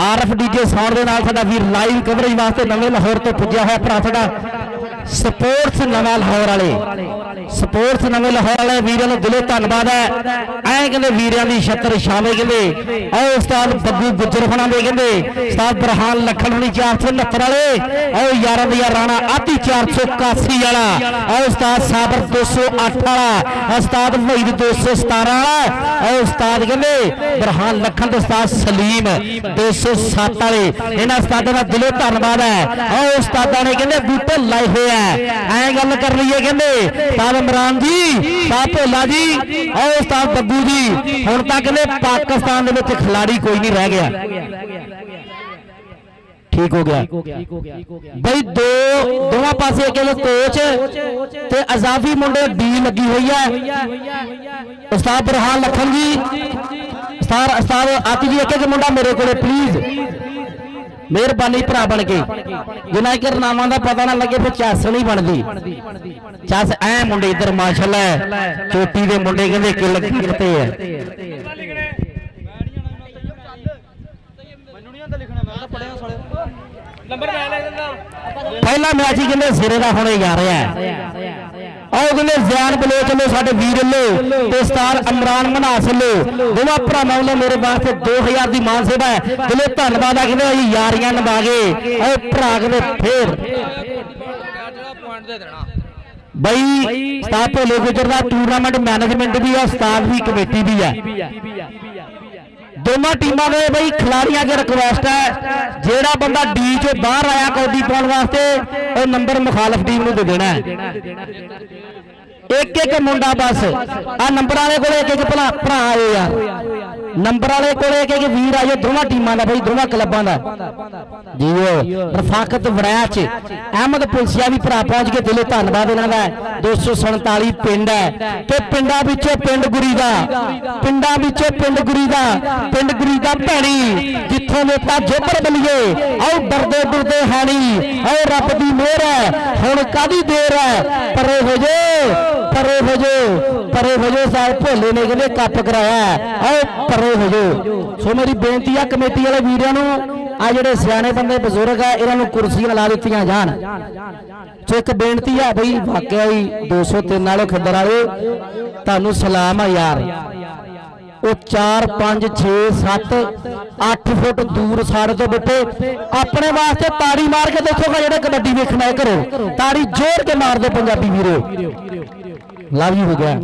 RF DJ sound के नाल साडा वीर लाइव कवरेज वास्ते नवे लाहौर तो पुज्या है भरा साडा स्पोर्ट्स नवा लाहौर वाले स्पोर्ट्स नवे लाहौर वाले वीरों को दिलों धन्यवाद है। ऐ कहते वीरों की छत्तर छावे कहते और उस्ताद बग्गू गुज्जर होना दे कहते उस्ताद बरहान लखन होनी 469 वाले और यारा दिया राणा आती 481 वाला और उस्ताद साबर 208 वाला उस्ताद वहीद 217 वाला और उस्ताद कहते बरहान लखन तो उस्ताद सलीम 207 वाले इन्होंने उस्तादों का दिलों धन्यवाद है। और उस्तादा ने कहते बूटे लाए हुए हैं ऐ गल कर रही है कहते उस्ताद इमरान जी उस्ताद भोला जी और उस्ताद बग्गू जी हुण तक कहते पाकिस्तान दे विच खिलाड़ी कोई नहीं रह गया। ठीक हो गया भाई दोवां पासे कोच ते अजाफी मुंडे डी लगी हुई है। उस्ताद बरहान लखन जी उस्ताद आती जी एक मुंडा मेरे को प्लीज मेहरबानी भरा बन के जिन्ना चर नामां दा पता ना लगे फिर चस नहीं बनती चस ऐ मुंडे इधर माशाअल्लाह चोटी दे मुंडे कहंदे किल करते हैं। पहला मैच ही कहते सिरे का होने जा रहा है और कहते जैन बलोच लो साडे वीर लो ते उस्ताद इमरान मनास लो दोवां भरावां वालों मेरे वास्ते 2000 की मान सेवा है दिलों धन्यवाद है। कहते यारियां निभा गए और भरा कहते फिर भाई उस्ताद भोले गुजर का टूरनामेंट मैनेजमेंट भी है उस्ताद भी कमेटी भी है दोनों टीमों के भाई खिलाड़ियों की रिक्वेस्ट है जेड़ा बंदा डी चो बाहर आया कौडी पाने वास्ते और नंबर मुखालफ टीम को दे देना है। एक एक मुंडा बस आ नंबर वाले को एक भरा आए यार नंबर वाले को एक वीर आए दोनों टीमों का भाई दोनों क्लबों का जियो रफाकत वड़ैच अहमद पुलसिया भी भरा पहुंच के दिलों धन्यवाद इन्हों 247 पिंड है कि पिंडा पिंड गुरी का पिंडा पिंड गुरी का भैनी जिथों नेता जोबर बलिए आओ डरदे डुरदे है नहीं और रब की मेहर है हुण कादी देर है परे हो जो साहब भोले ने कहते कप कराया है परे हो जो। सो मेरी बेनती है कमेटी वाले वीरों को आ जिहड़े सियाने बंदे बजुर्ग है इन्होंने कुर्सियां ला दी जान। सो एक बेनती है बई वाकई 203 वाले खड्डर वाले तुहानूं सलाम है यार वो 4 5 6 7 8 फुट दूर साढ़े तो बैठे अपने वास्ते ताड़ी मार के देखोगा जेड़ा कबड्डी देखना है करो ताड़ी जोर के मार दो पंजाबी वीरो लव यू हो गया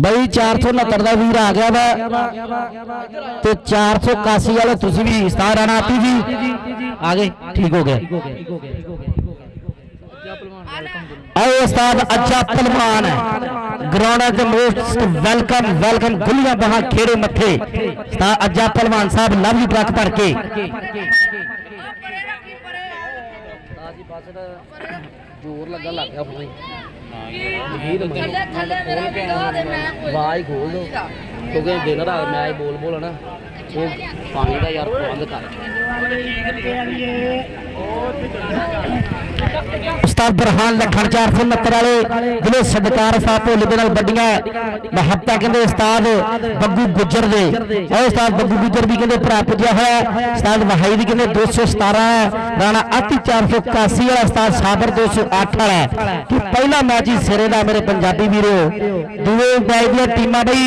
भाई 469 का वीर आ गया वा तो 481 वाले तुसी भी उस्ताद राणा आती जी आ गए ठीक हो गया। उस्ताद अज्जा पहलवान ग्राउंड द मोस्ट वेलकम वेलकम गुलियां बहा खेड़े मथे उस्ताद अज्जा पहलवान साहब लव यू ट्रक भर के जोर लगा लग गया आवाज खोल दो क्योंकि दिन रात मैच बोल ना वो पानी का यार बंद कर। उस्ताद बरहान लखन 469 वाले जिले सदकार साहब भोले दे नाल बड़ियां महत्ता कहते उस्ताद बग्गू गुजर दे और उस्ताद बग्गू गुजर भी कहते भरा पुजया होया उस्ताद वहाई भी कहते 217 राणा आती 481 वाला उस्ताद साबर 208 वाला कि पहला मैच ही सिरे दा मेरे पंजाबी वीरो दूए मैच दी टीमां बई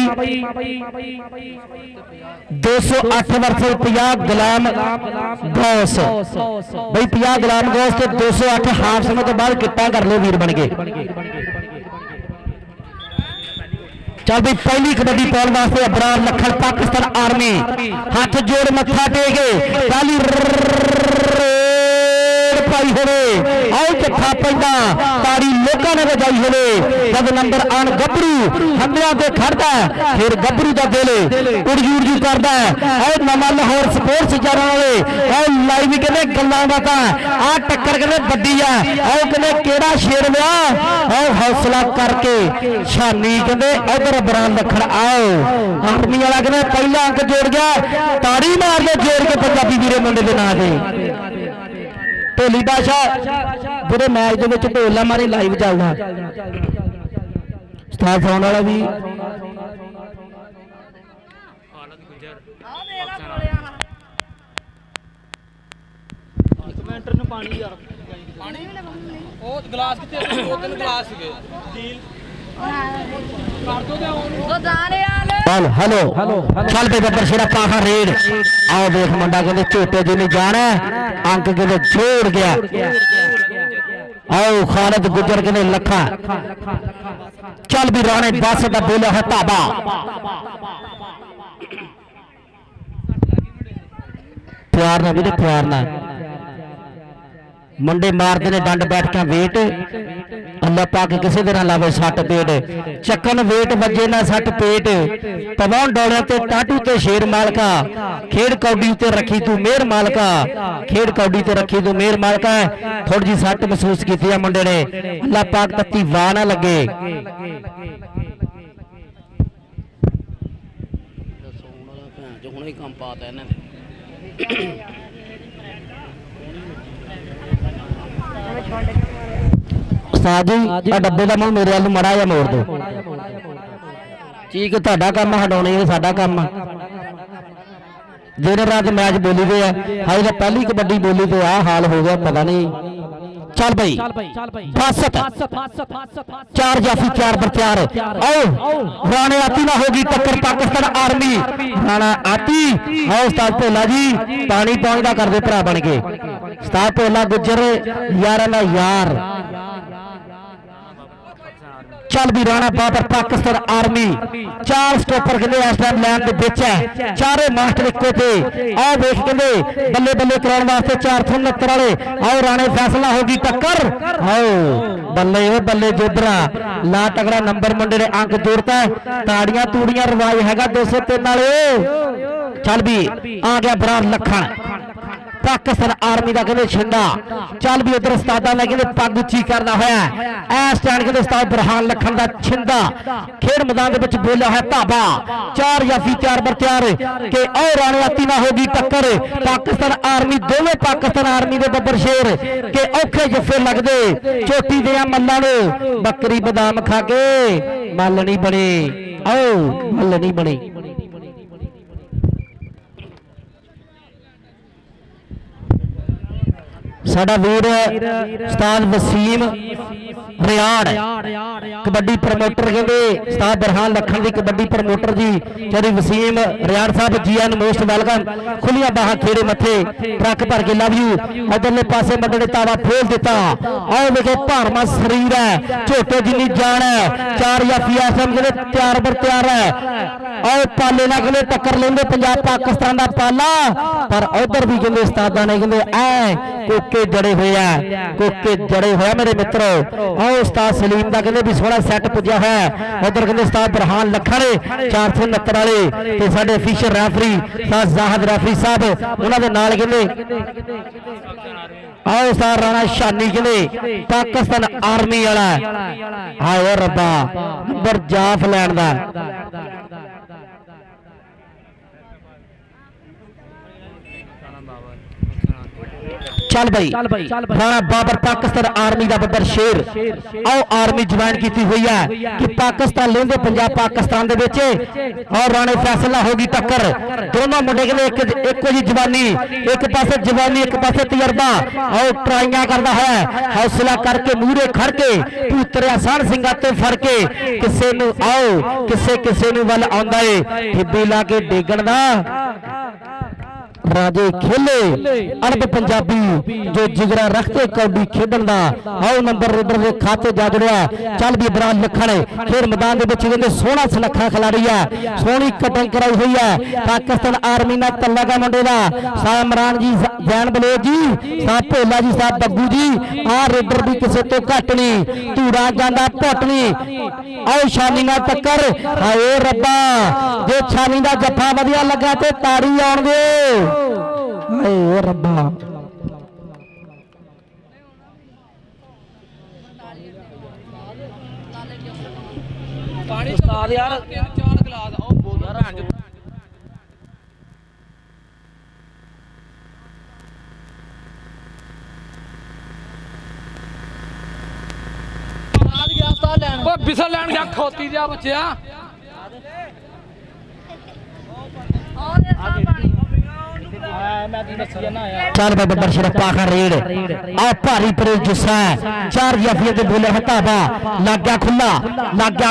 208 वर्सेस 50 गुलाम गौस भाई 50 गुलाम गौस के 208 हाफ समय तो बाद किट्टा कर लो वीर बन गए। चल भाई पहली कबड्डी पाने वास्ते अबरार लखन पाकिस्तान आर्मी हाथ जोड़ मत्था टेके पहली पाई होवे आओ जत्था पैदा ताड़ी लोकां ने वजाई होवे जब नंबर आन गबरू हमलियां ते खड़दा फिर गबरू दा दिल उड़जी करदा और नवा लाहौर स्पोर्ट्स जाने वाले और लाइव कहते गल्लां बातां आ टक्कर कहते बड्डी है और कहते केड़ा शेर लिया और हौसला करके शानी कहते उधर बरान लखन आओ आर्मी वाला कहते पहला अंक जोड़ गया ताड़ी मार दे जोड़ के पंजाबी वीरे मुंडे दे नां ते ढोली बादशाह जो मैच के ढोल मारे लाइव चलता ਉਸਤਾਦ ਸੌਣ ਵਾਲਾ ਵੀ ਕਮੈਂਟਰ ਨੂੰ ਪਾਣੀ ਯਾਰ ਪਾਣੀ ਉਹ ਗਲਾਸ ਕਿੱਥੇ 2-3 ਗਲਾਸ ਸੀਗੇ ਡੀਲ ਕਰ ਦੋ ਤੇ ਉਹ ਦਾਣੇ ਵਾਲੇ ਹੈਲੋ ਚੱਲ ਬਈ ਬੱਬਰ ਸ਼ੇਰਾ ਪਾਹਾ ਰੇਡ ਆਓ ਦੇਖ ਮੁੰਡਾ ਕਹਿੰਦੇ ਝੋਟੇ ਜੀ ਨੂੰ ਜਾਣਾ ਅੰਕ ਕਹਿੰਦੇ ਜੋੜ ਗਿਆ ਆਓ ਖਾਲਦ ਗੁੱਜਰ ਕਹਿੰਦੇ ਲੱਖਾ ਚੱਲ ਵੀ ਰਾਣੇ ਬੱਸ ਦਾ ਬੋਲਿਆ ਹੈ ਧਾਬਾ ਪਿਆਰ ਨਾਲ ਵੀਰੇ ਪਿਆਰ ਨਾਲ ਮੁੰਡੇ ਮਾਰਦੇ ਨੇ ਡੰਡ ਬੈਠ ਕੇ ਵੇਟ ਅੱਲਾ ਪਾਕ ਕਿਸੇ ਦੇ ਨਾਲ ਲਾਵੇ ਸੱਟ ਪੇਟ ਚੱਕਣ ਵੇਟ ਵੱਜੇ ਨਾ ਸੱਟ ਪੇਟ ਪਵਾਉਣ ਡੋਲਿਆਂ ਤੇ ਟਾਟੂ ਤੇ ਸ਼ੇਰ ਮਾਲਕਾ ਖੇਡ ਕੌਡੀ ਤੇ ਰੱਖੀ ਤੂੰ ਮਿਹਰ ਮਾਲਕਾ ਖੇਡ ਕੌਡੀ ਤੇ ਰੱਖੀ ਤੂੰ ਮਿਹਰ ਮਾਲਕਾ ਥੋੜੀ ਜੀ ਸੱਟ ਮਹਿਸੂਸ ਕੀਤੀ ਆ ਮੁੰਡੇ ਨੇ ਅੱਲਾ ਪਾਕ ਤੱਤੀ ਵਾਹ ਨਾ ਲੱਗੇ ਹੁਣ ਹੀ ਕੰਮ ਪਾਤਾ ਇਹਨਾਂ ਨੇ ਉਸਤਾਦ ਜੀ ਆ ਡੱਬੇ ਦਾ ਮੂੰਹ ਮੇਰੇ ਵੱਲ ਨੂੰ ਮੜਾ ਜਾਂ ਮੋੜ ਦਿਓ ਠੀਕ ਤੁਹਾਡਾ ਕੰਮ ਹਟਾਉਣੀ ਇਹ ਸਾਡਾ ਕੰਮ ਜਿਹੜੇ ਰਾਤ ਮੈਚ ਬੋਲੀ ਤੇ ਆ ਹਾਈ ਤਾਂ ਪਹਿਲੀ ਕਬੱਡੀ ਬੋਲੀ ਤੇ ਆ ਹਾਲ ਹੋ ਗਿਆ ਪਤਾ ਨਹੀਂ ਚੱਲ ਬਈ ਫਾਸਤ 4 ਜਾਫੀ 4 ਪਰ 4 ਆਓ ਰਾਣੇ ਆਤੀ ਨਾ ਹੋਗੀ ਟੱਕਰ ਪਾਕਿਸਤਾਨ ਆਰਮੀ ਰਾਣਾ ਆਤੀ ਆਓ ਉਸਤਾਦ ਭੋਲਾ ਜੀ ਪਾਣੀ ਪਹੁੰਚਦਾ ਕਰਦੇ ਭਰਾ ਬਣ ਕੇ ਉਸਤਾਦ ਭੋਲਾ ਗੁੱਜਰ ਯਾਰਾਂ ਦਾ ਯਾਰ ਚੱਲ ਵੀ ਰਾਣਾ ਬਾਬਰ ਪਾਕਿਸਤਾਨ ਆਰਮੀ 4 ਸਟੋਪਰ ਕਹਿੰਦੇ ਇਸ ਟਾਈਮ ਲੈਣ ਦੇ ਵਿੱਚ ਹੈ ਚਾਰੇ ਮਾਸਟਰ ਇੱਕੋ ਤੇ ਆਹ ਵੇਖ ਕਹਿੰਦੇ ਬੱਲੇ ਬੱਲੇ ਕਰਾਉਣ ਵਾਸਤੇ 469 ਵਾਲੇ ਆਓ ਰਾਣੇ ਫੈਸਲਾ ਹੋਗੀ ਟੱਕਰ ਆਓ ਬੱਲੇ ਓ ਬੱਲੇ ਜੋਧਰਾ ਲਾ ਤਗੜਾ ਨੰਬਰ ਮੁੰਡੇ ਨੇ ਅੰਕ ਜੋੜਤਾ ਤਾੜੀਆਂ ਤੂੜੀਆਂ ਰਵਾਜ ਹੈਗਾ 203 ਵਾਲੇ ਚੱਲ ਵੀ ਆ ਗਿਆ ਬਰਾਰ ਲੱਖਣ ਪਾਕਿਸਤਾਨ ਆਰਮੀ ਦਾ ਕਹਿੰਦੇ ਛਿੰਦਾ ਚੱਲ ਵੀ ਉਧਰ ਉਸਤਾਦਾਂ ਨੇ ਕਹਿੰਦੇ ਪੱਗ ਉੱਚੀ ਕਰਨਾ ਹੋਇਆ ਐ ਸਟੈਂਡ ਕਹਿੰਦੇ ਉਸਤਾਦ ਬਰਹਾਨ ਲੱਖਣ ਦਾ ਛਿੰਦਾ ਖੇਡ ਮੈਦਾਨ ਦੇ ਵਿੱਚ ਬੋਲਿਆ ਹੈ ਧਾਬਾ 4 ਜਾਫੀ 4 ਪਰ 4 ਕਿ ਉਹ ਰਾਣੇ ਆਤੀ ਨਾ ਹੋਗੀ ਟੱਕਰ ਪਾਕਿਸਤਾਨ ਆਰਮੀ ਦੋਵੇਂ ਪਾਕਿਸਤਾਨ ਆਰਮੀ ਦੇ ਬੱਬਰ ਸ਼ੇਰ ਕਿ ਔਖੇ ਜੱਫੇ ਲੱਗਦੇ ਚੋਟੀ ਦੇ ਮੱਲਾਂ ਨੂੰ ਬੱਕਰੀ ਬਦਾਮ ਖਾ ਕੇ ਮੱਲ ਨਹੀਂ ਬਣੀ ਆਓ ਮੱਲ ਨਹੀਂ ਬਣੀ ਸਾਡਾ ਵੀਰ ਉਸਤਾਦ ਵਸੀਮ ਰਿਆੜ ਕਬੱਡੀ ਪ੍ਰਮੋਟਰ ਕਹਿੰਦੇ ਉਸਤਾਦ ਬਰਹਾਨ ਲੱਖਣ ਦੀ ਕਬੱਡੀ ਪ੍ਰਮੋਟਰ ਜੀ ਜਿਹੜੀ ਵਸੀਮ ਰਿਆੜ ਸਾਹਿਬ ਜੀ ਐਨ ਮੋਸਟ ਵੈਲਕਮ ਖੁੱਲੀਆਂ ਬਾਹਾਂ ਖੇੜੇ ਮੱਥੇ ਟਰੱਕ ਭਰ ਕੇ ਲਵ ਯੂ ਉਧਰਲੇ ਪਾਸੇ ਮੁੰਡੇ ਨੇ ਤਾਵਾ ਫੇਲ ਦਿੱਤਾ ਆਹ ਵੇਖੋ ਭਾਰਮਾ ਸਰੀਰ ਹੈ ਝੋਟੇ ਜਿੰਨੀ ਜਾਨ ਹੈ 4 ਜਾਫੀ ਆਸਮ ਜਿਹੜੇ 4 ਪਰ 4 ਹੈ ਆਹ ਪਾਲੇ ਨਾਲ ਕਹਿੰਦੇ ਟੱਕਰ ਲੈਂਦੇ ਪੰਜਾਬ ਪਾਕਿਸਤਾਨ ਦਾ ਪਾਲਾ ਪਰ ਉਧਰ ਵੀ ਕਹਿੰਦੇ ਉਸਤਾਦਾਂ ਨੇ ਕਹਿੰਦੇ ਐ ਕੋਕੇ ਜੜੇ ਹੋਇਆ ਮੇਰੇ ਮਿੱਤਰੋ ਆਹ ਉਸਤਾਦ ਸਲੀਮ ਦਾ ਕਹਿੰਦੇ ਵੀ ਸੋਹਣਾ ਸੈੱਟ ਪੁੱਜਿਆ ਹੋਇਆ ਉਧਰ ਕਹਿੰਦੇ ਉਸਤਾਦ ਬਰਹਾਨ ਲੱਖਣ 469 ਵਾਲੇ ਤੇ ਸਾਡੇ ਅਫੀਸ਼ੀਅਲ ਰੈਫਰੀ ਉਸਤਾਦ ਜ਼ਾਹਦ ਰੈਫਰੀ ਸਾਹਿਬ ਉਹਨਾਂ ਦੇ ਨਾਲ ਕਹਿੰਦੇ ਆਹ ਉਸਤਾਦ ਰਾਣਾ ਸ਼ਾਨੀ ਕਹਿੰਦੇ ਪਾਕਿਸਤਾਨ ਆਰਮੀ ਵਾਲਾ ਹਾਏ ਰੱਬਾ ਨੰਬਰ ਜਾਫ ਲੈਣ ਦਾ ਚੱਲ ਬਈ ਰਾਣਾ ਬਾਬਰ ਪਾਕਿਸਤਾਨ ਆਰਮੀ ਦਾ ਬੱਬਰ ਸ਼ੇਰ ਆਓ ਆਰਮੀ ਜੁਆਇਨ ਕੀਤੀ ਹੋਈ ਹੈ ਕਿ ਪਾਕਿਸਤਾਨ ਲੈਂਦੇ ਪੰਜਾਬ ਪਾਕਿਸਤਾਨ ਦੇ ਵਿੱਚ ਔਰ ਰਾਣੇ ਫੈਸਲਾ ਹੋਗੀ ਟੱਕਰ ਦੋਨੋਂ ਮੁੰਡੇ ਕਹਿੰਦੇ ਇੱਕੋ ਜੀ ਜਵਾਨੀ ਇੱਕ ਪਾਸੇ ਜਵਾਨੀ ਇੱਕ ਪਾਸੇ ਤਜਰਬਾ ਆਓ ਟਰਾਈਆਂ ਕਰਦਾ ਹੈ ਹੌਸਲਾ ਕਰਕੇ ਮੂਹਰੇ ਖੜ ਕੇ ਪੁੱਤਰਿਆ ਸਾਨ ਸਿੰਘਾਂ ਤੇ ਫੜ ਕੇ ਕਿਸੇ ਨੂੰ ਆਓ ਕਿਸੇ ਨੂੰ ਵੱਲ ਆਉਂਦਾ ਏ ਹਿੱਬੀ ਲਾ ਕੇ ਡੇਗਣ ਦਾ ਰਾਜੇ ਖੇਲੇ ਅਰਬ ਪੰਜਾਬੀ ਜੋ ਜਿਗਰਾ ਰੱਖਦੇ ਕੌਡੀ ਖੇਡਣ ਦਾ ਆਓ ਨੰਬਰ ਰੇਡਰ ਦੇ ਖਾਤੇ ਜਾ ਜੁੜਿਆ ਚੱਲ ਵੀ ਬਰਾਨ ਲੱਖਣ ਖੇਡ ਮੈਦਾਨ ਦੇ ਵਿੱਚ ਕਹਿੰਦੇ ਸੋਹਣਾ ਸੁਨੱਖਾ ਖਿਲਾੜੀ ਆ ਸੋਹਣੀ ਕਟਿੰਗ ਕਰਾਈ ਹੋਈ ਹੈ ਪਾਕਿਸਤਾਨ ਆਰਮੀ ਨਾਲ ਤੱਲਾ ਦਾ ਮੁੰਡੇ ਦਾ ਸਾਹਿਬ ਇਮਰਾਨ ਜੀ ਜੈਨ ਬਲੋਚ ਜੀ ਸਾਹਿਬ ਭੋਲਾ ਜੀ ਸਾਹਿਬ ਬੱਬੂ ਜੀ ਆ ਰੇਡਰ ਵੀ ਕਿਸੇ ਤੋਂ ਘੱਟ ਨਹੀਂ ਧੂੜਾ ਜਾਂਦਾ ਪੁੱਟ ਨਹੀਂ ਆਓ ਸ਼ਾਨੀ ਨਾਲ ਟੱਕਰ ਹਾਏ ਰੱਬਾ ਜੇ ਸ਼ਾਨੀ ਦਾ ਜੱਫਾ ਵਧੀਆ ਲੱਗਾ ਤੇ ਤਾੜੀ ਆਉਣ ਦਿਓ ਹਾਏ ਰੱਬਾ ਪਾਣੀ ਉਸਤਾਦ ਯਾਰ 4 ਗਲਾਸ ਆਓ ਬੋਲ ਯਾਰ ਗਿਆ ਉਸਤਾਦ ਲੈਣ ਉਹ ਬਿਸਲ ਲੈਣ ਗਿਆ ਖੋਤੀ ਜਿਹਾ ਬੱਚਿਆ ਚੱਲ ਬਈ ਬੱਬਰ ਸ਼ਰਫ ਪਾਖਾ ਰੇਡ ਆ ਭਾਰੀ ਪਰੇ ਜੁੱਸਾ ਚਾਰ ਜਾਫੀਆਂ ਤੇ ਬੋਲੇ ਹਤਾਬਾ ਲੱਗ ਗਿਆ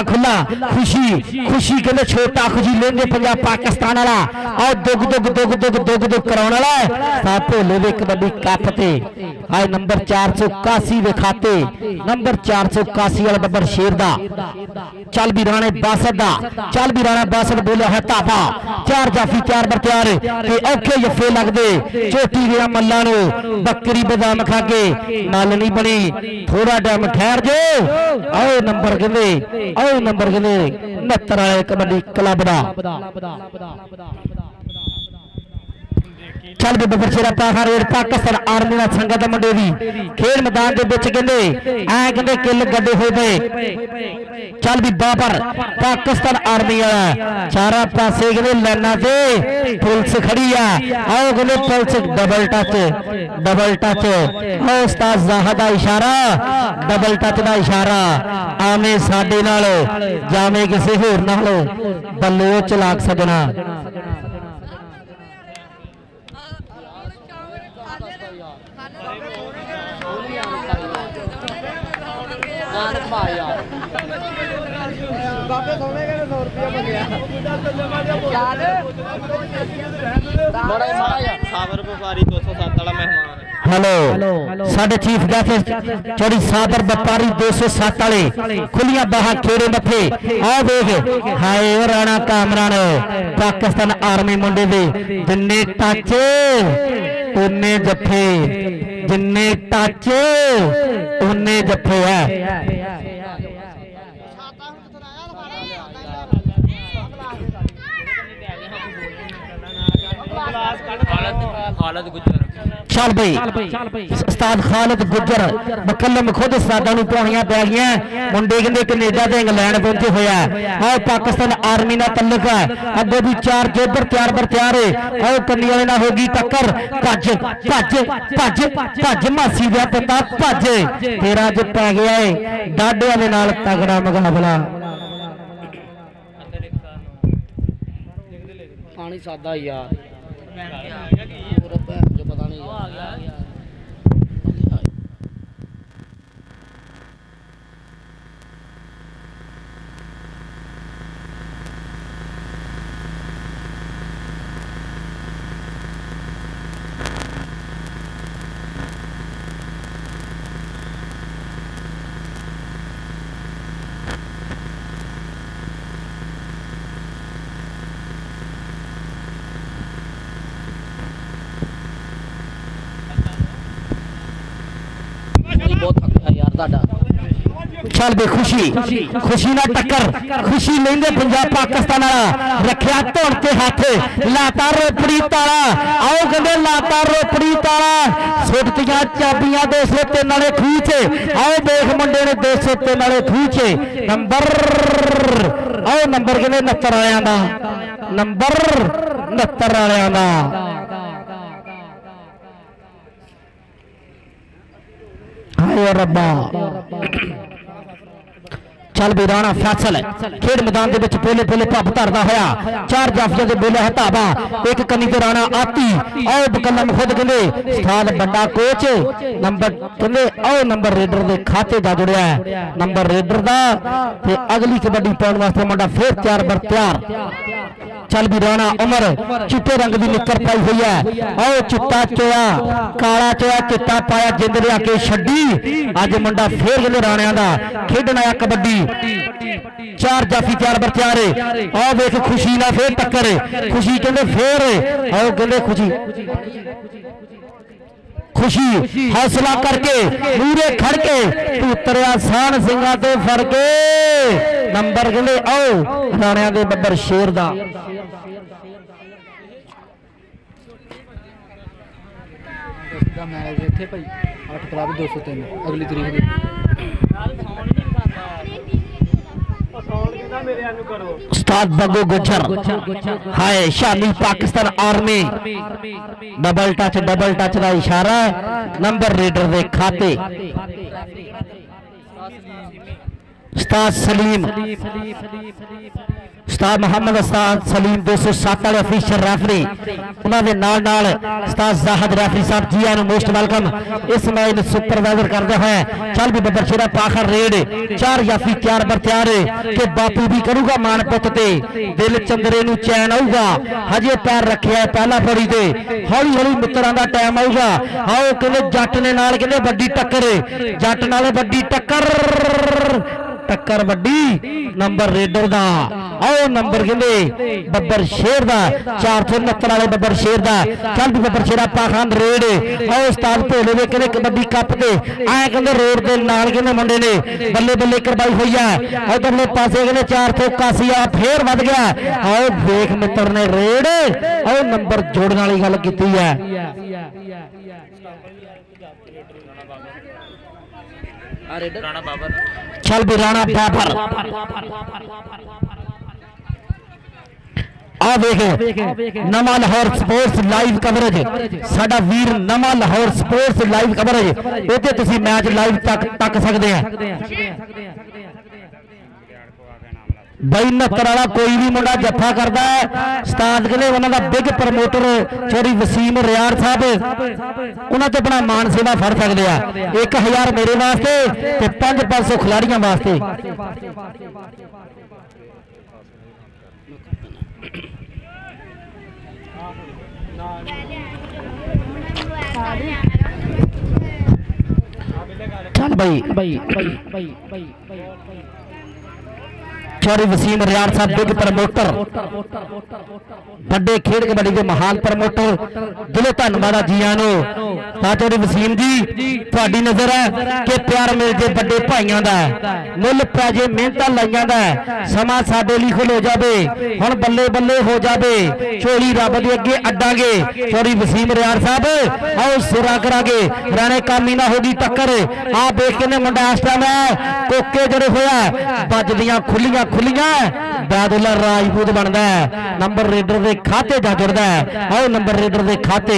ਖੁੱਲਾ ਖੁਸ਼ੀ ਕਹਿੰਦੇ ਛੋਟਾ ਖੁਸ਼ੀ ਲੈਂਦੇ ਪੰਜਾਬ ਪਾਕਿਸਤਾਨ ਵਾਲਾ ਆ ਦੁੱਗ ਕਰਾਉਣ ਵਾਲਾ ਸਾ ਭੋਲੇ ਦੇ ਕਬੱਡੀ ਕੱਪ ਤੇ ਆਏ ਨੰਬਰ 481 ਦੇ ਖਾਤੇ ਨੰਬਰ 481 ਵਾਲਾ ਬੱਬਰ ਸ਼ੇਰ ਦਾ ਚੱਲ ਵੀ ਰਾਣੇ ਬਾਸਤ ਬੋਲੇ ਹਤਾਬਾ ਚਾਰ ਜਾਫੀ ਚਾਰ ਬਰ ਤਿਆਰ ਤੇ ਔਖੇ ਜੱਫੇ ਲੱਗਦੇ ਚੋਟੀ ਗਿਆ ਮੱਲਾਂ ਨੂੰ ਬੱਕਰੀ ਬਦਾਮ ਖਾ ਕੇ ਨਲ ਨਹੀਂ ਬਣੀ ਥੋੜਾ ਟਾਈਮ ਠਹਿਰ ਜੋ ਆਓ ਨੰਬਰ ਕਹਿੰਦੇ 69 ਵਾਲੇ ਕਬੱਡੀ ਕਲੱਬ ਦਾ ਚੱਲ ਵੀ ਬੱਬਰ ਸ਼ੇਰਾ ਪਾਖਾ ਰੇਡ ਪਾਕਿਸਤਾਨ ਆਰਮੀ ਦਾ ਸੰਗਤ ਮੁੰਡੇ ਦੀ ਖੇਡ ਮੈਦਾਨ ਦੇ ਵਿੱਚ ਕਹਿੰਦੇ ਕਿੱਲ ਗੱਡੇ ਹੋਏ ਪਏ ਚੱਲ ਵੀ ਬਾਬਰ ਪਾਕਿਸਤਾਨ ਆਰਮੀ ਵਾਲਾ ਚਾਰਾ ਪਾਸੇ ਕਹਿੰਦੇ ਲਾਈਨਾਂ ਤੇ ਪੁਲਿਸ ਖੜੀ ਆ ਆਓ ਕਹਿੰਦੇ ਪੁਲਿਸ ਡਬਲ ਟੱਚ ਆਓ ਉਸਤਾਦ ਜ਼ਾਹਦ ਦਾ ਇਸ਼ਾਰਾ ਡਬਲ ਟੱਚ ਦਾ ਇਸ਼ਾਰਾ ਆਵੇਂ ਸਾਡੇ ਨਾਲ ਜਾਵੇਂ ਕਿਸੇ ਹੋਰ ਨਾਲ ਬਲੋਚ ਲਾਗ ਸਕਣਾ ਬਾਬੇ ਸੋਨੇ ਕਹਿੰਦੇ 100 ਰੁਪਏ ਮੰਗਿਆ ਸਾਬਰ ਵਪਾਰੀ 207 ਵਾਲਾ ਮਹਿਮਾਨ हेलो साडे चीफ गेस्ट चौड़ी सादर व्यापारी 207 वाले खुलियां बाहां खेड़े मथे आ देख हाय राणा कामरान पाकिस्तान आर्मी मुंडे दे जिन्ने टच उन्ने जफे जिन्ने टच उन्ने जफे है खालिद गुजर चल भाई उस्ताद खालिद गुजर मुकल्लम खुद उस्तादां नूं पाउणियां पै गईयां मुंडे कहंदे कनेडा ते इंग्लैंड पहुंचे होया आओ पाकिस्तान आर्मी नाल तल्लुक है अगे भी चार जोबर चार बर तैयार है आओ कन्नी वाले नाल होगी टक्कर भज भज भज भज मासी दा पुत्ता भज तेरा अज पै गया है डाडे वाले नाल तगड़ा मुकाबला पानी सादा यार पता नहीं चल बे खुशी ना टक्कर खुशी लेंदे पंजाब पाकिस्तान वाला रखिया धुन ते हाथ लाता रोपड़ी ताला आओ कहंदे लाता रोपड़ी ताला सुटतियां चाबियां 203 वाले खूच आओ देख मुंडे ने 203 वाले खूच नंबर आओ नंबर कहंदे 69 वालियां दा नंबर 69 वालियां दा हाय रब्बा चल भी राणा फैसल खेड मैदान के पोले पोले भब धरदा होया चार जाफिया के बोले हताबा एक कनी ते राणा आती आओ बकलम खुद कहंदे उस्ताद बड़ा कोच नंबर कहंदे आओ नंबर रेडर दे खाते दा जुड़िया है नंबर रेडर दा ते अगली कबड्डी पाउण वास्ते मुंडा फिर तैयार बर तैयार चल भी राणा उमर चिट्टे रंग की निक्कर पाई हुई है आओ चिट्टा चोया काला चोया चिट्टा पाया जिंद लिया के छड्डी अज मुंडा फिर कहंदे राणियां दा खेडण आया कबड्डी चार जाफी चार बर तैयार आओ देख खुशी ना फिर टक्कर खुशी कहंदे फिर आओ कहंदे खुशी हौसला करके पूरे खड़के पुत्रिया सान सिंगा तो फड़ के नंबर कहंदे आओ राणियां दे बब्बर शेर दा मैच इत्थे भाई 8 क्लब 203 अगली तरीक दी उस्ताद बग्गू गुजर हाय शामिल पाकिस्तान आर्मी डबल टच का इशारा नंबर रेडर दे खाते उस्ताद सलीम उस्ताद मोहम्मद उस्ताद सलीम 207 वाले ऑफिशियल रेफरी उन्होंने नाल उस्ताद जाहिद रेफरी साहब जी आन मोस्ट वेलकम इस मैच में सुपरवाइजर करते हैं। चल भी बब्बर शेरा पाखर रेड 4 याफी तैयार बर तैयार के बापू भी करूगा मान पुत ते दिल चंदरे नू चैन आऊगा हजे पैर रखे है पहला पड़ी ते हौली हौली मित्रों का टाइम आऊगा। आओ कहते जट ने नाल कहते वड्डी टक्कर जट नाल वड्डी टक्कर टक्कर वड्डी नंबर रेडर दा आओ नंबर कहते बब्बर शेर दा 469 वाले बब्बर शेर दा। चल भी बब्बर शेरा पाखान रेड आओ उस्ताद भोले दे कहते कबड्डी कप ते ऐ कहते रोड दे नाल कहते मुंडे ने बल्ले बल्ले करवाई हुई है उधरले पासे कहते 481 आ फिर वध गया। आओ वेख मित्र ने रेड आओ नंबर जोड़ने वाली गल कीती है। चल भी राणा बाबर आ देख नवा लाहौर स्पोर्ट्स लाइव कवरेज साडा वीर नवा लाहौर स्पोर्ट्स लाइव कवरेज इत्थे तुसीं मैच लाइव तक सकते हैं। बई 69 वाला कोई भी मुंडा जफा करता है उस्ताद कहते उन्होंने बिग प्रमोटर चौधरी वसीम रियाड़ साहब उन्होंने तो अपना मान सेवा फड़ सकते हैं। 1000 मेरे वास्ते ते 500 खिलाड़ियों वास्ते। चल भाई चौधरी वसीम रियाड़ साहब बिग प्रमोटर बड़े खेड कबड्डी के महान प्रमोटर दिलों धन्नवाद जी आनो चौधरी वसीम जी थोड़ी नजर है कि प्यार मिल जे बड़े भाइयों का मुल पै जे मेहनत लाइया का समा साडे लिए खलो जाए हुण बल्ले बल्ले हो जाए झोली रब दे अगे अड्डांगे। चौधरी वसीम रियाड़ साहब आओ सिरा करांगे राणे कामी ना होगी टक्कर आ देख के मुंडा इस टाइम है कोके जड़े होया बजदियां खुलियां बैदुल्ला राजपूत बनता है नंबर रेडर के खाते जा जुड़ता है। आओ नंबर रेडर के खाते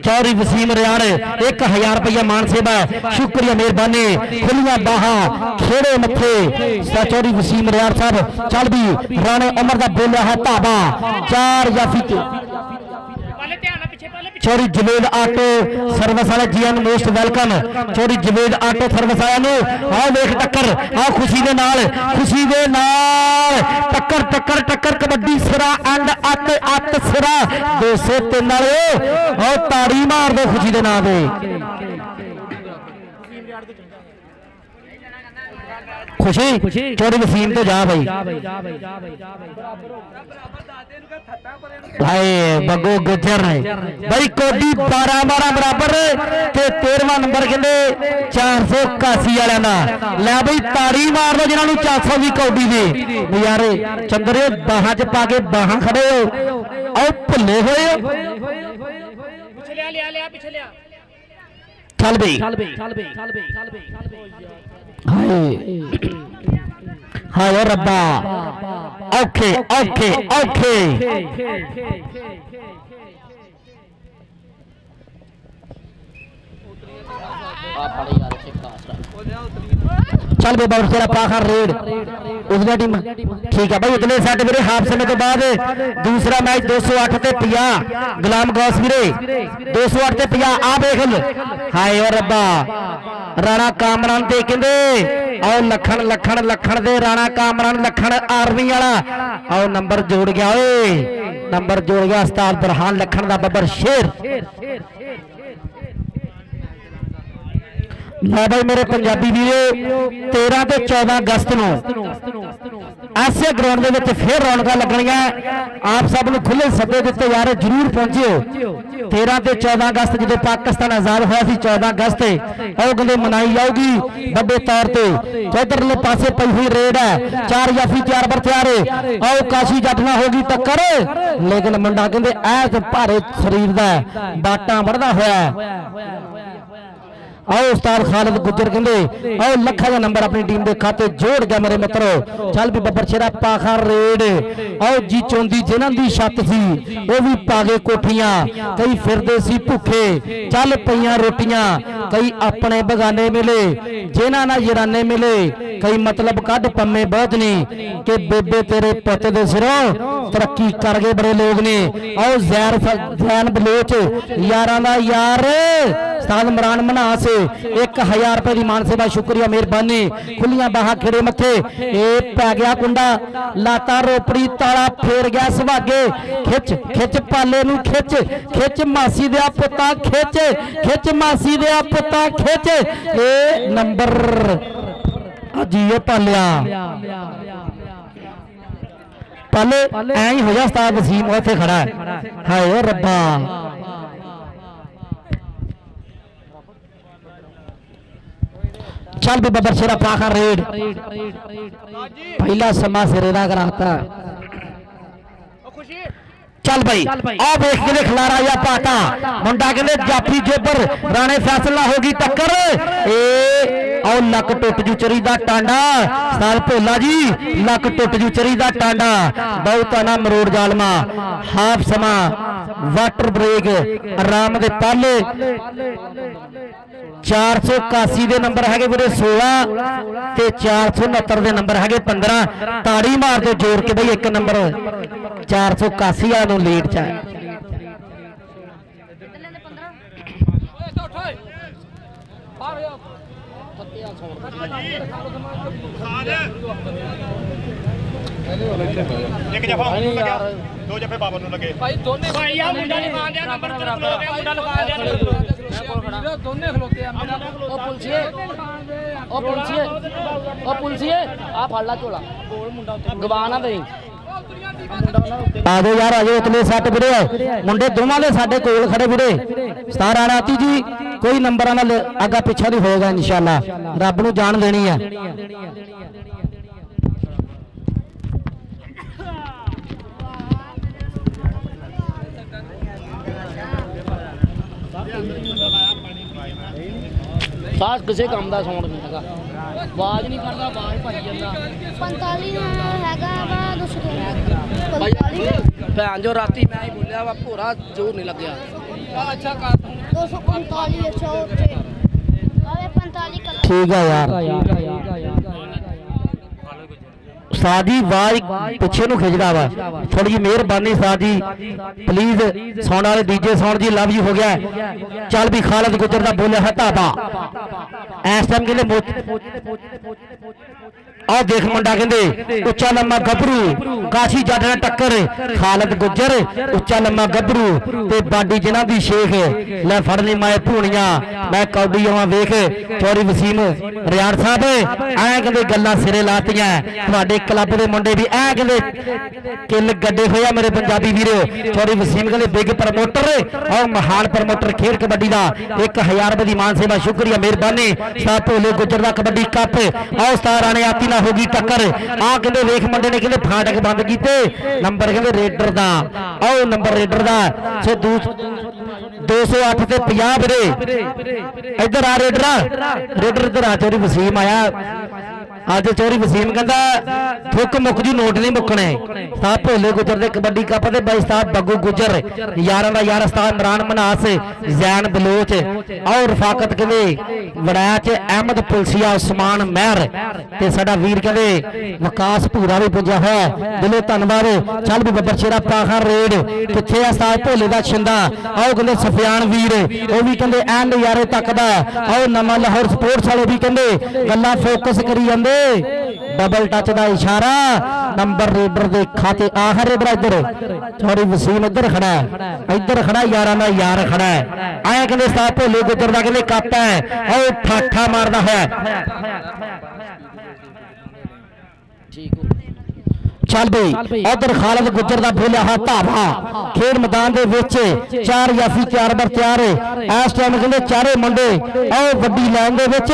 चौधरी वसीम रियाड़ 1000 रुपया मान सेवा शुक्रिया मेहरबानी खुलियां बाहा खेड़े मथे चौधरी वसीम रियाड़ साहब। चल भी राणे उमर का बोलिया है धाबा 4 याफी चौधरी जवेद आटो सर्विस वाले ji most welcome Chaudhry Javed auto service वाले आओ देख टक्कर आओ खुशी दे नाल टक्कर टक्कर टक्कर कबड्डी सिरा एंड अत सिरा 203 वाले आओ ताड़ी मार दो खुशी दे नाल दे खुशी चौधरी वसीम तो जा भाई भाई बगो गुजर भाई कोडी 12 बराबर ते 13वां नंबर कहते 481 वाले का लै भाई ताड़ी मार दो जिन्होंने 400 की कौडी दी यारे चंदरे बाहां च पा के बाहां खड़े हो आओ भुले हुए चल भाई हाय रब्बा ओके ओके ओके चल बे बाउंस तेरा पाखर रेड उसने टीम ठीक है भाई उतने सेट मेरे हाफ समय के बाद दूसरा मैच 208 ते 50 गुलाम गौस वीरे 208 ते 50 आ देख हाय और रब्बा राणा कामरान ते कहंदे आओ लखन लखन लखन दे राणा कामरान लखन आर्मी वाला आओ नंबर जोड़ गया ओए नंबर जोड़ गया उस्ताद बुरहान लखन दा बब्बर शेर। ला भाई मेरे पंजाबी वीरो 13 ते 14 अगस्त नूं ऐसे ग्राउंड दे विच फिर रौनक लगणियां आप सब नूं खुले सदे दिते यार जरूर पहुंचियो 13 ते 14 अगस्त जो पाकिस्तान आजाद होया सी 14 अगस्त और कहते मनाई जाऊगी बड़े तौर पर इधरले पासे पई हुई रेड है 4 याफी तैयार बर तैयार आओ काशी जट ना होगी टक्कर लेकिन मुंडा कहते ऐस भारे शरीर का बाटा बढ़दा होया आओ उस्ताद खालिद गुजर कहते आओ लखा का नंबर अपनी टीम के खाते जोड़ गया मेरे मित्रों। चल भी बब्बर शेरा पाखा रेड आओ जी चौंदी जिन्हां दी छत सी वो भी पागे कोठियां कई फिरदे सी भुखे चल पईयां रोटियां ਕਈ ਆਪਣੇ ਬਗਾਨੇ ਮਿਲੇ ਜਿਨ੍ਹਾਂ ਨਾਲ ਯਰਾਨੇ ਮਿਲੇ ਕਈ ਮਤਲਬ ਕੱਢ ਪੰਮੇ ਬਹੁਤ ਨੇ ਕਿ ਬੇਬੇ ਤੇਰੇ ਪੁੱਤ ਦੇ ਸਿਰੋਂ ਤਰੱਕੀ ਕਰ ਗਏ ਬੜੇ ਲੋਕ ਨੇ। ਆਓ ਜ਼ੈਨ ਬਲੋਚ ਯਾਰਾਂ ਦਾ ਯਾਰ ਉਸਤਾਦ ਇਮਰਾਨ ਮਨਾਸ 1000 ਰੁਪਏ ਦੀ ਮਾਨ ਸੇਵਾ ਸ਼ੁਕਰੀਆ ਮਿਹਰਬਾਨੀ। ਖੁੱਲੀਆਂ ਬਾਹਾਂ ਖੇੜੇ ਮੱਥੇ ਇਹ ਪੈ ਗਿਆ ਕੁੰਡਾ ਲਾਤਾ ਰੋਪੜੀ ਤਾਲਾ ਫੇਰ ਗਿਆ ਸੁਹਾਗੇ ਖਿੱਚ ਖਿੱਚ ਪਾਲੇ ਨੂੰ ਖਿੱਚ ਖਿੱਚ ਮਾਸੀ ਦੇ ਪੁੱਤਾਂ ਖਿੱਚ ਖਿੱਚ ਮਾਸੀ ਦੇ ਪੁੱਤਾਂ ਖਿੱਚ ਇਹ ਨੰਬਰ ਅਜੀ ਇਹ ਪਾਲਿਆ ਪਾਲੇ ਐਂ ਹੀ ਹੋ ਜਾ ਉਸਤਾਦ ਵਸੀਮ ਉੱਥੇ ਖੜਾ ਹੈ ਹਾਏ ਓ ਰੱਬਾ ਚੱਲ ਵੀ ਬੱਬਰ ਸ਼ੇਰਾ ਪਾਖਾ ਰੇਡ ਪਹਿਲਾ ਸਮਾਂ ਸਿਰੇ ਦਾ ਕਰਾਤਾ ਚੱਲ ਭਾਈ ਆ ਵੇਖ ਕੇ ਖਿਲਾਰਾ ਜਾਂ ਪਾਟਾ ਮੁੰਡਾ ਕਹਿੰਦੇ ਜਾਫੀ ਜੇਬਰ ਰਾਣੇ ਫੈਸਲਾ ਹੋ ਗਈ ਟੱਕਰ ਏ ਆਓ ਲੱਕ ਟੁੱਟ ਜੂ ਚਰੀ ਦਾ ਟਾਂਡਾ ਸਾਲ ਭੋਲਾ ਜੀ ਲੱਕ ਟੁੱਟ ਜੂ ਚਰੀ ਦਾ ਟਾਂਡਾ ਬਹੁਤਾ ਨਾ ਮਰੋੜ ਜਾਲਮਾ ਹਾਫ ਸਮਾਂ ਵਾਟਰ ਬ੍ਰੇਕ ਆਰਾਮ ਦੇ ਪਾਲੇ 481 ਦੇ ਨੰਬਰ ਹੈਗੇ ਵੀਰੇ 16 ਤੇ 469 ਦੇ ਨੰਬਰ ਹੈਗੇ 15 ਤਾੜੀ ਮਾਰ ਦਿਓ ਜੋੜ ਕੇ ਬਈ ਇੱਕ ਨੰਬਰ 481 ਵਾਲਾ ਨੂੰ ਲੀਡ ਚ ਹੈ ਇੱਕ ਜਫਾ ਉਹਨੂੰ ਲੱਗਿਆ ਦੋ ਜਫੇ ਬਾਬਰ ਨੂੰ ਲੱਗੇ ਭਾਈ ਦੋਨੇ ਭਾਈ ਆ ਮੁੰਡਾ ਲਗਾ ਦਿਆ ਨੰਬਰ ਤੇ ਖਲੋ ਗਿਆ ਮੁੰਡਾ ਲਗਾ ਦਿਆ ਦੋਨੇ ਖਲੋਤੇ ਆ ਉਹ ਪੁਲਸੀਏ ਆ ਫੜ ਲਾ ਝੋਲਾ ਗੋਲ ਮੁੰਡਾ ਉੱਤੇ ਗਵਾ ਨਾ ਦੇਈ ਆਜੋ ਯਾਰ ਆਜੋ ਉਤਲੇ ਸੱਟ ਵੀਰੇ ਮੁੰਡੇ ਦੋਵਾਂ ਦੇ ਸਾਡੇ ਕੋਲ ਖੜੇ ਵੀਰੇ ਸਤਾਰ ਆਣਾਤੀ ਜੀ ਕੋਈ ਨੰਬਰਾਂ ਨਾਲ ਅੱਗਾ ਪਿੱਛਾ ਨਹੀਂ ਹੋਏਗਾ ਇਨਸ਼ਾਅੱਲਾ ਰੱਬ ਨੂੰ ਜਾਣ ਦੇਣੀ ਹੈ ਸਾਸ ਕਿਸੇ ਕੰਮ ਦਾ ਸਾਊਂਡ ਨਹੀਂ ਹੈਗਾ ਆਵਾਜ਼ ਨਹੀਂ ਕਰਦਾ ਆਵਾਜ਼ ਭਾਈ ਜਾਂਦਾ 45 ਹੈਗਾ ਵਾ 245 ਭੈਣ ਜੋ ਰਾਤੀ ਮੈਂ ਹੀ ਬੋਲਿਆ ਵਾ ਭੋਰਾ ਜ਼ੋਰ ਨਹੀਂ ਲੱਗਿਆ ਅੱਛਾ ਕਰ 245 ਅੱਛਾ ਓਕੇ ਆਵੇ 45 ਕੱਲਾ ਠੀਕ ਹੈ ਯਾਰ ਸਾਦੀ ਆਵਾਜ਼ ਪਿੱਛੇ ਨੂੰ ਖਿੱਚਦਾ ਵਾ ਥੋੜੀ ਜਿਹੀ ਮਿਹਰਬਾਨੀ ਸਾਦੀ ਪਲੀਜ਼ ਸੌਣ ਵਾਲੇ ਡੀਜੇ ਸੌਣ ਜੀ ਲਵ ਯੂ ਹੋ ਗਿਆ ਚੱਲ ਵੀ ਖਾਲਦ ਗੁੱਜਰ ਦਾ ਬੋਲਿਆ ਹੈ ਧਾਬਾ ਇਸ ਟਾਈਮ ਕਹਿੰਦੇ ਆਹ ਦੇਖ ਮੁੰਡਾ ਕਹਿੰਦੇ ਉੱਚਾ ਲੰਮਾ ਗੱਭਰੂ ਕਾਸ਼ੀ ਜੱਟ ਨਾਲ ਟੱਕਰ ਖਾਲਦ ਗੁੱਜਰ ਉੱਚਾ ਲੰਮਾ ਗੱਭਰੂ ਤੇ ਬਾਡੀ ਜਿਨ੍ਹਾਂ ਦੀ ਸ਼ੇਖ ਲੈ ਫੜ ਲਈ ਮਾਏ ਭੂਣੀਆਂ ਮੈਂ ਕੌਡੀ ਆਵਾਂ ਵੇਖ ਚੌਰੀ ਵਸੀਮ ਰਿਆੜ ਸਾਹਿਬ ਐਂ ਕਹਿੰਦੇ ਗੱਲਾਂ ਸਿਰੇ ਲਾਤੀਆਂ ਤੁਹਾਡੇ ਕਲੱਬ ਦੇ ਮੁੰਡੇ ਵੀ ਐਂ ਕਹਿੰਦੇ ਕਿੱਲ ਗੱਡੇ ਹੋਇਆ ਮੇਰੇ ਪੰਜਾਬੀ ਵੀਰੋ ਚੌਰੀ ਵਸੀਮ ਕਹਿੰਦੇ ਬਿਗ ਪ੍ਰਮੋਟਰ ਆਹ ਮਹਾਨ ਪ੍ਰਮੋਟਰ ਖੇਡ ਕਬੱਡੀ ਦਾ 1000 ਰੁਪਏ ਦੀ ਮਾਨ ਸੇਵਾ ਸ਼ੁਕਰੀਆ ਮਿਹਰਬਾਨੀ ਸਾਹਿਬ ਭੋਲੇ ਗੁੱਜਰ ਦਾ ਕਬੱਡੀ ਕੱਪ ਆਹ ਸਤਾਰ ਆਣੇ ਆਤੀ ਹੋ ਗਈ ਟੱਕਰ ਆ ਕਹਿੰਦੇ ਵੇਖ ਮੁੰਡੇ ਨੇ ਕਹਿੰਦੇ ਫਾਟਕ ਬੰਦ ਕੀਤੇ ਨੰਬਰ ਕਹਿੰਦੇ ਰੇਡਰ ਦਾ ਆਓ ਨੰਬਰ ਰੇਡਰ ਦਾ 208 ਤੇ 50 ਵੀਰੇ ਇੱਧਰ ਆ ਰੇਡਰ ਇੱਧਰ ਆ ਚੋਰੀ ਵਸੀਮ ਆਇਆ ਅੱਜ ਚੋਰੀ ਵਸੀਮ ਕਹਿੰਦਾ ਥੁੱਕ ਮੁੱਕ ਜੂ ਨੋਟ ਨਹੀਂ ਮੁੱਕਣੇ ਸਾਹਿਬ ਭੋਲੇ ਗੁੱਜਰ ਦੇ ਕਬੱਡੀ ਕੱਪ ਦੇ ਬਾਈ ਸਾਹਿਬ ਬੱਗੂ ਗੁੱਜਰ ਯਾਰਾਂ ਦਾ ਯਾਰ ਉਸਤਾਦ ਇਮਰਾਨ ਮਨਾਸ ਜ਼ੈਨ ਬਲੋਚ ਆਓ ਰਫਾਕਤ ਕਹਿੰਦੇ ਵੜਾਇਆ ਚ ਅਹਿਮਦ ਪੁਲਸੀਆ ਉਸਮਾਨ ਮਹਿਰ ਤੇ ਸਾਡਾ ਵੀਰ ਕਹਿੰਦੇ ਵਿਕਾਸ ਭੂਰਾ ਵੀ ਪੁੱਜਿਆ ਹੋਇਆ ਦਿਲੋਂ ਧੰਨਵਾਦ ਚੱਲ ਵੀ ਬੱਬਰ ਸ਼ੇਰਾ ਪਾਖਾ ਰੇਡ ਕਿੱਥੇ ਆ ਉਸਤਾਦ ਭੋਲੇ ਦਾ ਛਿੰਦਾ ਆਓ ਕਹਿੰਦੇ ਸਫਿਆਨ ਵੀਰ ਉਹ ਵੀ ਕਹਿੰਦੇ ਐਂਡ ਯਾਰੇ ਤੱਕਦਾ ਆਓ ਨਵਾਂ ਲਾਹੌਰ ਸਪੋਰਟਸ ਵਾਲੇ ਵੀ ਕਹਿੰਦੇ ਗੱਲਾਂ ਫੋਕਸ ਕਰੀ ਜਾਂਦੇ ਡਬਲ ਟੱਚ ਦਾ ਇਸ਼ਾਰਾ ਨੰਬਰ ਰੇਡਰ ਦੇ ਖਾਤੇ ਆਖਰ ਰੇਡਰ ਇੱਧਰ ਚੌੜੀ ਵਸੀਮ ਇੱਧਰ ਖੜਾ ਯਾਰਾਂ ਦਾ ਯਾਰ ਖੜਾ ਐਂ ਕਹਿੰਦੇ ਸਾਹਿਬ ਭੋਲੇ ਗੁੱਜਰ ਦਾ ਕਹਿੰਦੇ ਕੱਪ ਹੈ ਆਓ ਠਾਠਾ ਮਾਰਦਾ ਹੋਇਆ ਠੀਕ ਹੋ ਚੱਲ ਬਈ ਉਧਰ ਖਾਲਦ ਗੁੱਜਰ ਦਾ ਬੋਲਿਆ ਹੈ ਧਾਵਾ ਖੇਡ ਮੈਦਾਨ ਦੇ ਵਿੱਚ 4 ਜਾਫੀ 4 ਬਰ ਤਿਆਰ ਇਸ ਟਾਈਮ ਕਹਿੰਦੇ ਚਾਰੇ ਮੁੰਡੇ ਆਓ ਵੱਡੀ ਲਾਈਨ ਦੇ ਵਿੱਚ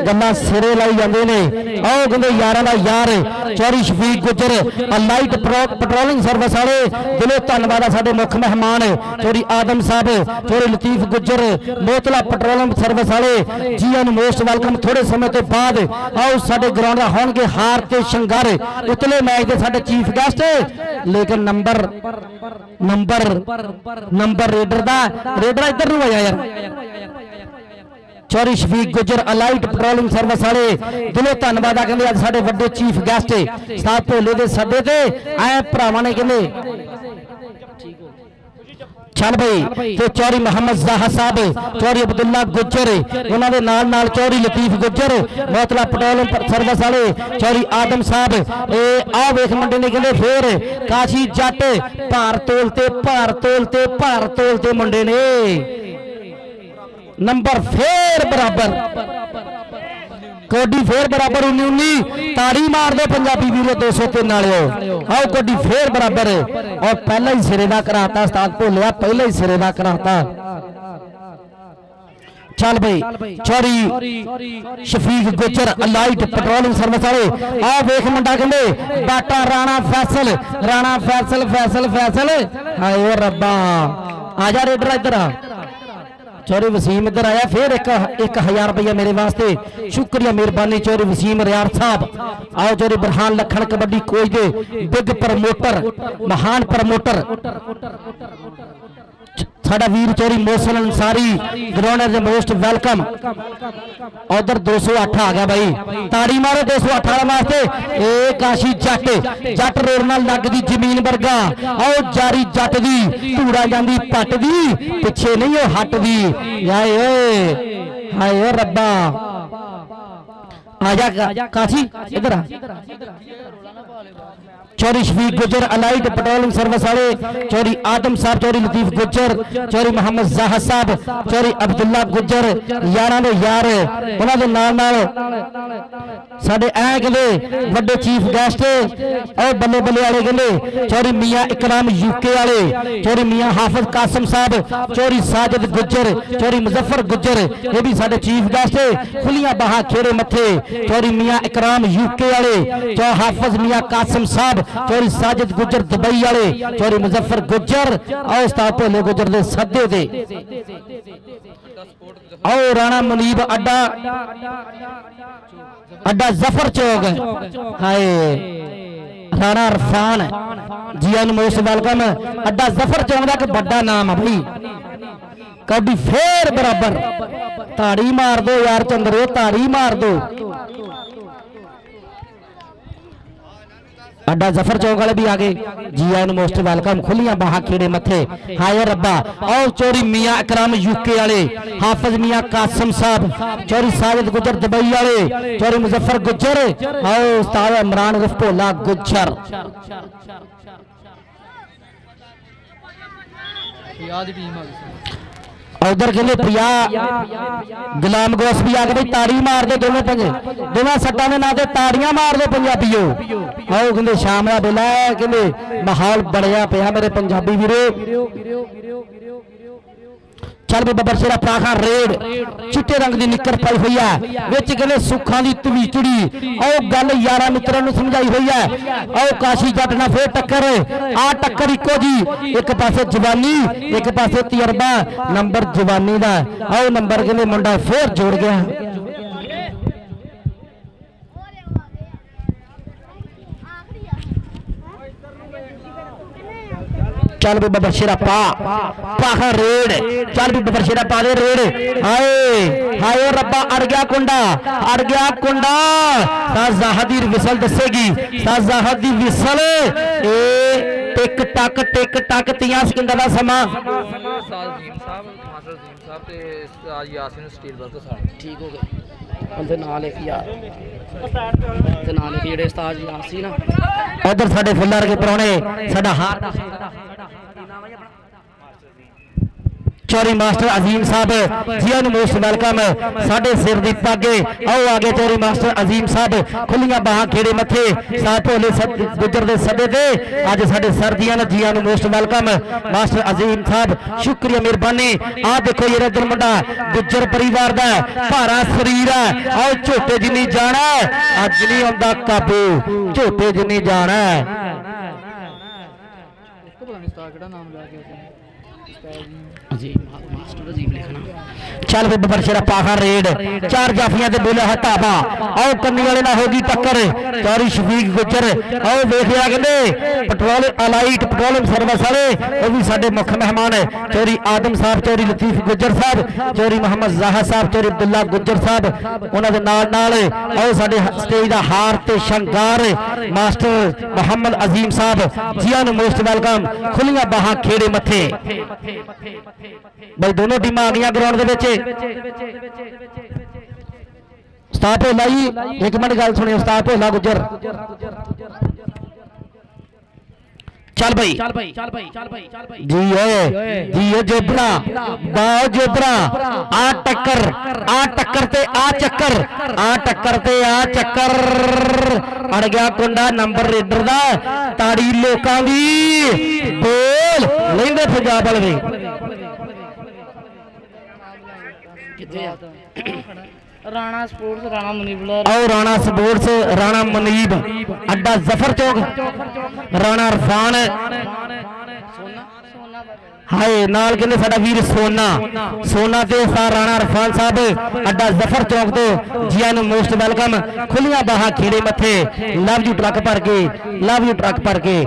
ਗੱਲਾਂ ਸਿਰੇ ਲਾਈ ਜਾਂਦੇ ਨੇ ਆਓ ਕਹਿੰਦੇ ਯਾਰਾਂ ਦਾ ਯਾਰ Chaudhry Shafiq Gujjar light patrolling service ਵਾਲੇ ਦਿਲੋਂ ਧੰਨਵਾਦ ਆ ਸਾਡੇ ਮੁੱਖ ਮਹਿਮਾਨ ਚੌਰੀ ਆਦਮ ਸਾਹਿਬ ਚੌਰੀ ਲਤੀਫ ਗੁੱਜਰ ਮੋਤਲਾ ਪੈਟਰੋਲਿੰਗ ਸਰਵਿਸ ਵਾਲੇ ਜੀ ਨੂੰ ਮੋਸਟ ਵੈਲਕਮ ਥੋੜੇ ਸਮੇਂ ਤੋਂ ਬਾਅਦ ਆਓ ਸਾਡੇ ਗਰਾਊਂਡ ਦਾ ਹੋਣਗੇ ਹਾਰ ਤੇ ਸ਼ਿੰਗਾਰ ਉਤਲੇ ਮੈਚ ਦੇ ਸਾਡੇ ਚੀਫ ਗੈਸਟ ਲੇਕਿਨ ਨੰਬਰ ਰੇਡਰ ਦਾ ਰੇਡਰ ਇੱਧਰ ਨੂੰ ਆਇਆ ਯਾਰ ਚੌਰੀ ਸ਼ਫੀਕ ਗੁੱਜਰ ਅਲਾਈਟ ਪੈਟਰੋਲਿੰਗ ਸਰਵਿਸ ਵਾਲੇ ਦਿਲੋਂ ਧੰਨਵਾਦ ਆ। ਕਹਿੰਦੇ ਅੱਜ ਸਾਡੇ ਵੱਡੇ ਚੀਫ ਗੈਸਟ ਉਸਤਾਦ ਭੋਲੇ ਦੇ ਸੱਦੇ ਤੇ ਐ ਭਰਾਵਾਂ ਨੇ ਕਹਿੰਦੇ ਚੱਲ ਬਈ ਤੇ ਚੌਰੀ ਮੁਹੰਮਦ ਜ਼ਾਹਾ ਸਾਹਿਬ, ਚੌਰੀ ਅਬਦੁੱਲਾ ਗੁੱਜਰ, ਉਹਨਾਂ ਦੇ ਨਾਲ ਚੌਰੀ ਲਤੀਫ ਗੁੱਜਰ ਮੋਤਲਾ ਪੈਟਰੋਲਿੰਗ ਸਰਵਿਸ ਵਾਲੇ ਚੌਰੀ ਆਦਮ ਸਾਹਿਬ। ਇਹ ਆ ਵੇਖ ਮੁੰਡੇ ਨੇ ਕਹਿੰਦੇ ਫੇਰ ਕਾਸ਼ੀ ਜੱਟ ਭਾਰ ਤੋਲ ਤੇ ਮੁੰਡੇ ਨੇ ਨੰਬਰ ਫੇਰ ਬਰਾਬਰ ਕੋਡੀ ਫੇਰ ਬਰਾਬਰ 19 ਤਾੜੀ ਮਾਰਦੇ ਪੰਜਾਬੀ ਵੀਰੋ 203 ਵਾਲਿਓ। ਆਓ ਕੋਡੀ ਫੇਰ ਬਰਾਬਰ ਔਰ ਪਹਿਲਾਂ ਹੀ ਸਿਰੇ ਦਾ ਕਰਾਤਾ ਉਸਤਾਦ ਭੋਲਿਆ, ਪਹਿਲਾਂ ਹੀ ਸਿਰੇ ਦਾ ਕਰਾਤਾ। ਚੱਲ ਬਈ ਚੌਰੀ ਸ਼ਫੀਕ ਗੁੱਜਰ ਅਲਾਈਟ ਪੈਟਰੋਲਿੰਗ ਸਰਵਿਸ ਵਾਲੇ ਆ ਵੇਖ ਮੁੰਡਾ ਕਹਿੰਦੇ ਬਾਟਾ ਰਾਣਾ ਫੈਸਲ ਹਾਏ ਓ ਰੱਬਾ ਆ ਜਾ ਰੇਡਰ ਇੱਧਰ ਆ। चौरी वसीम इधर आया फिर एक 1000 रुपया मेरे वास्ते शुक्रिया मेहरबानी चौरी वसीम रियार साहब। आओ चौरी बुरहान लखन कबड्डी कोच दे बिग प्रमोटर महान प्रमोटर साडा वीर Chaudhry Mohsin Ansari ground is most welcome. उधर 208 आ गया भाई ताड़ी मारो 208 वाले वास्ते। ए काशी जट रोड नाल लगदी जमीन वर्गा। आओ जारी जट दी धूड़ा जांदी पट दी पिछे नहीं ओ हट दी। हाय ओ रब्बा आजा काशी इधर आ। चौरी शफीक गुजर अलाइट पेट्रोलिंग सर्विस वाले चौरी आदम साहब, चौरी लतीफ गुजर, चौरी मोहम्मद जाहद साहब, चौरी अब्दुल्ला गुजर यारां दे यार उन्हां दे नाल साडे ऐ कहंदे वड्डे चीफ गेस्ट और बल्ले बल्ले वाले कहंदे चौरी मियां इकराम यूके वाले, चौरी मियां हाफिज कासिम साहब, चौरी साजिद गुजर, चौरी मुजफ्फर गुजर ये भी साडे चीफ गेस्ट खुलियां बाहां खेड़े मथे। चौरी मियां इकराम यूके वाले, चौ हाफिज मियां कासिम साहब, चौरी साजिद गुजर दुबई वाले, चौरी मुजफ्फर गुजर और उस्ताद भोले गुजर दे सदे दे। आओ राणा मुनीब अड्डा जफर चौक हाय Rana Irfan G N most welcome. अड्डा जफर चौक का एक बड़ा नाम है भाई। कबड्डी फेर बराबर ताड़ी मार दो यार चंद्रो ताड़ी मार दो। अड्डा जफर चौक वाले भी आगे जी आए मोस्ट वेलकम। खुलियां बाहां खेड़े मथे हाय रब्बा। और चौरी मियां इकराम यूके वाले, हाफिज मियां कासिम साहब, चौरी साजिद गुजर दुबई वाले, चौरी मुजफ्फर गुजर और उस्ताद इमरान उर्फ भोला गुजर। उधर कहते पिया गुलाम गौस भी आ गए भाई ताड़ी मार दो दोनों पंजे दोनों सट्टा ने ना तो ताड़ियां मार दो पंजाबीओ। आओ कहते शाम का बेला कहते माहौल बढ़िया पिया मेरे पंजाबी वीरो। चल भी बबर शेरा प्राखा रेड चिट्टे रंग की निक्कर पाई हुई है विच कहते सुखा की तवीचड़ी। आओ गल यारा मित्रों को समझाई हुई है। आओ काशी जट ना फिर टक्कर आ टक्कर इको जी एक पासे जवानी एक पासे तजर्बा नंबर जवानी का। आओ नंबर कहते मुंडा फिर जोड़ गया। चल भी बबर शेरा पाखा रेड चल भी बबर शेरा पा दे रेड। हाय हाय रब्बा अड़ गया कुंडा साजाहदी विसल दसेगी साजाहदी विसल ए टिक टक 30 सेकंड का समा। ठीक हो गए ना लिख यार ना लिख जेडे उस्ताद यासी ना। उधर साडे फुल्लर के परौने साडा हार चौरी मास्टर अजीम साहब जी मोस्ट वेलकम। साडे सिर दी पग आओ आगे चौरी मास्टर अजीम साहब खुलियां बाहां खेड़े मथे साथ भोले गुजर दे सदे ते अज साडे सर जी ने जी मोस्ट वेलकम मास्टर अजीम साहब शुक्रिया मेहरबानी। आ देखो ये इधर मुंडा गुजर परिवार दा भारा शरीर है। आओ झोटे जिन्नी जाना अज नहीं आंदा काबू झोटे जिन्नी जाना ਜੀ ਮਾਸਟਰ ਅਜੀਬ ਲਿਖਣਾ ਚੱਲ ਵੀ ਬੱਬਰ ਸ਼ੇਰਾ ਪਾਖਾ ਰੇਡ 4 ਜਾਫੀਆਂ ਤੇ ਬੋਲਿਆ ਹੈ ਧਾਵਾ ਆਓ ਕੰਨੀ ਵਾਲੇ ਨਾਲ ਹੋ ਗਈ ਟੱਕਰ ਚੌਰੀ ਸ਼ਫੀਕ ਗੁੱਜਰ ਆਓ ਵੇਖਿਆ ਕਹਿੰਦੇ ਪੈਟਰੋਲ ਅਲਾਈਟ ਪੈਟਰੋਲੀਅਮ ਸਰਵਿਸ ਵਾਲੇ ਉਹ ਵੀ ਸਾਡੇ ਮੁੱਖ ਮਹਿਮਾਨ ਹੈ ਚੌਰੀ ਆਦਮ ਸਾਹਿਬ ਚੌਰੀ ਲਤੀਫ ਗੁੱਜਰ ਸਾਹਿਬ ਚੌਰੀ ਮੁਹੰਮਦ ਜ਼ਾਹਾ ਸਾਹਿਬ ਚੌਰੀ ਅਬਦੁੱਲਾ ਗੁੱਜਰ ਸਾਹਿਬ ਉਹਨਾਂ ਦੇ ਨਾਲ ਆਓ ਸਾਡੇ ਸਟੇਜ ਦਾ ਹਾਰ ਤੇ ਸ਼ੰਗਾਰ ਮਾਸਟਰ ਮੁਹੰਮਦ ਅਜ਼ੀਮ ਸਾਹਿਬ ਜੀਆਂ ਨੂੰ ਮੋਸਟ ਵੈਲਕਮ ਖੁੱਲੀਆਂ ਬਾਹਾਂ ਖੇੜੇ ਮੱਥੇ ਬਈ ਦੋਨੋਂ ਟੀਮਾਂ ਆ ਗਈਆਂ ਗਰਾਊਂਡ ਦੇ ਵਿੱਚ ਉਸਤਾਦ ਭੋਲਾ ਜੀ ਇੱਕ ਮਿੰਟ ਗੱਲ ਸੁਣਿਓ ਉਸਤਾਦ ਭੋਲਾ ਗੁੱਜਰ ਚੱਲ ਭਾਈ ਜੀ ਓਏ ਜੋਬਰਾ ਬਾਓ ਜੋਬਰਾ ਆ ਟੱਕਰ ਤੇ ਆ ਚੱਕਰ ਅੜ ਗਿਆ ਕੁੰਡਾ ਨੰਬਰ ਰੇਡਰ ਦਾ ਤਾੜੀ ਲੋਕਾਂ ਦੀ ਬੋਲ ਲੈਂਦੇ ਪੰਜਾਬ ਵਾਲੇ ਕਿੱਥੇ ਆ ਰਾਣਾ ਸਪੋਰਟਸ ਰਾਣਾ ਮਨੀਬ ਆਓ ਰਾਣਾ ਸਪੋਰਟਸ ਰਾਣਾ ਮਨੀਬ ਅੱਡਾ ਜ਼ਫਰ ਚੌਕ ਰਾਣਾ ਅਰਫਾਨ ਹਾਏ ਨਾਲ ਕਹਿੰਦੇ ਸਾਡਾ ਵੀਰ ਸੋਨਾ ਤੇ ਸਾ ਰਾਣਾ ਅਰਫਾਨ ਸਾਹਿਬ ਅੱਡਾ ਜ਼ਫਰ ਚੌਕ ਤੋਂ ਜੀਆਂ ਨੂੰ ਮੋਸਟ ਵੈਲਕਮ ਖੁੱਲੀਆਂ ਬਾਹਾਂ ਖੇੜੇ ਮੱਥੇ ਲਵ ਯੂ ਟਰੱਕ ਭਰ ਕੇ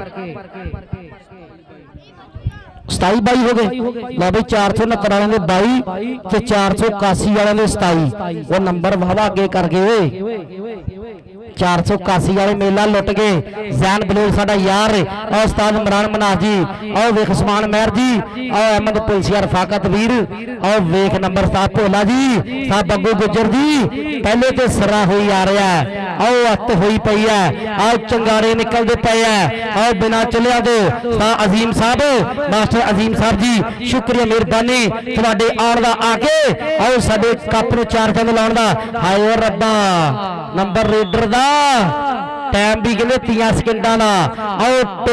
27 22 ਹੋ ਗਏ ਲਓ ਬਈ 469 ਵਾਲਿਆਂ ਦੇ 22 ਤੇ 481 ਵਾਲਿਆਂ ਦੇ 27 ਉਹ ਨੰਬਰ ਵਾਵਾ ਅੱਗੇ ਕਰ ਗਏ ਓਏ 481 ਵਾਲੇ ਮੇਲਾ ਲੁੱਟ ਗਏ ਜ਼ੈਨ ਬਲੂਰ ਸਾਡਾ ਯਾਰ ਔਰ ਉਸਤਾਦ ਇਮਰਾਨ ਮਨਾਜ ਜੀ ਆਓ ਵੇਖ ਉਸਮਾਨ ਮਹਿਰ ਜੀ ਆਓ ਅਹਿਮਦ ਪੁਲਸੀਆ ਰਫਾਕਤ ਵੀਰ ਆਓ ਵੇਖ ਨੰਬਰ ਸਾਹਿਬ ਭੋਲਾ ਜੀ ਸਾਹਿਬ ਬੱਗੂ ਗੁੱਜਰ ਜੀ ਪਹਿਲੇ ਤੇ ਸਰਾ ਹੋਈ ਆ ਰਿਹਾ ਆਓ ਹੱਥ ਹੋਈ ਪਈ ਹੈ ਆਓ ਚੰਗਾਰੇ ਨਿਕਲਦੇ ਪਏ ਹੈ ਆਓ ਬਿਨਾ ਚੱਲਿਆ ਦੋ ਸਾ ਅਜ਼ੀਮ ਸਾਹਿਬ ਮਾਸਟਰ ਅਜ਼ੀਮ ਸਾਹਿਬ ਜੀ ਸ਼ੁਕਰੀਆ ਮਿਹਰਬਾਨੀ ਤੁਹਾਡੇ ਆਉਣ ਦਾ ਆ ਕੇ ਆਓ ਸਾਡੇ ਕੱਪ ਨੂੰ 4 ਚੰਦ ਲਾਉਣ ਦਾ ਹਾਏ ਓ ਰੱਬਾ ਨੰਬਰ ਰੇਡਰ ਦਾ ਟਾਈਮ ਵੀ ਕਹਿੰਦੇ 30 ਸਕਿੰਟਾਂ ਦਾ ਆਓ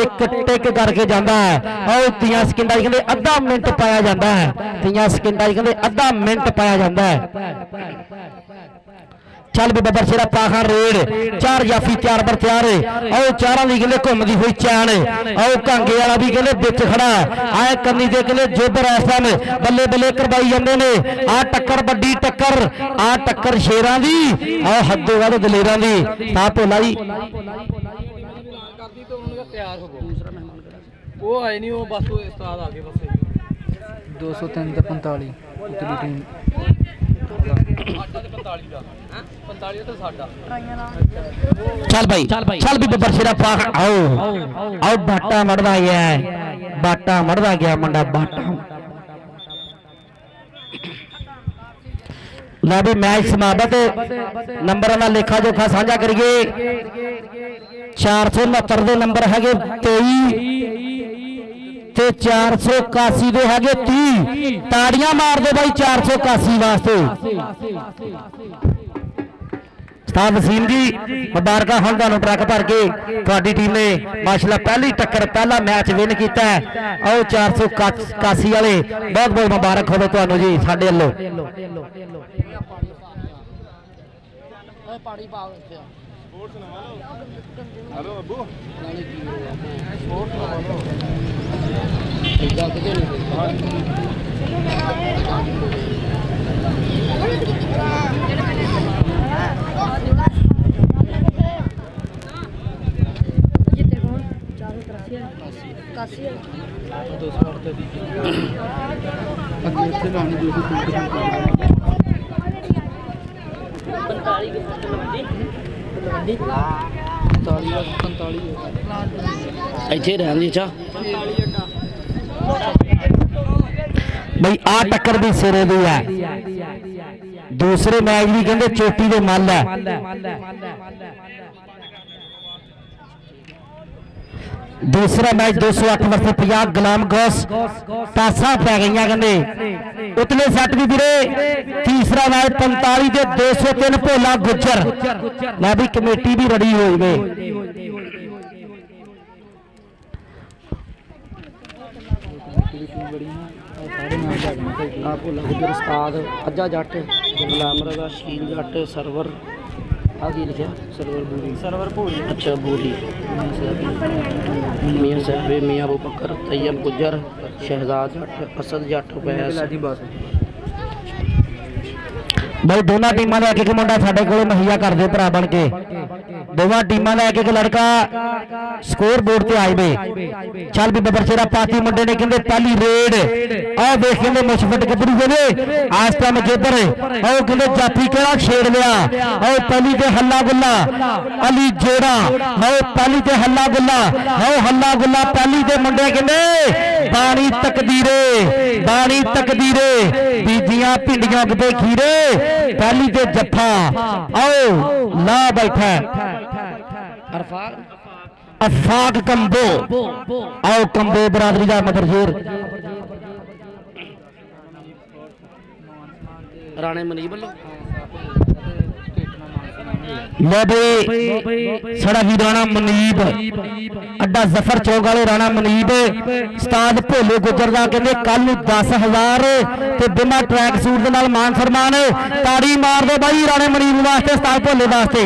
ਟਿਕ ਕਰਕੇ ਜਾਂਦਾ ਹੈ ਆਓ 30 ਸਕਿੰਟਾਂ ਕਹਿੰਦੇ ਅੱਧਾ ਮਿੰਟ ਪਾਇਆ ਜਾਂਦਾ ਹੈ 30 ਸਕਿੰਟਾਂ ਕਹਿੰਦੇ ਅੱਧਾ ਮਿੰਟ ਪਾਇਆ ਜਾਂਦਾ ਹੈ ਚੱਲ ਵੀ ਬੱਬਰ ਸ਼ੇਰਾ ਪਾਖਾਂ ਰੇਡ 4 ਜਾਫੀ ਤਿਆਰ ਆਓ ਚਾਰਾਂ ਦੀ ਕਹਿੰਦੇ ਘੁੰਮਦੀ ਹੋਈ ਚੈਨ ਆਓ ਕਾਂਗੇ ਵਾਲਾ ਵੀ ਕਹਿੰਦੇ ਵਿੱਚ ਖੜਾ ਆਏ ਕੰਨੀ ਦੇ ਕਹਿੰਦੇ ਜੋਬਰ ਇਸ ਟਾਈਮ ਬੱਲੇ ਕਰਵਾਈ ਜਾਂਦੇ ਨੇ ਆ ਟੱਕਰ ਵੱਡੀ ਟੱਕਰ ਸ਼ੇਰਾਂ ਦੀ ਆਓ ਹੱਦੋਂ ਵੱਧ ਦਲੇਰਾਂ ਦੀ ਤਾਂ ਭੋਲਾ ਜੀ ਕਰਦੀ तो उनका तैयार हो दूसरा मेहमान करा वो आए नहीं वो बस उस्ताद आगे बस 203 ਤੇ 45 ਉਤਲੀ ਟੀਮ ਸਾਡਾ ਤੇ 45 ਦਾ ਹੈ 45 ਤੇ ਸਾਡਾ ਚੱਲ ਵੀ ਬੱਬਰ ਸ਼ੇਰਾ ਪਾਖ ਆਓ ਬਾਟਾ ਮੜਦਾ ਗਿਆ ਮੁੰਡਾ ਬਾਟਾ ਲੈ ਵੀ ਮੈਚ ਸਮਾਪਤ ਨੰਬਰਾਂ ਦਾ ਲੇਖਾ ਜੋਖਾ ਸਾਂਝਾ ਕਰੀਏ 469 ਦੇ ਨੰਬਰ ਹੈਗੇ 23 ਤੇ 481 ਦੇ ਹੈਗੇ 30 ਤਾੜੀਆਂ ਮਾਰ ਦਿਓ ਬਾਈ 481 ਵਾਸਤੇ ਉਸਤਾਦ ਵਸੀਮ ਜੀ ਮੁਬਾਰਕਾਂ ਹੁਣ ਤੁਹਾਨੂੰ ਟਰੱਕ ਭਰ ਕੇ ਤੁਹਾਡੀ ਟੀਮ ਨੇ ਮਾਸ਼ਾਅੱਲਾ ਪਹਿਲੀ ਟੱਕਰ ਪਹਿਲਾ ਮੈਚ ਵਿਨ ਕੀਤਾ ਆਓ 481 ਵਾਲੇ ਬਹੁਤ ਮੁਬਾਰਕ ਹੋਵੇ ਤੁਹਾਨੂੰ ਜੀ ਸਾਡੇ ਵੱਲੋਂ ਪਾੜੀ ਪਾ ਦਿੱਤੇ ਸਪੋਰਟਸ ਨਵਾ ਲਓ ਹਲੋ ਅੱਬੂ ਸਪੋਰਟਸ ਨਵਾ ਲਓ ਇੱਦਾਂ ਕਿਤੇ ਨਹੀਂ ਇੱਥੇ ਰਹਿੰਦੀ ਚਾ ਬਈ ਆ ਟੱਕਰ ਵੀ ਸਿਰੇ ਦੀ ਹੈ ਦੂਸਰੇ ਮੈਚ ਵੀ ਕਹਿੰਦੇ ਚੋਟੀ ਦੇ ਮੱਲ ਹੈ दूसरा मैच 208 वर्ष 50 गुलाम गौस टासा पै गई कहते उतले सैट भी वीरे तीसरा मैच 45 के 203 भोला गुजर मैं भी कमेटी भी रड़ी हो गई भोला गुजर उस्ताद अज्जा जट गुलाम रजा शील जट सरवर ਆ ਕੀ ਲਿਖਿਆ ਸਰਵਰ ਭੂਰੀ ਅੱਛਾ ਭੂਰੀ ਮੀਆਂ ਸਾਹਿਬ ਮੀਆਂ ਅਬੂ ਬਕਰ ਤੈयब ਗੁੱਜਰ ਸ਼ਹਿਜ਼ਾਦ ਜੱਟ ਅਸਦ ਜੱਟ ਪੈਸ भाई दोनों टीमां का एक मुंडा साडे कोल मुहैया कर दे भरा बन के दोवां टीमां का एक लड़का स्कोर बोर्ड ते आए वे चल भी बबर शेरा पाती मुंडे ने कहंदे पहली रेड आ देख कहंदे मुशफट गबरू ने आज टाइम जेबर ओ कहंदे जाफी केड़ा छेड़ लिया ओ पहली ते हल्ला गुल्ला अली जोड़ा ओ पहली ते हल्ला गुल्ला पहली ते मुंडे कहंदे बाणी तकदीरे बीजियां भिंडियां किते खीरे पहली ते जफा आओ ला बैठा अफाक कंबो आओ कंबो बरादरी का मदर शेर राणे मनीब ਵੱਲੋਂ लो भाई साड़ा भी राणा मनीब अड्डा जफर चौक वाले राणा मनीब उस्ताद भोले गुजर का कहते कल 10,000 ते बिना ट्रैक सूट के नाल मान सम्मान ताड़ी मार दो भाई राणे मनीब वास्ते उस्ताद भोले वास्ते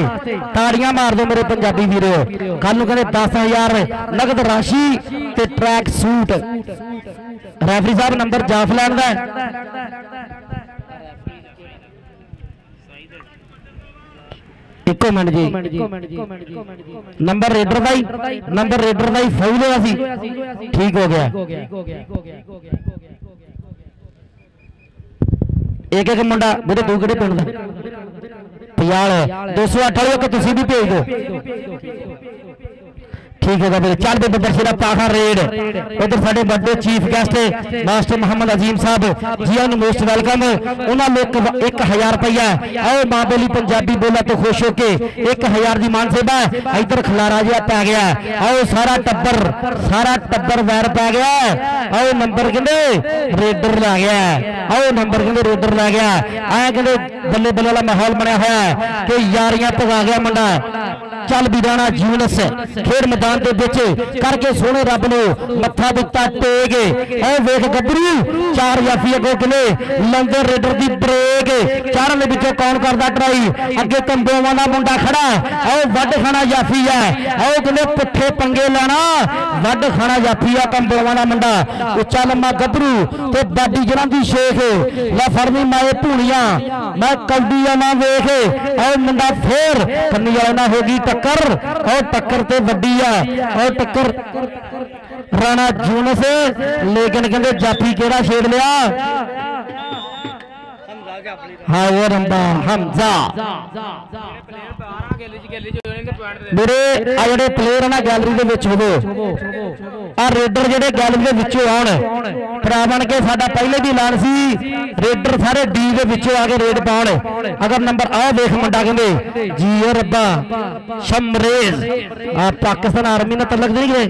ताड़ियां मार दो मेरे पंजाबी वीरो कल कहते 10,000 नगद राशि ते ट्रैक सूट रेफरी साहब नंबर जाफ लैन दा इको मिनट जी नंबर रेडर का ही फाउल होया सी ठीक हो गया एक एक मुंडा मेरे दो किहड़े पिंड दा पयाल 208 वाली तुसीं भी भेज दो ठीक है मेरे चल भी बबर शेरा पाखा रेड उधर साडे बड़े चीफ गेस्ट मास्टर मोहम्मद अजीम साहब जी आन मोस्ट वेलकम उन्होंने 1000 रुपया आओ मां बोली पंजाबी बोला तो खुश होके 1000 की मान सेवा इधर खलारा जिहा पै गया आओ सारा टब्बर वैर पै गया आओ नंबर कहते रेडर लै गया आओ नंबर कहते रेडर लै गया ऐ कहते बल्ले बल्ले वाला माहौल बनया होया कि यारियां भगा गया मुंडा चल भी राणा यूनुस खेड मैदान के बिच करके सोने रब ने मत्था दिता टेक ऐ वेख गबरू 4 जाफी अगो किले लंदन रेडर की ब्रेक 4 दे विचों कौन करदा ट्राई अगे कंबोवां दा मुंडा खड़ा ऐ वड खाना जाफी है ऐ किले पुठे पंगे लाना वड खाना जाफी है कंबोवां दा मुंडा उच्चा लम्मा गबरू ते बाडी जनां दी शेख ला फड़नी माए धूणियां मैं कौडी आना वेख ऐ मुंडा फेर कन्नी वाला ना होगी टक्कर और टक्कर ते वड्डी है और टक्कर राणा यूनुस लेकिन कहते जाफी केड़ा छेड़ लिया हाँ वो रंबा हमजा मेरे आ जेडे प्लेयर है ना गैलरी दे विच होवो आ रेडर जेडे गैलरी दे विचों आउण भरा बन के साडा पहले भी ऐलान सी रेडर सारे डी दे विचों आके रेड पाउण अगर नंबर आ देख मुंडा कहंदे जी ओ रब्बा शमरेज आ पाकिस्तान आर्मी नाल तलक नहीं गए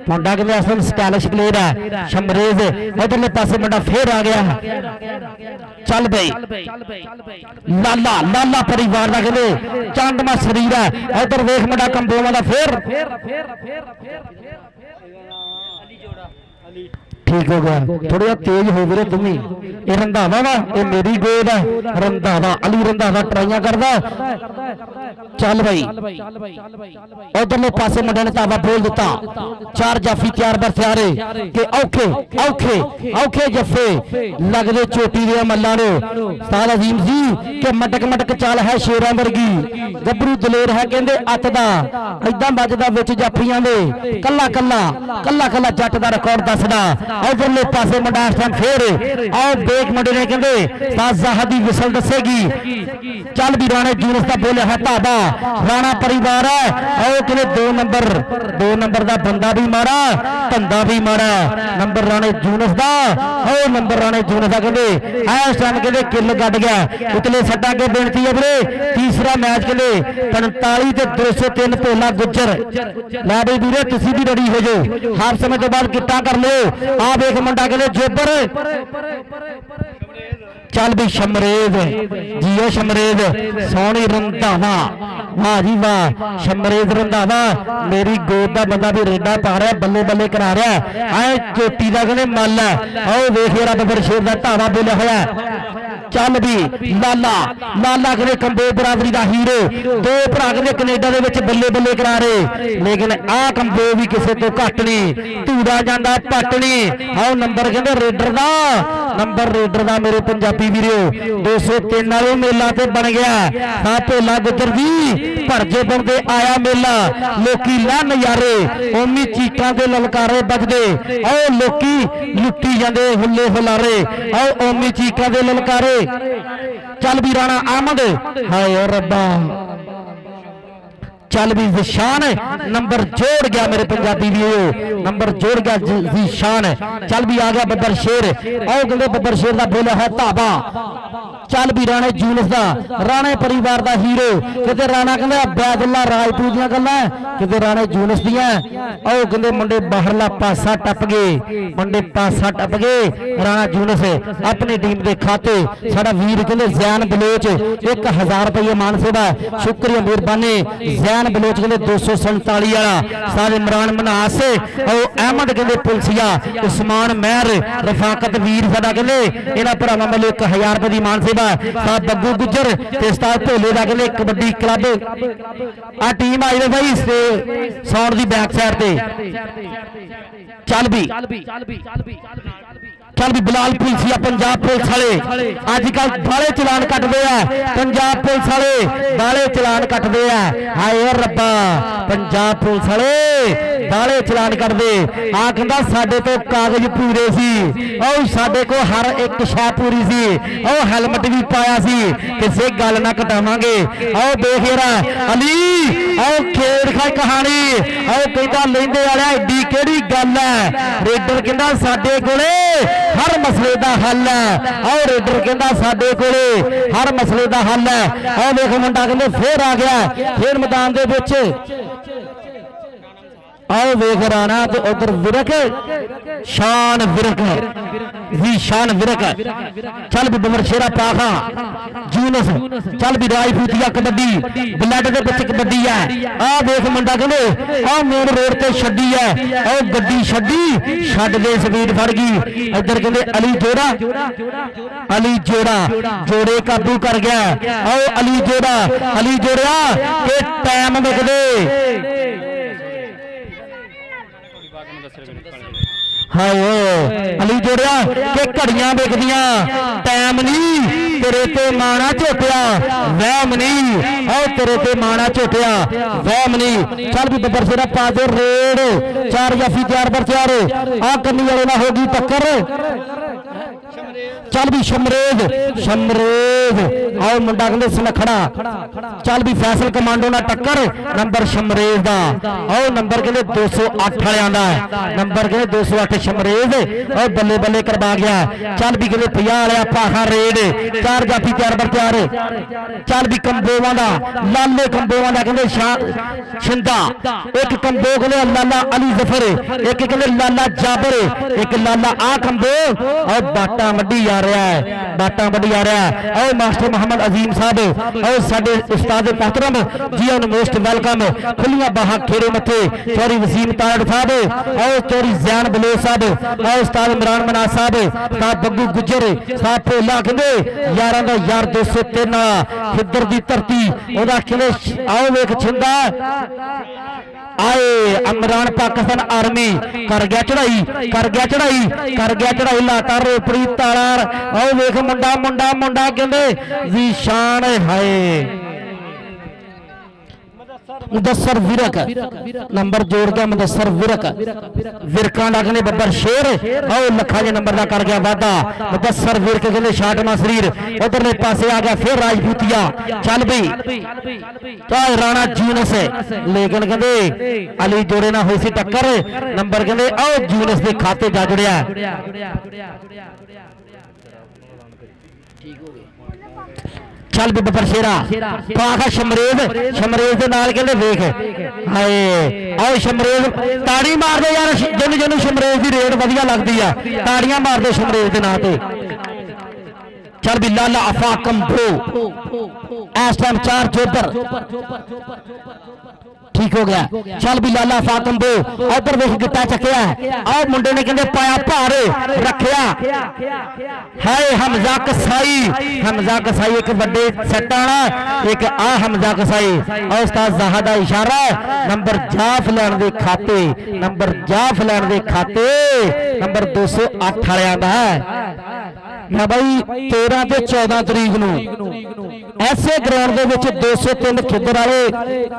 मुंडा कहंदे असल स्टाइलिश प्लेयर है शमरेज उधरले पासे मुंडा फिर आ गया चल बई लाला परिवार का कहते चांदमा शरीर है इधर वेख मुंडा कंबोवां दा फिर ठीक हो गया थोड़ा तेज हो गए तुम ये रंधावा वा ये मेरी गोद है रंधावा अली रंधावा ट्राइयां करदा चल भाई उधरले पासे मुंडे ने ताबा बोल दिता 4 जाफी तैयार बर तैयारे कि औखे औखे औखे जफे लगदे चोटी दे मल्लां नु उस्ताद अजीम जी कि मटक मटक चाल है शेरां वर्गी गबरू दलेर है कहंदे अत दा इदां बजदा विच जाफियां दे कल्ला कल्ला कल्ला कल्ला जट दा रिकॉर्ड दसदा उधरले पासे मुंडा इस टाइम फिर आओ बेक मुंडे ने कहंदे उस्ताद ज़ाहद दी विसल दसेगी चल भी राणे यूनुस दा बोले है ताबा राणा परिवार है आओ कहंदे 2 नंबर दा बंदा भी मारा धंधा भी मारा नंबर राणे यूनुस दा आओ नंबर राणे यूनुस दा कहंदे इस टाइम कहंदे किल गड गया उतले सट्टा के बेनती है वीरे तीसरा मैच कहंदे 45 ते 203 भोला गुज्जर लै बई वीरे तुसीं भी रेडी हो जाओ हाफ समय तो बाद किट्टा कर लियो आ देख मुंडा कहंदे जोबर चल भी शमरेज जियो शमरेज सोनी रंधावा वाह जी वाह शमरेज रंधावा मेरी गोद का बंदा भी रेडा पा रहा बल्ले बल्ले करा रहा है चोटी का कहने मल है आओ वेख रब फिर शेर का धावा बोलिया होया ਚੱਲ ਵੀ ਲਾਲਾ ਕਹਿੰਦੇ ਕੰਬੋ ਬਰਾਦਰੀ ਦਾ ਹੀਰੋ, ਦੋ ਭਰਾ ਕਹਿੰਦੇ ਕੈਨੇਡਾ ਦੇ ਵਿੱਚ ਬੱਲੇ ਬੱਲੇ ਕਰਾ ਰਹੇ, ਲੇਕਿਨ ਆਹ ਕੰਬੋ ਵੀ ਕਿਸੇ ਤੋਂ ਘੱਟ ਨਹੀਂ, ਧੂੜਾ ਜਾਂਦਾ ਪੱਟ ਨਹੀਂ। ਆਓ ਨੰਬਰ ਕਹਿੰਦੇ ਰੇਡਰ ਦਾ ਮੇਰੇ ਪੰਜਾਬੀ ਵੀਰੋ 203 ਵਾਲੇ ਮੇਲਾ ਤੇ ਬਣ ਗਿਆ। ਹਾਂ ਭੋਲਾ ਗੁੱਜਰ ਜੀ ਭਰਜੇ ਬੰਦੇ ਆਇਆ ਮੇਲਾ, ਲੋਕੀ ਲਾ ਨਜ਼ਾਰੇ, ਓਮੀ ਚੀਕਾਂ ਦੇ ਲਲਕਾਰੇ ਵੱਜਦੇ, ਆਓ ਲੋਕੀ ਲੁੱਟੀ ਜਾਂਦੇ ਹੁੱਲੇ ਹੁਲਾਰੇ, ਆਓ ਓਮੀ ਚੀਕਾਂ ਦੇ ਲਲਕਾਰੇ। ਚੱਲ ਵੀ ਰਾਣਾ ਆਮਦ, ਹਾਏ ਰੱਬਾ ਚੱਲ ਵੀ ਜ਼ੀਸ਼ਾਨ ਨੰਬਰ ਜੋੜ ਗਿਆ ਮੇਰੇ ਪੰਜਾਬੀ ਵੀਰੋ, ਨੰਬਰ ਜੋੜ ਗਿਆ ਜ਼ੀਸ਼ਾਨ। ਚੱਲ ਵੀ ਆ ਗਿਆ ਬੱਬਰ ਸ਼ੇਰ, ਆਓ ਕਹਿੰਦੇ ਬੱਬਰ ਸ਼ੇਰ ਦਾ ਬੋਲਿਆ ਹੈ ਧਾਬਾ। ਚੱਲ ਵੀ ਰਾਣੇ ਜੂਨਸ ਦਾ, ਰਾਣੇ ਪਰਿਵਾਰ ਦਾ ਹੀਰੋ, ਕਿਤੇ ਰਾਣਾ ਕਹਿੰਦਾ ਅਬੈਦੁੱਲਾ ਰਾਜਪੂਤ ਦੀਆਂ ਗੱਲਾਂ, ਕਿਤੇ ਰਾਣੇ ਜੂਨਸ ਦੀਆਂ। ਆਓ ਕਹਿੰਦੇ ਮੁੰਡੇ ਬਾਹਰਲਾ ਪਾਸਾ ਟੱਪ ਗਏ, ਰਾਣਾ ਜੂਨਸ ਆਪਣੀ ਟੀਮ ਦੇ ਖਾਤੇ। ਸਾਡਾ ਵੀਰ ਕਹਿੰਦੇ ਜ਼ੈਨ ਬਲੋਚ 1000 ਰੁਪਏ ਮਾਨ ਸੇਵਾ, ਸ਼ੁਕਰੀਆ ਮਿਹਰਬਾਨੀ। ਜ਼ੈਨ ਬਲੋਚ ਕਹਿੰਦੇ 247 ਵਾਲਾ, ਸਾਦ ਇਮਰਾਨ ਮਨਾਸ, ਉਹ ਅਹਿਮਦ ਕਹਿੰਦੇ ਪੁਲਸੀਆ, ਉਸਮਾਨ ਮਹਿਰ, ਰਫਾਕਤ ਵੀਰ ਸਾਡਾ ਕਹਿੰਦੇ ਇਹਨਾਂ ਭਰਾਵਾਂ ਵੱਲੋਂ 1000 ਰੁਪਏ ਦੀ ਮਾਨ ਸੇਵਾ। ਸਾਹ ਬੱਗੂ ਗੁੱਜਰ ਤੇ ਉਸਤਾਦ ਭੋਲੇ ਦਾ ਕਹਿੰਦੇ ਕਬੱਡੀ ਕਲੱਬ ਆ ਟੀਮ ਆਈ ਨੇ ਬਾਈ ਸਾਊਂਡ ਦੀ ਬੈਕ ਸਾਈਡ ਤੇ। ਚੱਲ ਵੀ ਬਲਾਲ ਪੁਲਸੀਆ ਪੰਜਾਬ ਪੁਲਿਸ ਵਾਲੇ ਅੱਜ ਕੱਲ ਬਾਲੇ ਚਲਾਨ ਕੱਟਦੇ ਆ, ਪੰਜਾਬ ਪੁਲਿਸ ਵਾਲੇ ਬਾਲੇ ਚਲਾਨ ਕੱਟਦੇ ਆ, ਹਾਏ ਰੱਬਾ ਪੰਜਾਬ ਪੁਲਿਸ ਵਾਲੇ ਬਾਲੇ ਚਲਾਨ ਕੱਟਦੇ। ਆ ਕਹਿੰਦਾ ਸਾਡੇ ਤੋਂ ਕਾਗਜ਼ ਪੂਰੇ ਸੀ, ਉਹ ਸਾਡੇ ਕੋਲ ਹਰ ਇੱਕ ਸ਼ੈ ਪੂਰੀ ਸੀ, ਉਹ ਹੈਲਮਟ ਵੀ ਪਾਇਆ ਸੀ, ਕਿਸੇ ਗੱਲ ਨਾ ਘਟਾਵਾਂਗੇ। ਆਓ ਦੇਖ ਯਾਰਾ ਅਲੀ, ਆਓ ਖੇਡ ਖਾਈ ਕਹਾਣੀ, ਆਓ ਕਹਿੰਦਾ ਲੈਂਦੇ ਵਾਲਿਆ ਏਡੀ ਕਿਹੜੀ ਗੱਲ ਹੈ, ਰੇਡਰ ਕਹਿੰਦਾ ਸਾਡੇ ਕੋਲੇ ਹਰ ਮਸਲੇ ਦਾ ਹੱਲ ਹੈ। ਆਓ ਰੇਡਰ ਕਹਿੰਦਾ ਸਾਡੇ ਕੋਲੇ ਹਰ ਮਸਲੇ ਦਾ ਹੱਲ ਹੈ। ਆਓ ਵੇਖ ਮੁੰਡਾ ਕਹਿੰਦੇ ਫੇਰ ਆ ਗਿਆ ਖੇਡ ਮੈਦਾਨ ਦੇ ਵਿੱਚ। ਆਓ ਵੇਖ ਰਾਣਾ ਤੇ ਉਧਰ ਵਿਰਕ ਸ਼ਾਨ ਵਿਰਕ ਜ਼ੀਸ਼ਾਨ ਵਿਰਕ। ਚੱਲ ਵੀ ਬਮਰ ਸ਼ੇਰਾ ਪਾਖਾ ਜੂਨਸ, ਚੱਲ ਵੀ ਰਾਜਪੂਤੀਆ ਕਬੱਡੀ ਬਲੱਡ ਦੇ ਵਿੱਚ ਕਬੱਡੀ ਹੈ। ਆਹ ਵੇਖ ਮੁੰਡਾ ਕਹਿੰਦੇ ਆਹ ਮੇਨ ਰੋਡ ਤੇ ਛੱਡੀ ਹੈ, ਆਹ ਗੱਡੀ ਛੱਡ ਦੇ ਸਪੀਡ ਫੜ ਗਈ। ਇੱਧਰ ਕਹਿੰਦੇ ਅਲੀ ਜੋੜਾ ਜੋੜੇ ਕਾਬੂ ਕਰ ਗਿਆ। ਆਓ ਅਲੀ ਜੋੜਿਆ ਕਿ ਟਾਈਮ ਵਿਕਦੇ, ਹਾਏ ਅਲੀ ਜੋੜਿਆ ਕਿ ਘੜੀਆਂ ਵਿਕਦੀਆਂ, ਟਾਈਮ ਨਹੀਂ ਤੇਰੇ ਤੇ ਮਾਣਾ ਝੋਟਿਆ, ਵਹਿਮ ਨਹੀਂ, ਆਓ ਤੇਰੇ ਤੇ ਮਾਣਾ ਝੋਟਿਆ, ਵਹਿਮ ਨਹੀਂ। ਚੱਲ ਵੀ ਬੱਬਰ ਸ਼ੇਰਾ ਪਾ ਦੇ ਰੇਡ, 4 ਜਾਫੀ 4 ਪਰ 4 ਆ ਕੰਨੀ ਵਾਲੇ ਨਾਲ ਹੋ ਗਈ ਟੱਕਰ। ਚੱਲ ਵੀ ਸ਼ਮਰੇਜ ਆਓ ਮੁੰਡਾ ਕਹਿੰਦੇ ਸੁਨਖੜਾ। ਚੱਲ ਵੀ ਫੈਸਲ ਕਮਾਂਡੋ ਨਾਲ ਟੱਕਰ, ਨੰਬਰ ਸ਼ਮਰੇਜ ਦਾ, ਆਓ ਨੰਬਰ ਕਹਿੰਦੇ 208 ਵਾਲਿਆਂ ਦਾ, ਨੰਬਰ ਕਹਿੰਦੇ 208 ਸ਼ਮਰੇਜ, ਆਓ ਬੱਲੇ ਬੱਲੇ ਕਰਵਾ ਗਿਆ। ਚੱਲ ਵੀ ਕਹਿੰਦੇ 50 ਵਾਲਿਆ ਪਾਖਾ ਰੇਡ, 4 ਜਾਫੀ 4 ਪਰ 4। ਚੱਲ ਵੀ ਕੰਬੋਵਾਂ ਦਾ, ਲਾਲੇ ਕੰਬੋਵਾਂ ਦਾ ਕਹਿੰਦੇ ਛਿੰਦਾ, ਇੱਕ ਕੰਬੋ ਕਹਿੰਦੇ ਲਾਲਾ ਅਲੀ ਜ਼ਫਰ, ਇੱਕ ਕਹਿੰਦੇ ਲਾਲਾ ਜਾਬਰ, ਇੱਕ ਲਾਲਾ ਆ ਕੰਬੋ। ਆਓ ਬਾਟਾ ਵੱਡੀ ਆ ਰਿਹਾ ਹੈ, ਆਓ ਮਾਸਟਰ ਮੁਹੰਮਦ ਅਜ਼ੀਮ ਸਾਹਿਬ, ਆਓ ਸਾਡੇ ਉਸਤਾਦ ਮੁਹਤਰਮ ਜੀ ਆਨ ਮੋਸਟ ਵੈਲਕਮ, ਖੁੱਲੀਆਂ ਬਾਹਾਂ ਖੇੜੇ ਮੱਥੇ ਚੌਰੀ ਵਸੀਮ ਤਾੜ ਸਾਹਿਬ, ਆਓ ਚੌਰੀ ਜ਼ੈਨ ਬਲੋਚ ਸਾਹਿਬ, ਆਓ ਉਸਤਾਦ ਇਮਰਾਨ ਮਨਾਸ ਸਾਹਿਬ, ਉਸਤਾਦ ਬੱਗੂ ਗੁੱਜਰ ਸਾਹਿਬ ਭੋਲਾ ਕਹਿੰਦੇ ਯਾਰਾਂ ਦਾ ਯਾਰ 203 ਖਿੱਦਰ ਦੀ ਧਰਤੀ ਉਹਦਾ ਕਹਿੰਦੇ। ਆਓ ਵੇਖ ਛਿੰਦਾ ਆਏ ਇਮਰਾਨ ਪਾਕਿਸਤਾਨ ਆਰਮੀ ਕਰ ਗਿਆ ਚੜਾਈ ਲਾਤਾ ਰੋਪੜੀ ਤਾਲਾ। ਆਓ ਵੇਖ ਮੁੰਡਾ ਕਹਿੰਦੇ ਜ਼ੀਸ਼ਾਨ, ਹਾਏ ਮੁਦੱਸਰ ਵਿਰਕ ਨੰਬਰ ਜੋੜ ਗਿਆ, ਮੁਦੱਸਰ ਵਿਰਕਾਂ ਦਾ ਕਹਿੰਦੇ ਬੱਬਰ ਸ਼ੇਰ, ਆਓ ਲੱਖਾਂ ਦੇ ਨੰਬਰ ਦਾ ਕਰ ਗਿਆ ਵਾਧਾ। ਮੁਦੱਸਰ ਵਿਰਕ ਕਹਿੰਦੇ ਸ਼ਾਟਮਾ ਸਰੀਰ ਉਧਰਲੇ ਪਾਸੇ ਆ ਗਿਆ, ਫਿਰ ਰਾਜਪੂਤੀਆ। ਚੱਲ ਬਈ ਚਾਹੇ ਰਾਣਾ ਜੂਨਸ, ਲੇਕਿਨ ਕਹਿੰਦੇ ਅਲੀ ਜੋੜੇ ਨਾਲ ਹੋਈ ਸੀ ਟੱਕਰ, ਨੰਬਰ ਕਹਿੰਦੇ ਆਓ ਜੂਨਸ ਦੇ ਖਾਤੇ ਜਾ ਜੁੜਿਆ। ਚੱਲ ਵੀ ਬੱਬਰ ਸ਼ੇਰਾ ਪਾਖਾ ਸ਼ਮਰੇਜ ਦੇ ਨਾਲ ਕਹਿੰਦੇ ਵੇਖ, ਹਾਏ ਆਓ ਸ਼ਮਰੇਜ ਤਾੜੀ ਮਾਰਦੇ ਯਾਰ, ਜਿਹਨੂੰ ਸ਼ਮਰੇਜ ਦੀ ਰੇਡ ਵਧੀਆ ਲੱਗਦੀ ਆ, ਤਾੜੀਆਂ ਮਾਰਦੇ ਸ਼ਮਰੇਜ ਦੇ ਨਾਂ ਤੇ। ਚੱਲ ਵੀ ਲਾਲਾ ਅਫਾ ਕੰਬੋ ਇਸ ਟਾਈਮ 4 ਜੋਬਰ, ਠੀਕ ਹੋ ਗਿਆ। ਚੱਲ ਵੀ ਲਾਲਾ ਫਾਤਮ ਬੋ ਉਧਰ ਵੇਖ ਗਿੱਟਾ ਚੱਕਿਆ ਆਹ ਮੁੰਡੇ ਨੇ ਕਹਿੰਦੇ ਪਾਇਆ ਭਾਰ ਰੱਖਿਆ ਹਾਏ ਹਮਜ਼ਾ ਕਸਾਈ ਇੱਕ ਵੱਡੇ ਸੱਟਾਂ ਵਾਲਾ ਇੱਕ ਆ ਹਮਜ਼ਾ ਕਸਾਈ ਉਸਤਾਦ ਜ਼ਾਹਾ ਦਾ ਇਸ਼ਾਰਾ ਨੰਬਰ ਜਾਫ ਲੈਣ ਦੇ ਖਾਤੇ ਨੰਬਰ 208 ਵਾਲਿਆਂ ਦਾ ਮੈਂ ਬਾਈ 13 ਤੇ 14 ਤਰੀਕ ਨੂੰ ਐਸੇ ਗਰਾਊਂਡ ਦੇ ਵਿੱਚ 203 ਖਿੱਦਰ ਆਏ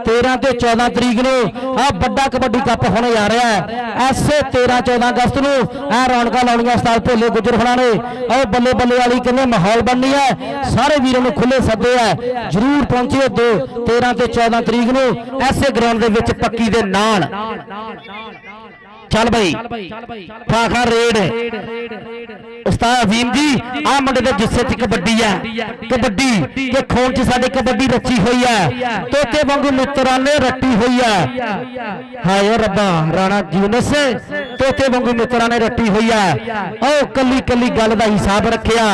13 ਤੇ 14 ਤਰੀਕ ਨੂੰ ਆ ਵੱਡਾ ਕਬੱਡੀ ਕੱਪ ਹੋਣੇ ਜਾ ਰਿਹਾ ਹੈ। ਐਸੇ 13-14 ਅਗਸਤ ਨੂੰ ਇਹ ਰੌਣਕਾਂ ਲਾਉਣੀਆਂ ਉਸਤਾਦ ਭੋਲੇ ਗੁੱਜਰ ਹੋਣਾ ਨੇ ਉਹ ਬੱਲੇ ਬੱਲੇ ਵਾਲੀ ਕਹਿੰਦੇ ਮਾਹੌਲ ਬਣਨੀ ਹੈ। ਸਾਰੇ ਵੀਰਾਂ ਨੂੰ ਖੁੱਲੇ ਸੱਦੇ ਹੈ ਜਰੂਰ ਪਹੁੰਚਿਓ 13 ਤੇ 14 ਤਰੀਕ ਨੂੰ ਐਸੇ ਗਰਾਊਂਡ ਦੇ ਵਿੱਚ ਪੱਕੀ ਦੇ ਨਾਲ। ਚੱਲ ਬਈ ਪਾਖਾ ਰੇਡ ਉਸਤਾਦ ਅਜ਼ੀਮ ਜੀ ਆ ਮੁੰਡੇ ਦੇ ਜਿੱਸੇ ਚ ਕਬੱਡੀ ਹੈ ਕਬੱਡੀ ਤੇ ਖੂਨ ਚ ਸਾਡੇ ਕਬੱਡੀ ਰੱਖੀ ਹੋਈ ਹੈ ਤੋਤੇ ਵਾਂਗੂ ਮਿੱਤਰਾਂ ਨੇ ਰੱਟੀ ਹੋਈ ਹੈ ਹਾਏ ਰੱਬਾ ਰਾਣਾ ਜੀਨਸ ਤੋਤੇ ਵਾਂਗੂ ਮਿੱਤਰਾਂ ਨੇ ਰੱਟੀ ਹੋਈ ਹੈ ਉਹ ਕੱਲੀ ਕੱਲੀ ਗੱਲ ਦਾ ਹਿਸਾਬ ਰੱਖਿਆ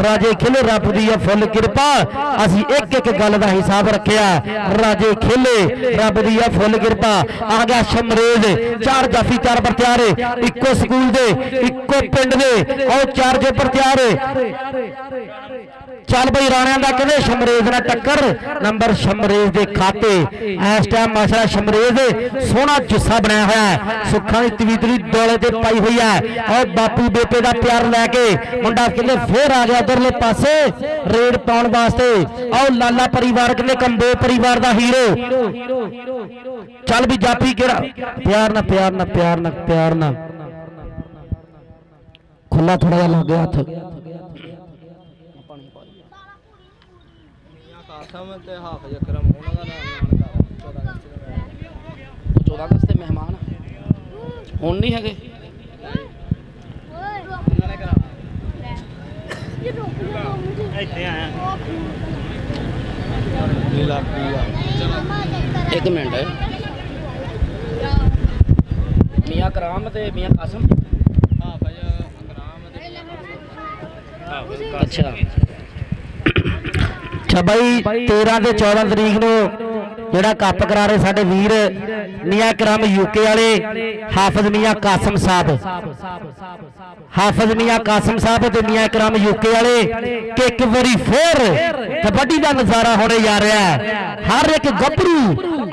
ਰਾਜੇ ਖੇਲੇ ਰੱਬ ਦੀ ਹੈ ਫੁੱਲ ਕਿਰਪਾ ਅਸੀਂ ਇੱਕ ਇੱਕ ਗੱਲ ਦਾ ਹਿਸਾਬ ਰੱਖਿਆ ਰਾਜੇ ਖੇਲੇ ਰੱਬ ਦੀ ਹੈ ਫੁੱਲ ਕਿਰਪਾ ਆ ਗਿਆ ਸ਼ਮਰੇਜ਼ 4 ਜਾਫੀ 4 ਪਰ ਤਿਆਰ ਇੱਕੋ ਸਕੂਲ ਦੇ ਇੱਕੋ ਪਿੰਡ ਦੇ ਉਹ 4 ਜੇ ਪਰ ਤਿਆਰ ਚੱਲ ਬਈ ਰਾਣਿਆਂ ਦਾ ਕਹਿੰਦੇ ਸ਼ਮਰੇਜ਼ ਨਾਲ ਟੱਕਰ ਨੰਬਰ ਸ਼ਮਰੇਜ਼ ਦੇ ਖਾਤੇ ਇਸ ਟਾਈਮ ਮਾਸ਼ਾਅੱਲਾ ਸ਼ਮਰੇਜ਼ ਸੋਹਣਾ ਜੁੱਸਾ ਬਣਾਇਆ ਹੋਇਆ ਹੈ ਸੁੱਖਾਂ ਦੀ ਤਵੀਤਲੀ ਡੋਲੇ ਤੇ ਪਾਈ ਹੋਈ ਹੈ ਔਰ ਬਾਪੂ ਬੇਪੇ ਦਾ ਪਿਆਰ ਲੈ ਕੇ ਮੁੰਡਾ ਕਹਿੰਦੇ ਫੇਰ ਆ ਗਿਆ ਉਧਰਲੇ ਪਾਸੇ ਰੇਡ ਪਾਉਣ ਵਾਸਤੇ ਆਓ ਲਾਲਾ ਪਰਿਵਾਰ ਕਹਿੰਦੇ ਕੰਬੋ ਪਰਿਵਾਰ ਦਾ ਹੀਰੋ ਚੱਲ ਵੀ ਜਾਪੀ ਕਿਹੜਾ ਪਿਆਰ ਨਾ ਖੁੱਲਾ ਥੋੜਾ ਜਿਹਾ ਲੱਗ ਗਿਆ ਹੱਥ ਤੇ ਹਾਫਿਜ਼ ਅਕਰਮ ਉਹਨਾਂ ਦਾ ਨਾਮ 14 ਅਗਸਤ ਤੇ ਮਹਿਮਾਨ ਹੁਣ ਨਹੀਂ ਹੈਗੇ ਇੱਥੇ ਆਇਆ ਇੱਕ ਮਿੰਟ ਮੀਆਂ ਕਰਾਮ ਤੇ ਮੀਆਂ ਕਾਸਮ ਹਾਫਿਜ਼ ਅਕਰਮ ਅੱਛਾ ਅੱਛਾ ਬਾਈ 13 ਤੇ 14 ਤਰੀਕ ਨੂੰ ਜਿਹੜਾ ਕੱਪ ਕਰਾ ਰਹੇ ਸਾਡੇ ਵੀਰ ਮੀਆਂ ਕਰਾਮ ਯੂਕੇ ਵਾਲੇ ਹਾਫਿਜ਼ ਮੀਆਂ ਕਾਸਮ ਸਾਹਿਬ ਤੇ ਮੀਆਂ ਕਰਾਮ ਯੂਕੇ ਵਾਲੇ ਕਿ ਇੱਕ ਵਾਰੀ ਫੇਰ ਕਬੱਡੀ ਦਾ ਨਜ਼ਾਰਾ ਹੋਣੇ ਜਾ ਰਿਹਾ ਹੈ ਹਰ ਇੱਕ ਗੱਭਰੂ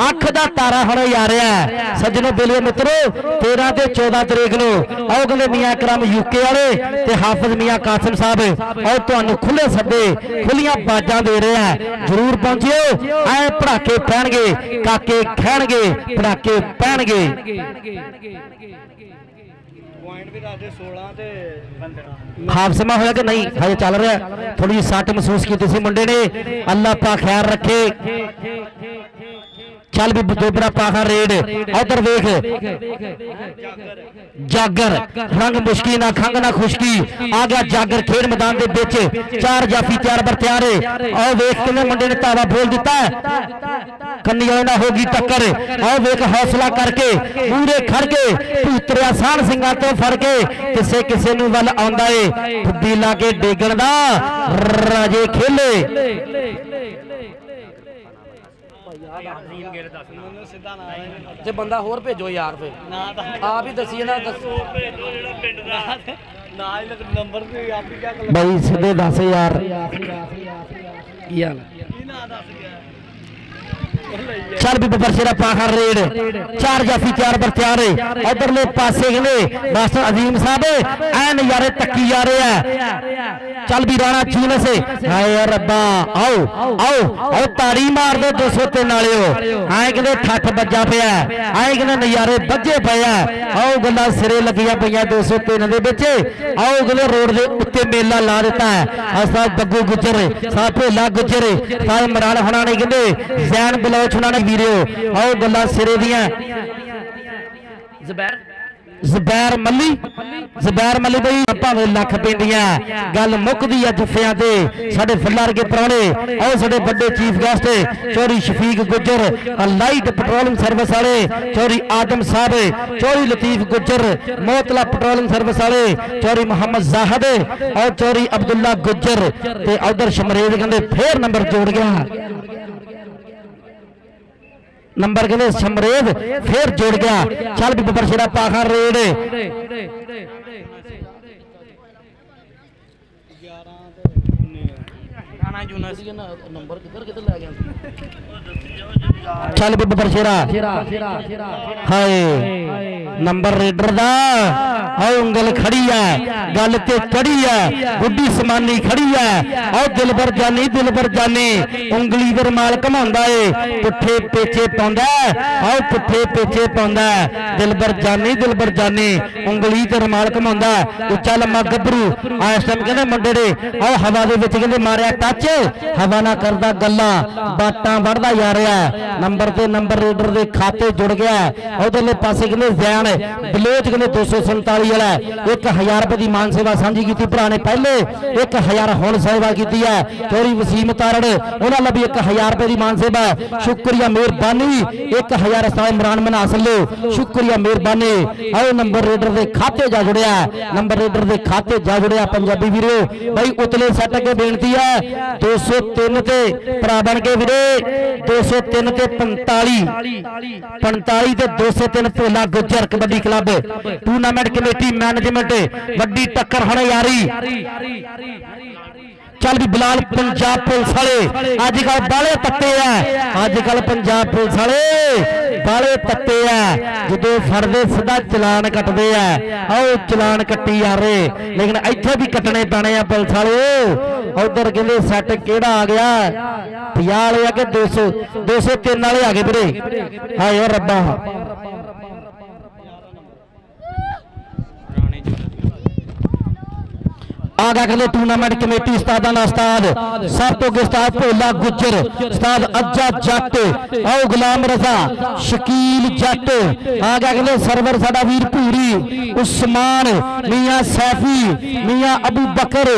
ਅੱਖ ਦਾ ਤਾਰਾ ਹੋਣੇ ਜਾ ਰਿਹਾ ਹੈ ਸੱਜਣੋ ਬੇਲੀਓ ਮਿੱਤਰੋ 13 ਤੇ 14 ਤਰੀਕ ਨੂੰ ਆਓ ਕਹਿੰਦੇ ਮੀਆਂ ਕਰਾਮ ਯੂਕੇ ਵਾਲੇ ਤੇ ਹਾਫਿਜ਼ ਮੀਆਂ ਕਾਸਮ ਸਾਹਿਬ ਆਓ ਤੁਹਾਨੂੰ ਖੁੱਲੇ ਸੱਦੇ ਖੁੱਲੀਆਂ ਬਾਜਾਂ ਦੇ ਰਿਹਾ ਜਰੂਰ ਪਹੁੰਚਿਓ ਐ ਪੜਾਕੇ ਪੈਣਗੇ ਕਾਕੇ ਖਹਿਣਗੇ ਪੜਾਕੇ ਪੈਣਗੇ ਪੁਆਇੰਟ ਵੀ ਦੱਸਦੇ 16 ਤੇ 15 ਹਾਫ ਸਮਾਂ ਹੋਇਆ ਕਿ ਨਹੀਂ ਹਜੇ ਚੱਲ ਰਿਹਾ ਥੋੜੀ ਜਿਹੀ ਸੱਟ ਮਹਿਸੂਸ ਕੀਤੀ ਸੀ ਮੁੰਡੇ ਨੇ ਅੱਲਾਹ ਪਾ ਖੈਰ ਰੱਖੇ ਚੱਲ ਵੀ ਦੋਬਰਾ ਪਾਖਾ ਰੇਡ ਉਧਰ ਵੇਖ ਜਾਗਰ ਰੰਗ ਮੁਸ਼ਕੀ ਨਾ ਖੰਗ ਨਾ ਖੁਸ਼ਕੀ ਆ ਗਿਆ ਜਾਗਰ ਖੇਡ ਮੈਦਾਨ ਦੇ ਵਿੱਚ 4 ਜਾਫੀ 4 ਪਰ ਤਿਆਰ ਆਓ ਵੇਖ ਕਿੰਨੇ ਮੁੰਡੇ ਨੇ ਤਾਵਾ ਬੋਲ ਦਿੱਤਾ ਕੰਨੀ ਵਾਲੇ ਨਾਲ ਹੋ ਗਈ ਟੱਕਰ ਆਓ ਵੇਖ ਹੌਸਲਾ ਕਰਕੇ ਪੂਰੇ ਖੜ ਕੇ ਭੂਤਰਿਆ ਸਾਨ ਸਿੰਘਾਂ ਤੋਂ ਫੜ ਕੇ ਕਿਸੇ ਨੂੰ ਵੱਲ ਆਉਂਦਾ ਏ ਖੁੱਡੀ ਲਾ ਕੇ ਡੇਗਣ ਦਾ ਰਾਜੇ ਖੇਲੇ ਤੇ ਬੰਦਾ ਹੋਰ ਭੇਜੋ ਯਾਰ ਫੇ ਆਪ ਹੀ ਦੱਸੀ ਨਾ ਦੱਸੋ ਨੰਬਰ ਤੇ ਆਪ ਹੀ ਕਿਆ ਬਾਈ ਸਿੱਧੇ ਦੱਸ ਯਾਰ ਕੀ ਹਾਲ ਚੱਲ ਵੀ ਬਰਸ਼ੇਰਾ ਪਾਖਾ ਰੇਡ 4 ਜਾਫੀ 4 ਪਰ ਤਿਆਰ ਉਧਰਲੇ ਪਾਸੇ ਕਹਿੰਦੇ ਮਾਸਟਰ ਅਜ਼ੀਮ ਸਾਹਿਬ ਐ ਨਜ਼ਾਰੇ ਤੱਕੀ ਜਾ ਰਹੇ ਆ ਚੱਲ ਵੀ ਰਾਣਾ ਚੀਨਸ ਹਾਏ ਰੱਬਾ ਆਓ ਤਾੜੀ ਮਾਰ ਦੋ 203 ਵਾਲਿਓ ਐ ਕਹਿੰਦੇ ਠੱਠ ਵੱਜਾ ਪਿਆ ਐ ਕਹਿੰਦੇ ਨਜ਼ਾਰੇ ਵੱਜੇ ਪਏ ਆ ਆਓ ਗੱਲਾਂ ਸਿਰੇ ਲੱਗੀਆਂ ਪਈਆਂ 203 ਦੇ ਵਿੱਚ ਆਓ ਕਹਿੰਦੇ ਰੋਡ ਦੇ ਉੱਤੇ ਮੇਲਾ ਲਾ ਦਿੱਤਾ ਸਾਹਿਬ ਬੱਗੂ ਗੁੱਜਰ ਸਾਹਿਬ ਭੋਲਾ ਗੁੱਜਰ ਸਾਹਿਬ ਮਰਾਲ ਹੋਣਾ ਨੇ ਕਹਿੰਦੇ ਜ਼ੈਨ ਬਲੋਚ ਹੋਣਾ ਨੇ ਵੀਰਿਓ ਆਓ ਗੱਲਾਂ ਸਿਰੇ ਦੀਆਂ ਜ਼ਬੈਰ ਮੱਲੀ ਬਈ ਭਾਵੇਂ ਲੱਖ ਪੈਂਦੀਆਂ ਗੱਲ ਮੁੱਕਦੀ ਆ ਜੱਫਿਆਂ ਤੇ ਸਾਡੇ ਫੁੱਲਾਂ ਵਰਗੇ ਪ੍ਰਾਹੁਣੇ ਆਓ ਸਾਡੇ ਵੱਡੇ chief guest Chaudhary Shafiq Gujjar light patrolling service ਵਾਲੇ ਚੌਧਰੀ ਆਦਮ ਸਾਹਿਬ ਚੌਧਰੀ ਲਤੀਫ ਗੁੱਜਰ ਮੋਤਲਾ ਪੈਟਰੋਲਿੰਗ ਸਰਵਿਸ ਵਾਲੇ ਚੌਧਰੀ ਮੁਹੰਮਦ ਜ਼ਾਹਦ ਔਰ ਚੌਧਰੀ ਅਬਦੁੱਲਾ ਗੁੱਜਰ ਤੇ ਉਧਰ ਸ਼ਮਰੇਜ਼ ਕਹਿੰਦੇ ਫੇਰ ਨੰਬਰ ਜੋੜ ਗਿਆ ਨੰਬਰ ਕਹਿੰਦੇ ਸਮਰੇਜ ਫੇਰ ਜੁੜ ਗਿਆ। ਚੱਲ ਵੀ ਬੱਬਰ ਸ਼ੇਰਾ ਪਾਖਾ ਰੇਡ ਨੰਬਰ ਕਿੱਧਰ ਲੈ ਗਿਆ। ਚੱਲ ਵੀ ਬੱਬਰ ਸ਼ੇਰਾ ਹਾਏ ਨੰਬਰ ਰੇਡਰ ਦਾ ਆਹ ਉਂਗਲ ਖੜੀ ਹੈ ਗੱਲ ਤੇ ਚੜੀ ਹੈ ਗੁੱਡੀ ਸਮਾਨੀ ਖੜੀ ਹੈ ਆਹ ਦਿਲਬਰ ਜਾਨੀ ਉਂਗਲੀ ਦੇ ਰਮਾਲ ਘਮਾਉਂਦਾ ਏ ਪੁੱਠੇ ਪੇਚੇ ਪਾਉਂਦਾ ਆਹ ਪੁੱਠੇ ਪੇਚੇ ਪਾਉਂਦਾ ਦਿਲਬਰ ਜਾਨੀ ਉਂਗਲੀ ਤੇ ਰਮਾਲ ਘਮਾਉਂਦਾ। ਉੱਚਾ ਲੰਮਾ ਗੱਭਰੂ ਇਸ ਟਾਈਮ ਕਹਿੰਦੇ ਮੁੰਡੇ ਦੇ ਆਹ ਹਵਾ ਦੇ ਵਿੱਚ ਕਹਿੰਦੇ ਮਾਰਿਆ ਟੱਚ ਹਵਾ ਨਾ ਕਰਦਾ ਗੱਲਾਂ ਬਾਟਾਂ ਵੜਦਾ ਜਾ ਰਿਹਾ। ਨੰਬਰ ਤੇ ਨੰਬਰ ਰੇਡਰ ਦੇ ਖਾਤੇ ਜੁੜ ਗਿਆ। ਉਧਰਲੇ ਪਾਸੇ ਕਹਿੰਦੇ ਜ਼ੈਨ ਬਲੋਚ ਕਹਿੰਦੇ 247 ਵਾਲਾ 1000 ਰੁਪਏ ਦੀ ਮਾਨ ਸੇਵਾ ਸਾਂਝੀ ਕੀਤੀ ਭਰਾ ਨੇ ਪਹਿਲੇ 1000 ਹੁਣ ਸੇਵਾ ਕੀਤੀ ਹੈ। ਚੋਰੀ ਵਸੀਮ ਤਾਰੜ ਉਹਨਾਂ ਲਈ 1000 ਰੁਪਏ ਦੀ ਮਾਨ ਸੇਵਾ ਸ਼ੁਕਰੀਆ ਮਿਹਰਬਾਨੀ 1000 ਉਸਤਾਦ ਇਮਰਾਨ ਮਨਾਸ ਲੋ ਸ਼ੁਕਰੀਆ ਮਿਹਰਬਾਨੀ। ਆਓ ਨੰਬਰ ਰੇਡਰ ਦੇ ਖਾਤੇ ਜਾ ਜੁੜਿਆ ਨੰਬਰ ਰੇਡਰ ਦੇ ਖਾਤੇ ਜਾ ਜੁੜਿਆ ਪੰਜਾਬੀ ਵੀਰੋ ਬਾਈ ਉਤਲੇ ਸੱਟ ਕੇ ਬੇਨਤੀ ਹੈ 203 ਤੇ ਭਰਾ ਬਣ ਕੇ ਵੀਰੇ 203 ਤੇ 45 ਤੇ 203 Bhola Gujjar kabaddi club tournament committee management ਵੱਡੀ ਟੱਕਰ ਹੁਣ ਯਾਰੀ। ਚੱਲ ਵੀ ਬਲਾਲ ਪੰਜਾਬ ਪੁਲਿਸ ਵਾਲੇ ਅੱਜ ਕੱਲ ਬਾਲੇ ਤੱਤੇ ਆ ਅੱਜ ਕੱਲ ਪੰਜਾਬ ਪੁਲਿਸ ਵਾਲੇ ਬਾਲੇ ਤੱਤੇ ਆ ਜਦੋਂ ਫੜਦੇ ਸਿੱਧਾ ਚਲਾਨ ਕੱਟਦੇ ਆ ਆਓ ਚਲਾਨ ਕੱਟੀ ਜਾ ਰਹੇ ਲੇਕਿਨ ਇੱਥੇ ਵੀ ਕੱਟਣੇ ਪੈਣੇ ਆ ਪੁਲਿਸ ਵਾਲੇ। ਉਧਰ ਕਹਿੰਦੇ ਸੈੱਟ ਕਿਹੜਾ ਆ ਗਿਆ 50 ਵਾਲੇ ਆ ਕਿ 203 ਵਾਲੇ ਆ ਗਏ ਵੀਰੇ ਹਾਏ ਓ ਰੱਬਾ। ਆ ਗਿਆ ਕਹਿੰਦੇ ਟੂਰਨਾਮੈਂਟ ਕਮੇਟੀ ਉਸਤਾਦਾਂ ਦਾ ਉਸਤਾਦ ਸਭ ਤੋਂ ਅੱਗੇ ਉਸਤਾਦ ਭੋਲਾ ਗੁੱਜਰ ਉਸਤਾਦ ਅੱਜਾ ਜੱਟ ਆਓ ਗੁਲਾਮ ਰਜ਼ਾ ਸ਼ਕੀਲ ਜੱਟ ਆ ਗਿਆ ਕਹਿੰਦੇ ਸਰਵਰ ਸਾਡਾ ਵੀਰ ਭੂਰੀ ਉਸਮਾਨ ਮੀਆਂ ਸੈਫੀ ਮੀਆਂ ਅਬੂ ਬਕਰ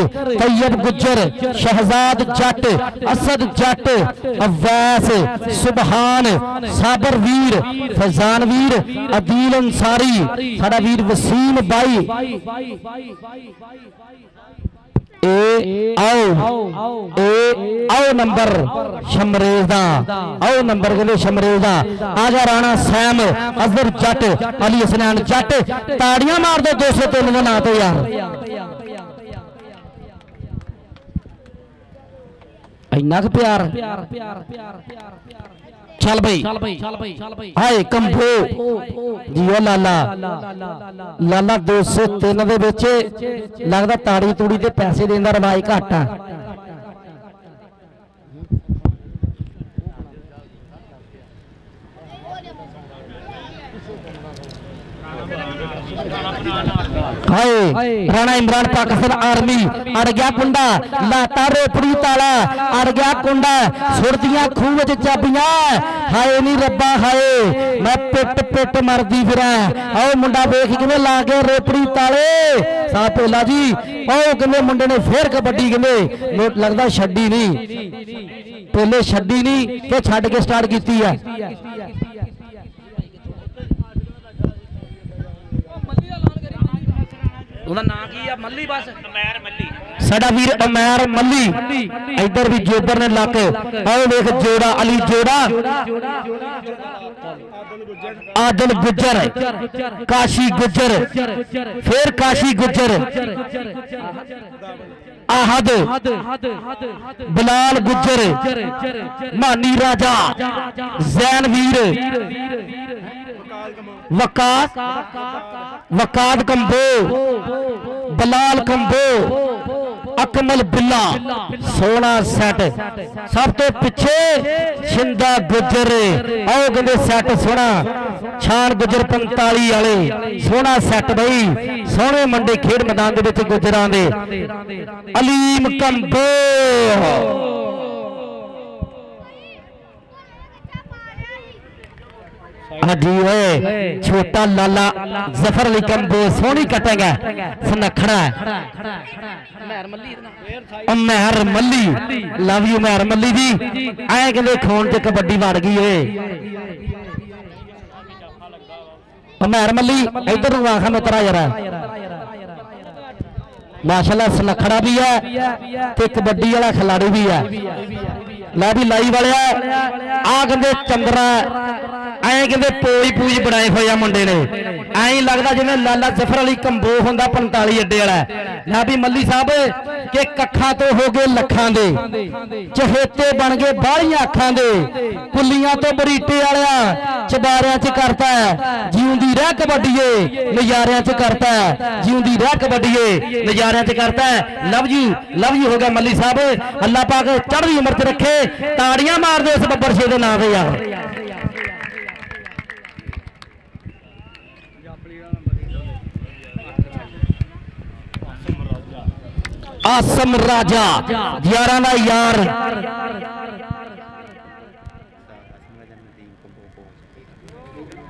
ਤੈयब ਗੁੱਜਰ ਸ਼ਹਿਜ਼ਾਦ ਜੱਟ ਅਸਦ ਜੱਟ ਅਵੈਸ ਸੁਭਾਨ ਸਾਬਰ ਵੀਰ ਫੈਜ਼ਾਨ ਵੀਰ ਅਦੀਲ ਅੰਸਾਰੀ ਸਾਡਾ ਵੀਰ ਵਸੀਮ ਬਾਈ आओ नंबर शमरेज दा आओ नंबर कहते शमरेज दा आजा राणा सैम अजहर जट अली हसनैन जट ताड़ियां मार दो 203 के नाम तो यार इन्ना प्यार चल भाई हाय कंबो जियो लाला 203 दे विच लगदा ताड़ी तूड़ी ते पैसे देण दा रवाज घट आ हाय राणा इमरान पाकिस्तान आर्मी अड़ गया कुंडा लाता रोपड़ी ताला अड़ गया कुंडा सुरदियां खूह विच चाबियां हाय नी रब्बा हाय मैं पिट पिट मरदी फिरां आओ मुंडा वेख किवें ला के रोपड़ी ताले सा भोला जी आओ कहंदे मुंडे ने फिर कबड्डी कहंदे लगदा छड्डी नहीं पहले छड्डी नहीं कि छड्ड के स्टार्ट कीती है ਉਹਦਾ ਨਾਂ ਕੀ ਆ ਮੱਲੀ ਬਸ ਅਮੈਰ ਮੱਲੀ ਸਾਡਾ ਵੀਰ ਅਮੈਰ ਮੱਲੀ ਇੱਧਰ ਵੀ ਜੋਬਰ ਨੇ ਲੱਕ ਆਓ ਵੇਖ ਜੋੜਾ ਅਲੀ ਜੋੜਾ ਆਦਲ ਗੁੱਜਰ ਕਾਸ਼ੀ ਗੁੱਜਰ ਫੇਰ ਕਾਸ਼ੀ ਗੁੱਜਰ आहद बिलाल गुज्जर मानी राजा जैन वीर वकाद कंबो बिलाल कंबो अकमल बिल्ला 16 सैट सब तो पिछे शिंदा गुज्जर आओ कहते सैट सोना छान गुज्जर 45 वाले सोना सैट बई सोहने मंडे खेड मैदान के गुज्जरां दे अलीम कंबो जी ओए छोटा लाला जफर अली कंबो सोहनी कटेगा सनखड़ा मेहर मल्ली लव यू मेहर मल्ली जी ऐ कहते खून च कबड्डी वड़ गई मेहर मल्ली इधर आखा मित्रा जरा माशाल्लाह सनखड़ा भी है ते कबड्डी वाला खिलाड़ी भी है ਲੈ ਵੀ ਲਾਈ ਵਾਲਿਆ ਆ ਕਹਿੰਦੇ ਚੰਦਰਾ ਐ ਕਹਿੰਦੇ ਪੋਈ ਪੂਜ ਬਣਾਏ ਹੋਏ ਆ ਮੁੰਡੇ ਨੇ ਐਂ ਲੱਗਦਾ ਜਿਵੇਂ ਲਾਲਾ ਜ਼ਫਰ ਅਲੀ ਕੰਬੋ ਹੁੰਦਾ 45 ਅੱਡੇ ਵਾਲਾ। ਲੈ ਵੀ ਮੱਲੀ ਸਾਹਿਬ ਕਿ ਕੱਖਾਂ ਤੋਂ ਹੋ ਗਏ ਲੱਖਾਂ ਦੇ ਚਹੇਤੇ ਬਣ ਗਏ ਬਾਹਲੀਆਂ ਅੱਖਾਂ ਦੇ ਕੁੱਲੀਆਂ ਤੋਂ ਬਰੀਟੇ ਵਾਲਿਆ ਚਬਾਰਿਆਂ 'ਚ ਕਰਤਾ ਜਿਉਂਦੀ ਰਹਿ ਕਬੱਡੀਏ ਨਜ਼ਾਰਿਆਂ 'ਚ ਕਰਤਾ ਜਿਉਂਦੀ ਰਹਿ ਕਬੱਡੀਏ ਨਜ਼ਾਰਿਆਂ 'ਚ ਕਰਤਾ। ਲਵ ਯੂ ਹੋ ਗਿਆ ਮੱਲੀ ਸਾਹਿਬ। ਅੱਲਾ ਪਾਕ ਚੜ੍ਹਦੀ ਉਮਰ 'ਚ ਰੱਖੇ। ਤਾੜੀਆਂ ਮਾਰ ਦਿਓ ਇਸ ਬੱਬਰ ਸ਼ੇਰ ਦੇ ਨਾਂ ਤੇ ਯਾਰ। ਆਸਮ ਰਾਜਾ ਯਾਰਾਂ ਦਾ ਯਾਰ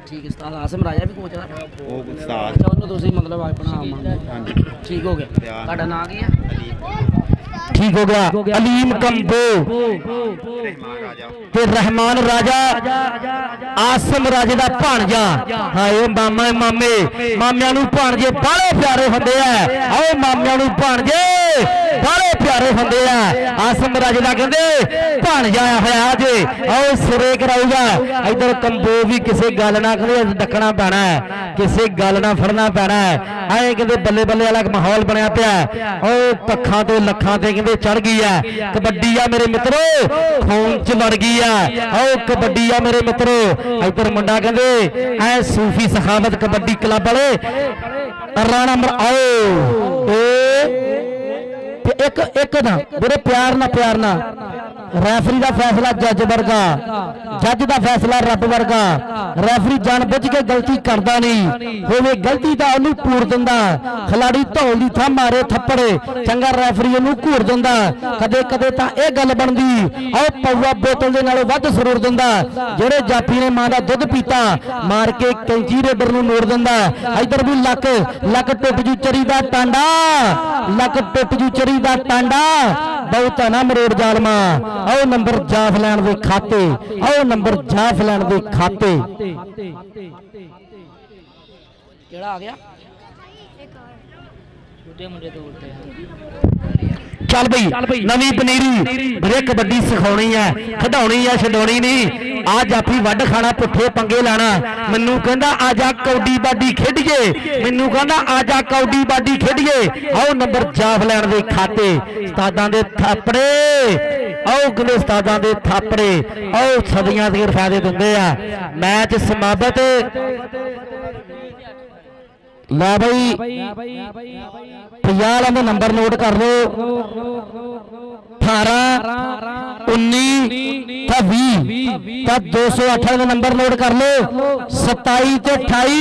ਠੀਕ ਉਸਤਾਦ ਆਸਮ ਰਾਜਾ ਵੀ ਕੋਚ ਆ ਉਹ ਉਸਤਾਦ ਅੱਛਾ ਉਹਨੂੰ ਤੁਸੀਂ ਮਤਲਬ ਆਪਣਾ ਮੰਨਦੇ ਠੀਕ ਹੋ ਗਿਆ। ਤੁਹਾਡਾ ਨਾਂ ਕੀ ਹੈ? ਠੀਕ ਹੋ ਗਿਆ ਅਲੀਮ ਕੰਬੋ ਤੇ ਰਹਿਮਾਨ ਰਾਜਾ ਆਸਮ ਰਾਜੇ ਦਾ ਭਾਣਜਾ। ਹਾਏ ਮਾਮਿਆਂ ਨੂੰ ਭਾਣਜੇ ਬਾਹਲੇ ਪਿਆਰੇ ਹੁੰਦੇ ਆ। ਆਓ ਮਾਮਿਆਂ ਨੂੰ ਭਾਣਜੇ ਬਾਹਲੇ ਪਿਆਰੇ ਹੁੰਦੇ ਆ। ਆਸਮ ਰਾਜੇ ਦਾ ਕਹਿੰਦੇ ਭਾਣਜਾ ਹੋਇਆ ਜੇ ਆਓ ਸਿਰੇ ਕਰਾਊਗਾ। ਇਧਰ ਕੰਬੋ ਵੀ ਕਿਸੇ ਗੱਲ ਨਾ ਕਹਿੰਦੇ ਡੱਕਣਾ ਪੈਣਾ ਕਿਸੇ ਗੱਲ ਨਾ ਫੜਨਾ ਪੈਣਾ। ਐਂ ਕਹਿੰਦੇ ਬੱਲੇ ਬੱਲੇ ਵਾਲਾ ਮਾਹੌਲ ਬਣਿਆ ਪਿਆ। ਉਹ ਕੱਖਾਂ ਤੋਂ ਲੱਖਾਂ ਤੇ ਕਹਿੰਦੇ ਚੜ ਗਈ ਆ ਕਬੱਡੀ ਆ ਮੇਰੇ ਮਿੱਤਰੋ ਖੂਨ ਚ ਵੜ ਗਈ ਆ। ਆਓ ਕਬੱਡੀ ਆ ਮੇਰੇ ਮਿੱਤਰੋ। ਇੱਧਰ ਮੁੰਡਾ ਕਹਿੰਦੇ ਐ ਸੂਫੀ ਸਖਾਵਤ ਕਬੱਡੀ ਕਲੱਬ ਵਾਲੇ ਰਾਣਾ ਆਓ ਇੱਕ ਨਾ ਬੜੇ ਪਿਆਰ ਨਾਲ ਰੈਫਰੀ ਦਾ ਫੈਸਲਾ ਜੱਜ ਵਰਗਾ ਜੱਜ ਦਾ ਫੈਸਲਾ ਰੱਬ ਵਰਗਾ। ਰੈਫਰੀ ਜਾਣ ਬੁੱਝ ਕੇ ਗਲਤੀ ਕਰਦਾ ਨਹੀਂ ਹੋਵੇ ਗਲਤੀ ਤਾਂ ਉਹਨੂੰ ਪੂਰ ਦਿੰਦਾ। ਖਿਲਾੜੀ ਧੌਲ ਦੀ ਥਾਂ ਮਾਰੇ ਥੱਪੜ ਚੰਗਾ ਰੈਫਰੀ ਉਹਨੂੰ ਘੂਰ ਦਿੰਦਾ। ਕਦੇ ਕਦੇ ਤਾਂ ਇਹ ਗੱਲ ਬਣਦੀ ਆਓ ਪਊਆ ਬੋਤਲ ਦੇ ਨਾਲੋਂ ਵੱਧ ਸਰੂਰ ਦਿੰਦਾ। ਜਿਹੜੇ ਜਾਪੀ ਨੇ ਮਾਂ ਦਾ ਦੁੱਧ ਪੀਤਾ ਮਾਰ ਕੇ ਕੈਂਚੀ ਰੇਡਰ ਨੂੰ ਮੋੜ ਦਿੰਦਾ। ਇੱਧਰ ਵੀ ਲੱਕ ਟੁੱਟ ਜੂ ਚਰੀ ਦਾ ਟਾਂਡਾ ਲੱਕ ਟੁੱਟ ਜੂ ਚਰੀ ਦਾ ਟਾਂਡਾ ਬਹੁਤਾ ਨਾ ਮਰੋੜ ਜ਼ਾਲਮਾ। ਆਓ ਨੰਬਰ ਜਾਫ ਲੈਣ ਦੇ ਖਾਤੇ ਆਓ ਨੰਬਰ ਜਾਫ ਲੈਣ ਦੇ ਖਾਤੇ। ਕਿਹੜਾ ਆ ਗਿਆ? ਛੋਟੇ ਮੁੰਡੇ ਤੋਂ ਉੱਤੇ ਚੱਲ ਬਈ ਨਵੀਂ ਪਨੀਰੀ ਵੀਰੇ ਕਬੱਡੀ ਸਿਖਾਉਣੀ ਐ ਖਿਡਾਉਣੀ ਐ ਛਡਾਉਣੀ ਨਹੀਂ। ਆ ਜਾਫੀ ਵੱਢ ਖਾਣਾ ਪੁੱਠੇ ਪੰਗੇ ਲਾਣਾ। ਮੈਨੂੰ ਕਹਿੰਦਾ ਆ ਜਾ ਕੌਡੀ ਬਾਡੀ ਖੇਡੀਏ ਮੈਨੂੰ ਕਹਿੰਦਾ ਆ ਜਾ ਕੌਡੀ ਬਾਡੀ ਖੇਡੀਏ। ਆਓ ਨੰਬਰ ਜਾਫ ਲੈਣ ਦੇ ਖਾਤੇ ਉਸਤਾਦਾਂ ਦੇ ਥਾਪੜੇ ਆਓ ਕਹਿੰਦੇ ਉਸਤਾਦਾਂ ਦੇ ਥਾਪੜੇ ਆਓ ਸਦੀਆਂ ਦੇ ਫਾਇਦੇ ਦਿੰਦੇ ਆ। ਮੈਚ ਸਮਾਪਤ। ਲੈ ਬਈ 50 ਵਾਲਾ ਦਾ ਨੰਬਰ ਨੋਟ ਕਰ ਲਓ 18 19 ਤਾਂ 20 ਤਾਂ 208 ਦਾ ਨੰਬਰ ਨੋਟ ਕਰ ਲਓ 27 ਤੇ 28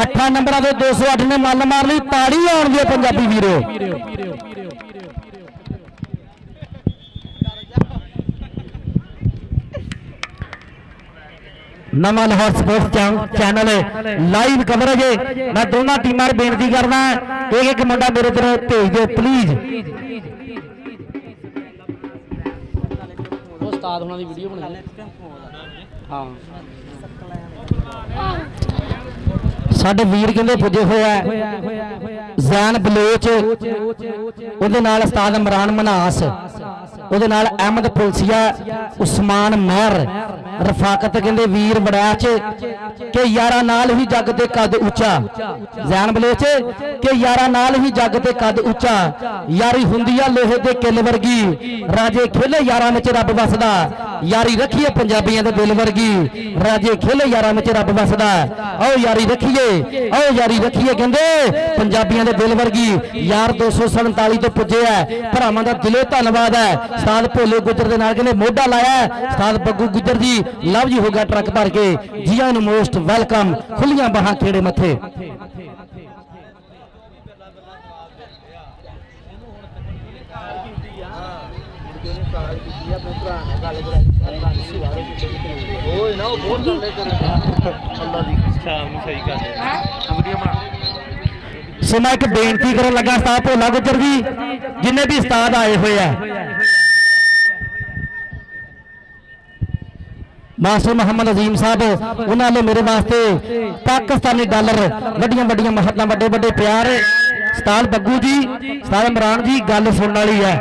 8 ਨੰਬਰਾਂ ਦੇ 208 ਨੇ ਮੱਲ ਮਾਰ ਲਈ। ਤਾੜੀ ਆਉਣ ਦੀ ਪੰਜਾਬੀ ਵੀਰੋ। ਨਵਾਂ Lahore sports channel live coverage ਮੈਂ ਦੋਨਾਂ ਟੀਮਾਂ ਨੂੰ ਬੇਨਤੀ ਕਰਦਾ ਇੱਕ ਮੁੰਡਾ ਮੇਰੇ ਤਰ੍ਹਾਂ ਭੇਜ ਦਿਓ ਪਲੀਜ਼। ਉਸਤਾਦ ਉਹਨਾਂ ਦੀ ਵੀਡੀਓ ਬਣਾ ਹਾਂ ਸਾਡੇ ਵੀਰ ਕਹਿੰਦੇ ਪੁੱਜੇ ਹੋਇਆ ਜ਼ੈਨ ਬਲੋਚ ਉਹਦੇ ਨਾਲ ਉਸਤਾਦ ਇਮਰਾਨ ਮਨਾਸ ਉਹਦੇ ਨਾਲ ਅਹਿਮਦ ਪੁਲਸੀਆ ਉਸਮਾਨ ਮਹਿਰ ਰਫਾਕਤ ਕਹਿੰਦੇ ਵੀਰ ਵੜੈਚ ਕਿ ਯਾਰਾਂ ਨਾਲ ਹੀ ਜੱਗ ਤੇ ਕੱਦ ਉੱਚਾ। ਜ਼ੈਨ ਬਲੋਚ ਕਿ ਯਾਰਾਂ ਨਾਲ ਹੀ ਜੱਗ ਤੇ ਕੱਦ ਉੱਚਾ। ਯਾਰੀ ਹੁੰਦੀ ਆ ਲੋਹੇ ਦੇ ਕਿੱਲ ਵਰਗੀ ਰਾਜੇ ਖੇਲੇ ਯਾਰਾਂ ਵਿੱਚ ਰੱਬ ਵਸਦਾ। ਯਾਰੀ ਰੱਖੀਏ ਪੰਜਾਬੀਆਂ ਦੇ ਦਿਲ ਵਰਗੀ ਰਾਜੇ ਖੇਲੇ ਯਾਰਾਂ ਵਿੱਚ ਰੱਬ ਵਸਦਾ। ਆਓ ਯਾਰੀ ਰੱਖੀਏ ਕਹਿੰਦੇ ਪੰਜਾਬੀਆਂ ਦੇ ਦਿਲ ਵਰਗੀ। ਯਾਰ 247 ਤੋਂ ਪੁੱਜੇ ਆ ਭਰਾਵਾਂ ਦਾ ਦਿਲੋਂ ਧੰਨਵਾਦ ਹੈ। ਉਸਤਾਦ ਭੋਲੇ ਗੁੱਜਰ ਦੇ ਨਾਲ ਕਹਿੰਦੇ ਮੋਢਾ ਲਾਇਆ ਉਸਤਾਦ ਬੱਗੂ ਗੁੱਜਰ ਜੀ ਲਵ ਜੀ ਹੋ ਗਿਆ ਟਰੱਕ ਭਰ ਕੇ। ਜੀਆਂ ਨੂੰ ਮੋਸਟ ਵੈਲਕਮ ਖੁੱਲੀਆਂ ਬਾਹਾਂ ਖੇੜੇ ਮੱਥੇ। ਸੋ ਮੈਂ ਇੱਕ ਬੇਨਤੀ ਕਰਨ ਲੱਗਾ ਉਸਤਾਦ ਭੋਲਾ ਗੁੱਜਰ ਜੀ ਜਿੰਨੇ ਵੀ ਉਸਤਾਦ ਆਏ ਹੋਏ ਆ ਮਾਸਟਰ ਮੁਹੰਮਦ ਅਜ਼ੀਮ ਸਾਹਿਬ ਉਹਨਾਂ ਨੇ ਮੇਰੇ ਵਾਸਤੇ ਪਾਕਿਸਤਾਨੀ ਡਾਲਰ ਵੱਡੀਆਂ ਮਹੱਤਾਂ ਵੱਡੇ ਪਿਆਰ। ਉਸਤਾਦ ਬੱਗੂ ਜੀ ਉਸਤਾਦ ਇਮਰਾਨ ਜੀ ਗੱਲ ਸੁਣਨ ਵਾਲੀ ਹੈ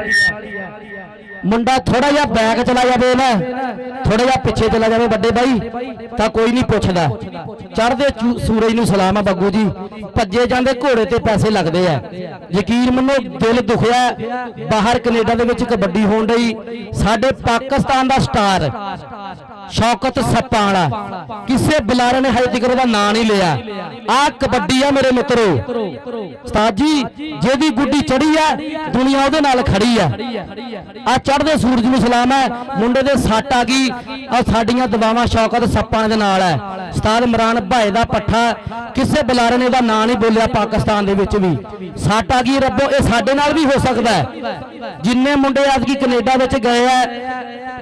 ਮੁੰਡਾ ਥੋੜਾ ਜਿਹਾ ਬੈਕ ਚਲਾ ਜਾਵੇ ਨਾ, ਥੋੜਾ ਜਿਹਾ ਪਿੱਛੇ ਚਲਾ ਜਾਵੇ ਵੱਡੇ ਬਾਈ, ਤਾਂ ਕੋਈ ਨਹੀਂ ਪੁੱਛਦਾ। ਚੜ੍ਹਦੇ ਸੂਰਜ ਨੂੰ ਸਲਾਮ ਆ ਬੱਗੂ ਜੀ, ਭੱਜੇ ਜਾਂਦੇ ਘੋੜੇ ਤੇ ਪੈਸੇ ਲੱਗਦੇ ਆ। ਯਕੀਨ ਮੰਨੋ ਦਿਲ ਦੁਖਿਆ, ਬਾਹਰ ਕੈਨੇਡਾ ਦੇ ਵਿੱਚ ਕਬੱਡੀ ਹੋਣ ਰਹੀ, ਸਾਡੇ ਪਾਕਿਸਤਾਨ ਦਾ ਸਟਾਰ ਸ਼ੌਕਤ ਸੱਪਾਂ ਵਾਲਾ, ਕਿਸੇ ਬੁਲਾਰੇ ਨੇ ਹਜੇ ਤੱਕ ਉਹਦਾ ਨਾਂ ਨਹੀਂ ਲਿਆ। ਆਹ ਕਬੱਡੀ ਆ ਮੇਰੇ ਮਿੱਤਰੋ, ਉਸਤਾਦ ਜੀ ਜਿਹਦੀ ਗੁੱਡੀ ਚੜੀ ਆ ਦੁਨੀਆ ਉਹਦੇ ਨਾਲ ਖੜੀ ਆ। ਆ ਚੜ੍ਹਦੇ ਸੂਰਜ ਨੂੰ ਸਲਾਮ ਹੈ, ਮੁੰਡੇ ਦੇ ਸੱਟ ਆ ਗਈ, ਆ ਸਾਡੀਆਂ ਦੁਆਵਾਂ ਸ਼ੌਕਤ ਸੱਪਾਂ ਦੇ ਨਾਲ ਹੈ। ਉਸਤਾਦ ਇਮਰਾਨ ਭਾਈ ਦਾ ਪੱਠਾ, ਕਿਸੇ ਬੁਲਾਰੇ ਨੇ ਉਹਦਾ ਨਾਂ ਨਹੀਂ ਬੋਲਿਆ ਪਾਕਿਸਤਾਨ ਦੇ ਵਿੱਚ ਵੀ, ਸੱਟ ਆ ਗਈ ਰੱਬੋ, ਇਹ ਸਾਡੇ ਨਾਲ ਵੀ ਹੋ ਸਕਦਾ ਹੈ। ਜਿੰਨੇ ਮੁੰਡੇ ਅੱਜ ਕੈਨੇਡਾ ਵਿੱਚ ਗਏ ਆ,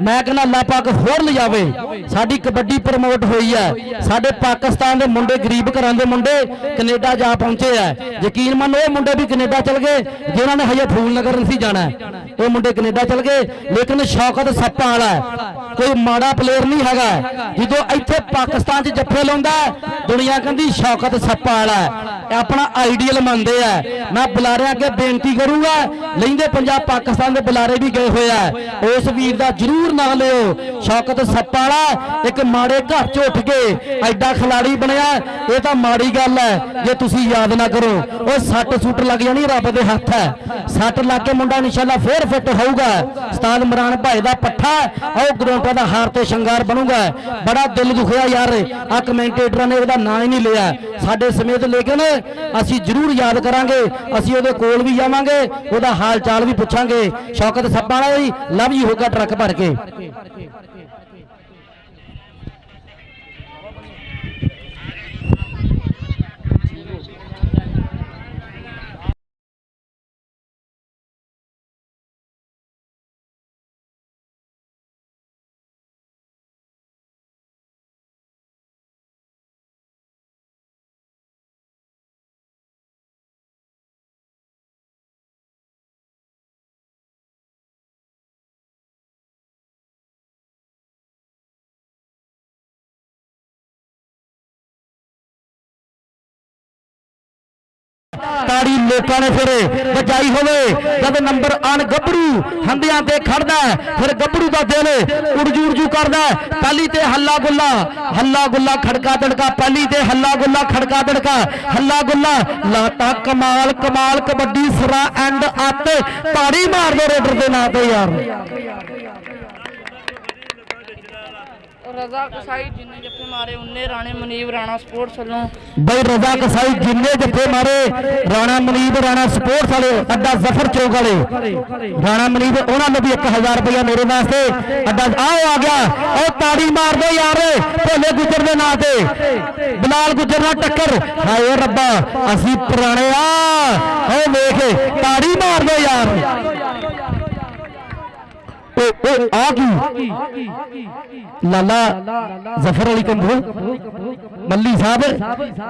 ਮੈਂ ਕਹਿੰਦਾ ਅੱਲਾਹ ਪਾਕ ਹੋਰ ਲਿਜਾਵੇ, ਸਾਡੀ ਕਬੱਡੀ ਪ੍ਰਮੋਟ ਹੋਈ ਹੈ। ਸਾਡੇ ਪਾਕਿਸਤਾਨ ਦੇ ਮੁੰਡੇ, ਗਰੀਬ ਘਰਾਂ ਦੇ ਮੁੰਡੇ ਕੈਨੇਡਾ ਜਾ ਪਹੁੰਚੇ ਆ। ਯਕੀਨ ਮੰਨੋ ਇਹ ਮੁੰਡੇ ਵੀ ਕੈਨੇਡਾ ਚਲ ਗਏ ਜਿਨ੍ਹਾਂ ਨੇ ਹਜੇ ਫੂਲ ਨਗਰ ਨਹੀਂ ਸੀ ਜਾਣਾ, ਉਹ ਮੁੰਡੇ ਕੈਨੇਡਾ ਚਲ ਗਏ। ਲੇਕਿਨ ਸ਼ੌਕਤ ਸੱਪਾਂ ਵਾਲਾ ਕੋਈ ਮਾੜਾ ਪਲੇਅਰ ਨਹੀਂ ਹੈਗਾ। ਜਦੋਂ ਇੱਥੇ ਪਾਕਿਸਤਾਨ 'ਚ ਜੱਫੇ ਲਾਉਂਦਾ ਦੁਨੀਆ ਕਹਿੰਦੀ ਸ਼ੌਕਤ ਸੱਪਾਂ ਵਾਲਾ ਆਪਣਾ ਆਈਡੀਅਲ ਮੰਨਦੇ ਆ। ਮੈਂ ਬੁਲਾਰਿਆਂ ਅੱਗੇ ਬੇਨਤੀ ਕਰੂੰਗਾ, ਲੈਂਦੇ ਪੰਜਾਬ ਪਾਕਿਸਤਾਨ ਦੇ ਬੁਲਾਰੇ ਵੀ ਗਏ ਹੋਏ ਆ, ਉਸ ਵੀਰ ਦਾ ਜ਼ਰੂਰ ਨਾਂ ਲਿਓ। ਸ਼ੌਕਤ ਸੱਪਾਂ ਵਾਲਾ ਇੱਕ ਮਾੜੇ ਘਰ 'ਚ ਉੱਠ ਕੇ ਐਡਾ ਖਿਲਾੜੀ ਬਣਿਆ, ਇਹ ਤਾਂ ਮਾੜੀ ਗੱਲ ਹੈ ਜੇ ਤੁਸੀਂ ਯਾਦ ਨਾ ਕਰੋ। ਉਹ ਸੱਟ ਸੁੱਟ ਲੱਗ ਜਾਣੀ, ਰੱਬ ਦੇ ਹੱਥ ਹੈ, ਸੱਟ ਲੱਗ ਕੇ ਮੁੰਡਾ ਇਨਸ਼ਾਅੱਲਾ ਫੇਰ ਫਿੱਟ ਹੋਊਗਾ। ਉਸਤਾਦ ਇਮਰਾਨ ਭਾਈ ਦਾ ਪੱਠਾ ਉਹ ਗਰਾਊਂਡਾਂ ਦਾ ਹਾਰ ਤੇ ਸ਼ਿੰਗਾਰ ਬਣੂਗਾ। ਬੜਾ ਦਿਲ ਦੁਖਿਆ ਯਾਰ, ਆ ਕਮੈਂਟੇਟਰਾਂ ਨੇ ਉਹਦਾ ਨਾਂ ਹੀ ਨਹੀਂ ਲਿਆ ਸਾਡੇ ਸਮੇਤ, ਲੇਕਿਨ ਅਸੀਂ ਜ਼ਰੂਰ ਯਾਦ ਕਰਾਂਗੇ, ਅਸੀਂ ਉਹਦੇ ਕੋਲ ਵੀ ਜਾਵਾਂਗੇ, ਉਹਦਾ ਹਾਲ ਚਾਲ ਵੀ ਪੁੱਛਾਂਗੇ। ਸ਼ੌਕਤ ਸੱਪਾਂ ਵਾਲਾ ਜੀ ਲਵ ਯੂ ਹੋਗਾ ਟਰੱਕ ਭਰ ਕੇ। ਤਾੜੀ ਲੋਕਾਂ ਨੇ ਫਿਰ ਵਜਾਈ ਹੋਵੇ ਜਦ ਨੰਬਰ ਆਣ ਗੱਭਰੂ ਹੰਦਿਆਂ ਤੇ ਖੜਦਾ, ਫਿਰ ਗੱਭਰੂ ਦਾ ਦਿਲ ਉੜਜੂ ਕਰਦਾ। ਪਹਿਲੀ ਤੇ ਹੱਲਾ ਗੁੱਲਾ ਖੜਕਾ ਦੜਕਾ, ਪਹਿਲੀ ਤੇ ਹੱਲਾ ਗੁੱਲਾ ਖੜਕਾ ਦੜਕਾ, ਹੱਲਾ ਗੁੱਲਾ ਲਾਤਾ ਕਮਾਲ ਕਬੱਡੀ ਸਰਾ ਐਂਡ ਅੱਤ, ਤਾੜੀ ਮਾਰ ਦੋ ਰੇਡਰ ਦੇ ਨਾਂ ਤੇ ਯਾਰ। रजा कसाई जिन्ने जफ्फे मारे उन्ने राणे मनीब राणा स्पोर्ट्स वालों भाई रजा कसाई जिन्ने जफ्फे मारे राणा मनीब राणा स्पोर्ट्स वाले अड्डा जफर चौक वाले राणा मनीब उन्होंने भी 1000 रुपया मेरे वास्ते अड्डा आ गया। और ताड़ी मार दो यार भोले गुजर के नां ते, बिलाल गुजर ना टक्कर, हाय रब्बा असी पुराने आ देख ताड़ी मार दो यार। लाला जफर अली कंबो मल्ली साहब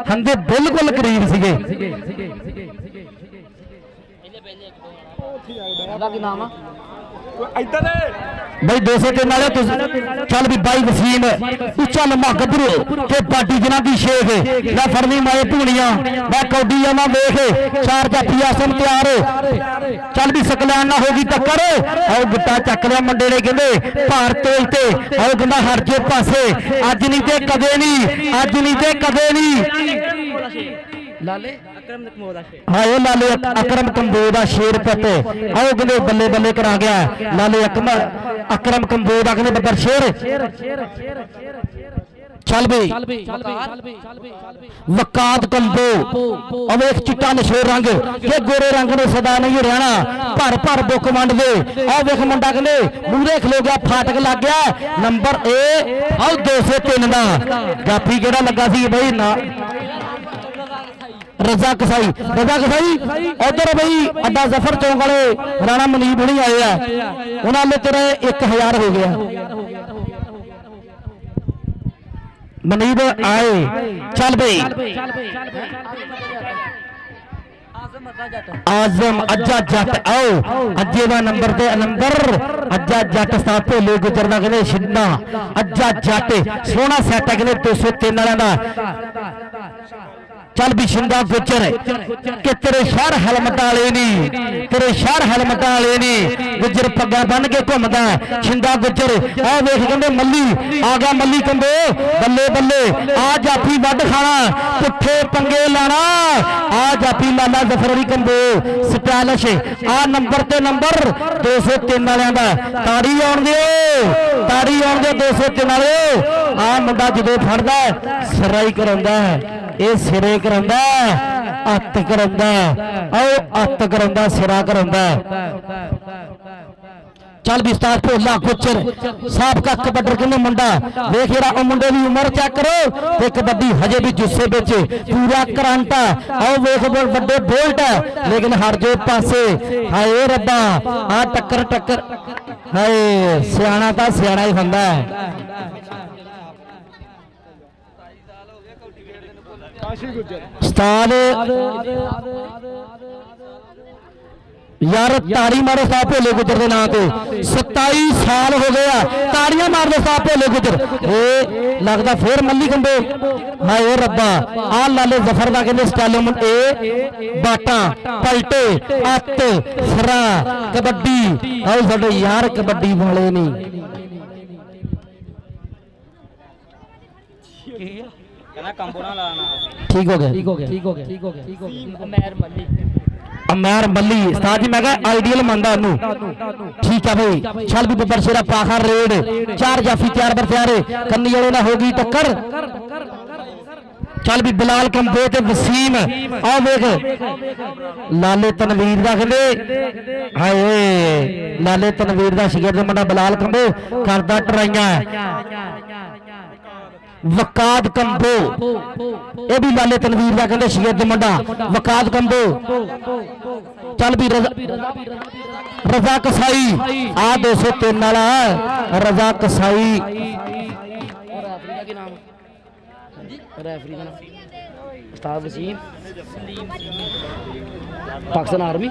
हंदे बिल्कुल करीब सीगे। भाई 203 वाले चल भी बाई वसीम उच्चा लम्बा गबरू के बाडी जना की शेख मैं फड़नी माए भूनिया मैं कौडी जाना देख चार जाफी आसम तैयार चल भी सकलैन ना होगी टक्कर। आओ गिट्टा चक लिया मुंडे ने कहते भार तोल ते आओ कहना हट जे पासे अज नहीं ते कदे नहीं, अज नहीं ते कदे नहीं। लाले हाए लाले अकरम कंबो दा शेर पुत आओ कहते बल्ले बल्ले करा गया लाले अकरम कंबो दा कहते बब्बर शेर चल भी वकात कंबो अब एक चिट्टा नशेर रंग के गोरे रंग ने सदा नहीं रहना भर भर बुक वंड दे। आ वेख मुंडा कहते मूहरे खलो गया फाटक लग गया नंबर ए आओ 203 दा जाफी केड़ा लगा सी भाई ना रजा कसाई उधर भाई अड्डा जफर चौक वाले राणा मनीब नहीं आए हैं उन्होंने तेरे 1000 हो गया। मनीब आए चल भाई आजम अज्जा जट आओ अज्जे का नंबर ते नंबर अज्जा जट सा भोले गुजर का कहते छिन्ना अज्जा जट सोहना सैट है कहते 203 वाले का ਚੱਲ ਵੀ ਛਿੰਦਾ ਗੁੱਜਰ ਕਿ ਤੇਰੇ ਸ਼ਹਿਰ ਹੈਲਮਟ ਵਾਲੇ ਨਹੀਂ, ਤੇਰੇ ਸ਼ਹਿਰ ਹੈਲਮਟ ਵਾਲੇ ਨਹੀਂ। ਗੁੱਜਰ ਪੱਗਾਂ ਬੰਨ ਕੇ ਘੁੰਮਦਾ ਛਿੰਦਾ ਗੁੱਜਰ। ਆ ਵੇਖ ਕਹਿੰਦੇ ਮੱਲੀ ਆ ਗਿਆ, ਮੱਲੀ ਕੰਬੋ ਬੱਲੇ ਬੱਲੇ। ਆ ਜਾਫੀ ਵੱਢ ਖਾਣਾ, ਪੁੱਠੇ ਪੰਗੇ ਲਾਣਾ। ਆ ਜਾਫੀ ਲਾਲਾ ਜ਼ਫਰ ਅਲੀ ਕੰਬੋ ਸਟਾਈਲਿਸ਼। ਆ ਨੰਬਰ ਤੇ ਨੰਬਰ 203 ਵਾਲਿਆਂ ਦਾ। ਤਾੜੀ ਆਉਣ ਦਿਓ, ਤਾੜੀ ਆਉਣ ਦਿਓ 203 ਵਾਲਿਓ। ਆ ਮੁੰਡਾ ਜਦੋਂ ਫੜਦਾ ਸਿਰਾਈ ਕਰਾਉਂਦਾ, ਇਹ ਸਿਰੇ ਕਰਾਉਂਦਾ, ਅੱਤ ਕਰਾਉਂਦਾ, ਆਓ ਅੱਤ ਕਰਾਉਂਦਾ, ਸਿਰਾ ਕਰਾਉਂਦਾ। ਚੱਲ ਵੀ ਉਸਤਾਦ ਭੋਲਾ ਗੁੱਜਰ ਸਾਬਕਾ ਕਬੱਡੀ ਕਿੰਨੇ ਮੁੰਡਾ ਵੇਖ ਜਿਹੜਾ ਉਹ ਮੁੰਡੇ ਦੀ ਉਮਰ ਚੈੱਕ ਕਰੋ ਤੇ ਕਬੱਡੀ ਹਜੇ ਵੀ ਜੁੱਸੇ ਵਿੱਚ ਪੂਰਾ ਕਰੰਟ ਆ। ਆਓ ਵੇਖ ਵੱਡੇ ਬੋਲਟ ਲੇਕਿਨ ਹਰ ਜੋ ਪਾਸੇ। ਹਾਏ ਰੱਬਾ ਆ ਟੱਕਰ ਟੱਕਰ, ਹਾਏ ਸਿਆਣਾ ਤਾਂ ਸਿਆਣਾ ਹੀ ਹੁੰਦਾ। ਉਸਤਾਦ यार ताड़ी मारो साहब भोले गुजर के नाम पे 27 साल हो गया। ताड़ियां मार दो साहब भोले गुजर। लगता फिर मल्ली कंबो। हाय रब्बा आ लाले जफर का कहते स्टाइल ए बाटा पलटे अत सरा कबड्डी। आओ साडे यार कबड्डी वाले नहीं ठीक हो गया, ठीक हो गया, ठीक हो गया, ठीक हो गया, ठीक हो गया। अमैर मल्ली उस्ताद जी मैं कहा आइडियल मंदा ठीक है भाई। चल भी बब्बर शेरा पाखा रेड 4 जाफी 4 बर तैयारे कन्नी वालों ना होगी टक्कर। चल भी बिलाल कंबो ते वसीम आओ वेख लाले तनवीर दा कहंदे हाय लाले तनवीर दा शिगर दा मुंडा बिलाल कंबो करदा टराइयां। वकाद कंबो ये भी लाले तनवीर का कहते शिगर मुंडा वकाद कंबो। चल भी रजा कसाई आ 203 वाला रजा कसाई। उस्ताद वसीम पाकिस्तान आर्मी